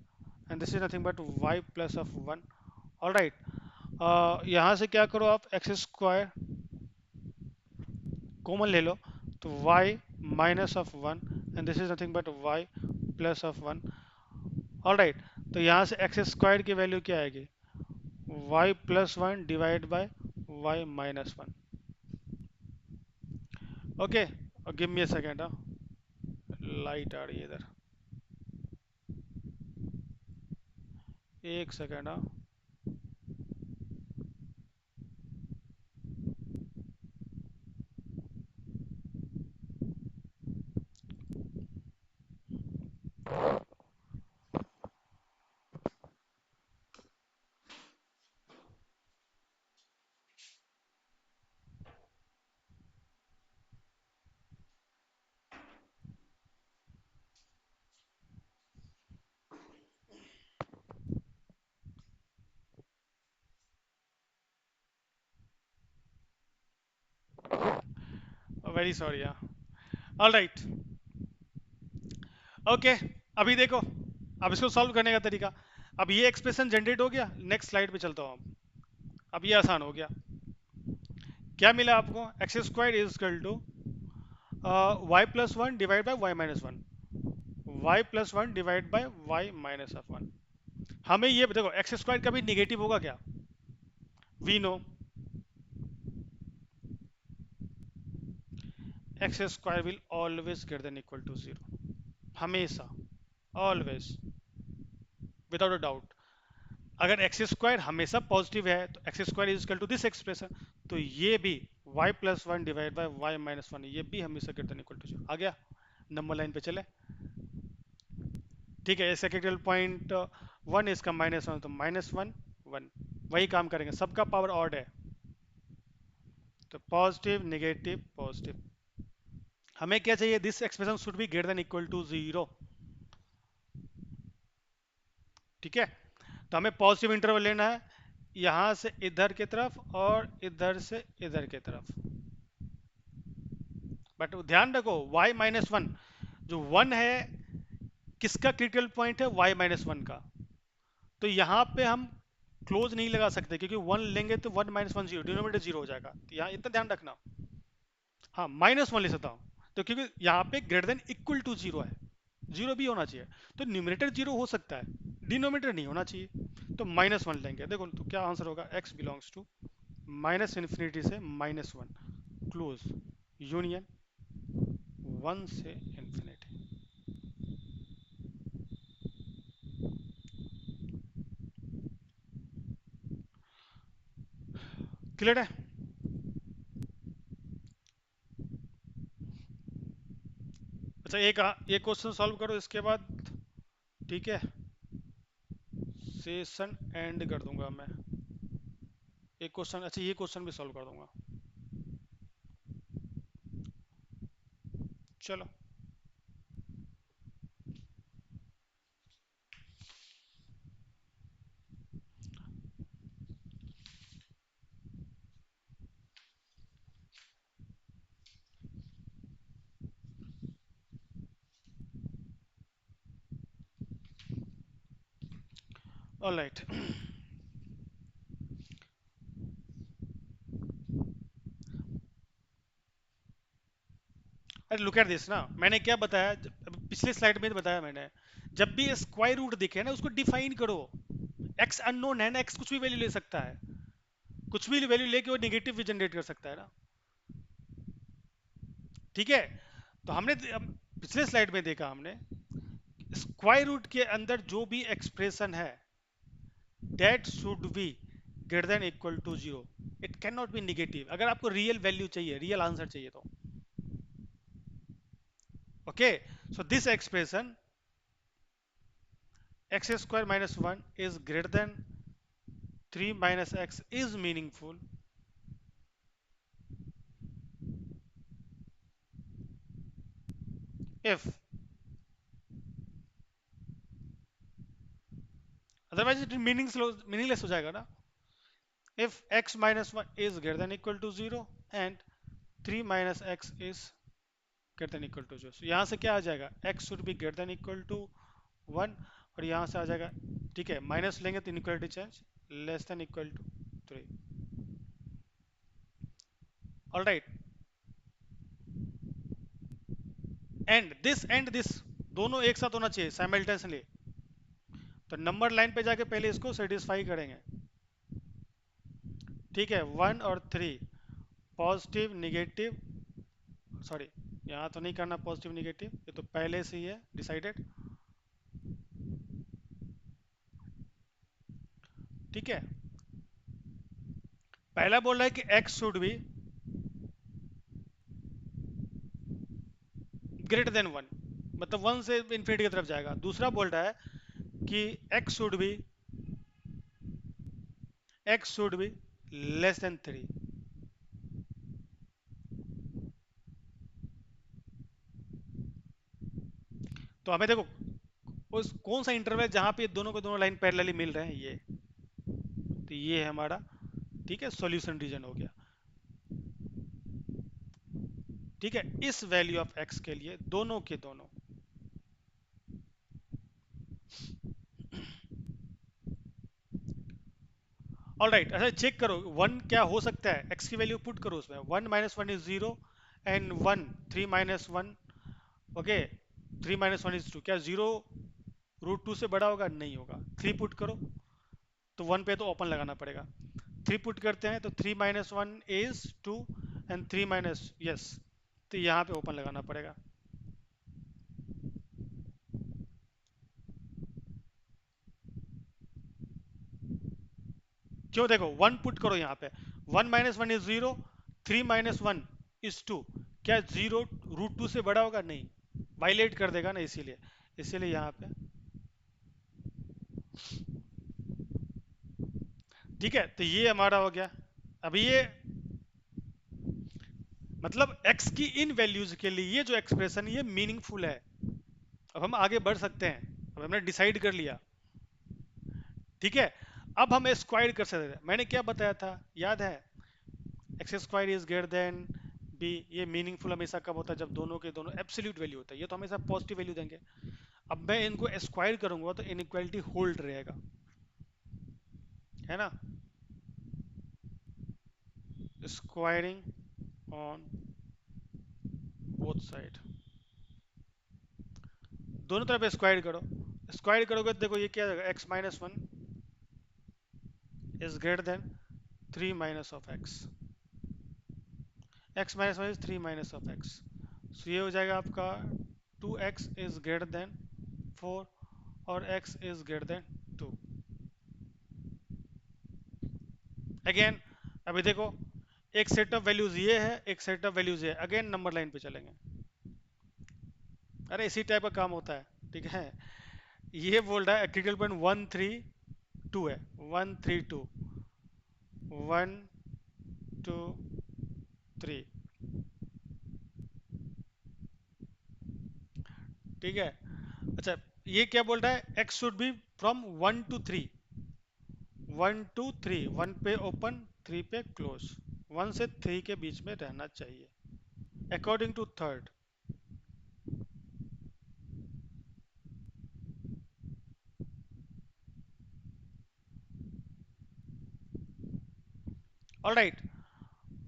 and this is nothing but y plus of 1। All right, यहाँ से क्या करो आप, एक्स स्क्वायर कॉमन ले लो, तो y minus of 1, and this is nothing but y plus of 1। All right, तो यहाँ से एक्स स्क्वायर की वैल्यू क्या आएगी, y plus 1 divide by y minus 1। Okay, give me a second, light आ रही है इधर, एक second, very sorry, all right. Okay, अभी देखो, अब इसको सॉल्व करने का तरीका, अब ये एक्सप्रेशन जनरेट हो गया, नेक्स्ट स्लाइड पे चलता हूँ। अब ये आसान हो गया, क्या मिला आपको, X square is equal to Y plus 1 divide by Y minus 1, Y plus 1 divide by Y minus of 1। हमें ये देखो, एक्स स्क्वायर कभी निगेटिव होगा क्या, we know X square will always greater than equal to 0, हमेशा, always, without a doubt. अगर X square हमेशा positive है तो X square is equal to this expression, तो ये भी Y plus 1 divide by Y minus 1, ये भी हमेशा ग्रेटर देन इक्वल टू 0 आ गया। नंबर लाइन पे चले, ठीक है, इसका कैपिटल पॉइंट 1, इसका -1, तो -1 1, वही काम करेंगे, सबका पावर ऑड है, तो पॉजिटिव नेगेटिव पॉजिटिव। हमें क्या चाहिए, this expression should be greater than equal to 0। ठीक है, तो हमें पॉजिटिव इंटरवल लेना है, यहां से इधर की तरफ और इधर से इधर की तरफ। बट ध्यान रखो, y माइनस 1, जो 1 है, किसका क्रिटिकल पॉइंट है, y माइनस 1 का, तो यहाँ पे हम क्लोज नहीं लगा सकते, क्योंकि 1 लेंगे तो 1 - 1 0, डिनोमिनेटर 0 हो जाएगा, तो यहाँ इतना ध्यान रखना। हाँ, -1 ले सकता हूँ, तो क्योंकि यहाँ पे ग्रेटर देन इक्वल टू 0 है, 0 भी होना चाहिए, तो न्यूमिनेटर 0 हो सकता है, डिनोमिनेटर नहीं होना चाहिए, तो -1 लेंगे। देखो तो क्या आंसर होगा, x belongs to minus infinity से -1, क्लोज यूनियन 1 से इन्फिनिटी। क्लियर है? अच्छा, एक क्वेश्चन सॉल्व करो इसके बाद, ठीक है, सेशन एंड कर दूंगा मैं। एक क्वेश्चन, अच्छा ये क्वेश्चन भी सॉल्व कर दूंगा। चलो। ऑलराइट। अरे लुक एट दिस ना, मैंने क्या बताया पिछले स्लाइड में बताया मैंने, जब भी स्क्वायर रूट दिखे ना उसको डिफाइन करो। एक्स अननोन है ना, एक्स कुछ भी वैल्यू ले सकता है, कुछ भी वैल्यू लेके वो नेगेटिव भी जनरेट कर सकता है ना। ठीक है, तो पिछले स्लाइड में देखा हमने, स्क्वायर रूट के अंदर जो भी एक्सप्रेशन है that should be greater than equal to zero, it can not be negative, अगर आपको रियल वैल्यू चाहिए, रियल आंसर चाहिए तो। Okay, so this expression x square minus 1 is greater than 3 minus x is meaningful if, otherwise it meaningless हो जाएगा ना, if x minus 1 is greater than equal to 0 and 3 minus x is greater than equal to 0, so यहाँ से क्या आ जाएगा, x should be greater than equal to 1, और यहाँ से आ जाएगा, ठीक है, माइनस लेंगे तो inequality change, less than equal to 3। All right, and this दोनों एक साथ होना चाहिए साइमल्टेनियसली, तो नंबर लाइन पे जाके पहले इसको सेटिस्फाई करेंगे। ठीक है, 1 और 3, पॉजिटिव निगेटिव, सॉरी यहाँ तो नहीं करना पॉजिटिव निगेटिव, ये तो पहले से ही है डिसाइडेड। ठीक है, पहला बोल रहा है कि x should be greater than 1, मतलब 1 से इंफिनिटी की तरफ जाएगा। दूसरा बोल रहा है कि x should be less than 3। तो हमें देखो उस कौन सा इंटरवल जहां पे दोनों को दोनों लाइन पैरेलली मिल रहे हैं, ये, तो ये है हमारा, ठीक है, सॉल्यूशन रीजन हो गया। ठीक है, इस वैल्यू ऑफ x के लिए दोनों के दोनों, ऑल राइट। अच्छा चेक करो 1 क्या हो सकता है, x की वैल्यू पुट करो उसमें, 1 minus 1 is 0 and 1, 3 minus 1, okay, 3 minus 1 is 2, क्या 0 रूट 2 से बड़ा होगा, नहीं होगा। 3 पुट करो, तो 1 पे तो ओपन लगाना पड़ेगा, 3 पुट करते हैं तो 3 minus 1 is 2 and 3 minus, yes, तो यहाँ पे ओपन लगाना पड़ेगा। क्यों, देखो 1 पुट करो यहाँ पे, 1 माइनस 1 इज 0, 3 माइनस 1 इज 2, क्या 0 रूट 2 से बड़ा होगा, नहीं, वायलेट कर देगा ना, इसीलिए, इसीलिए यहाँ पे, ठीक है, तो ये हमारा हो गया। अभी ये मतलब x की इन वैल्यूज के लिए ये जो एक्सप्रेशन ये मीनिंगफुल है। अब हम आगे बढ़ सकते हैं, अब हमने डिसाइड कर लिया, ठीक है, अब हम स्क्वायर कर सकते हैं। मैंने क्या बताया था, याद है, x square is greater than B, ये मीनिंगफुल हमेशा कब होता है, जब दोनों के दोनों एब्सोल्यूट वैल्यू होता है, ये तो हमेशा पॉजिटिव वैल्यू देंगे। अब मैं इनको स्क्वायर करूंगा तो इनइक्वालिटी होल्ड रहेगा, है ना, स्क्वायरिंग ऑन बोथ साइड, दोनों तरफ स्क्वायर करो, स्क्वायर करोगे तो देखो ये क्या होगा, x minus one is greater than 3 minus of x, x minus one is 3 minus of x, so ये हो जाएगा आपका 2x इज ग्रेटर देन 4 और x is greater than 2। Again अभी देखो, एक सेट ऑफ वैल्यूज ये है, एक सेट ऑफ वैल्यूज ये है, अगेन नंबर लाइन पे चलेंगे। अरे इसी टाइप का काम होता है, ठीक है। ये बोल रहा है क्रिटिकल पॉइंट 1 3 2 है, 1 3 2, 1 2 3, ठीक है। अच्छा, ये क्या बोल रहा है, x should be from 1 to 3, 1 to 3, 1 पे ओपन, 3 पे क्लोज, 1 से 3 के बीच में रहना चाहिए अकॉर्डिंग टू थर्ड। ऑलराइट,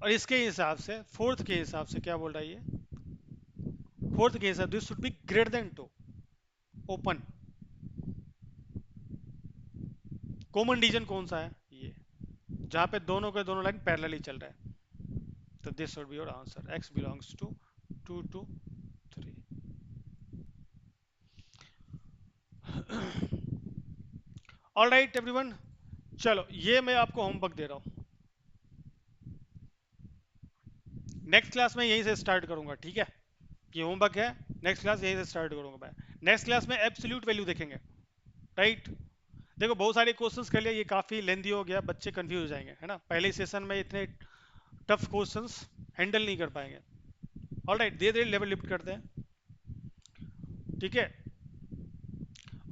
और इसके हिसाब से फोर्थ के हिसाब से क्या बोल रहा है ये, फोर्थ के हिसाब this should be greater than 2, open. Common region कौन सा है, ये जहां पे दोनों के दोनों लाइन पैरेलली चल रहा है, तो this should be your answer, X belongs to 2 to 3। Alright everyone, चलो ये मैं आपको होमवर्क दे रहा हूँ, नेक्स्ट क्लास में यहीं से स्टार्ट करूंगा, ठीक है। ये होमवर्क है, नेक्स्ट क्लास यहीं से स्टार्ट करूंगा मैं। नेक्स्ट क्लास में एब्सोल्यूट वैल्यू देखेंगे, राइट। देखो बहुत सारे क्वेश्चंस कर लिए, ये काफ़ी लेंदी हो गया, बच्चे कंफ्यूज हो जाएंगे, है ना, पहले सेशन में इतने टफ क्वेश्चंस हैंडल नहीं कर पाएंगे। ऑलराइट, धीरे धीरे लेवल लिफ्ट करते हैं, ठीक है।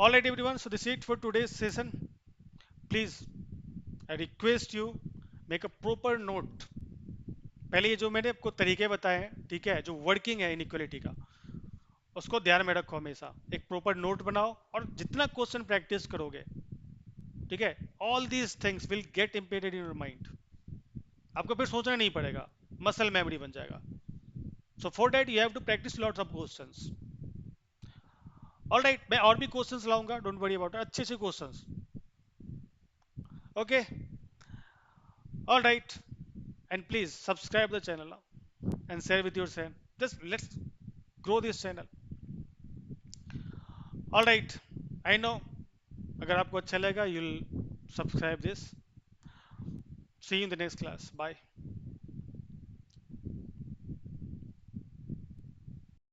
Alright everyone, so this it for today's session. Please I request you, make a proper note. पहले ये जो मैंने आपको तरीके बताए हैं, ठीक है, जो वर्किंग है इनइक्वालिटी का, उसको ध्यान में रखो हमेशा, एक प्रॉपर नोट बनाओ, और जितना क्वेश्चन प्रैक्टिस करोगे, ठीक है, all these things will get impeded in your mind. आपको फिर सोचना नहीं पड़ेगा, मसल मेमोरी बन जाएगा। So for that you have to practice lots of questions. Alright, मैं और भी क्वेश्चंस लाऊंगा, डोंट वरी अबाउट इट, अच्छे अच्छे questions, okay. Alright, and please subscribe the channel now and share with your friend, just let's grow this channel। all right, I know, अगर आपको अच्छा लगा you'll subscribe this। See you in the next class, bye।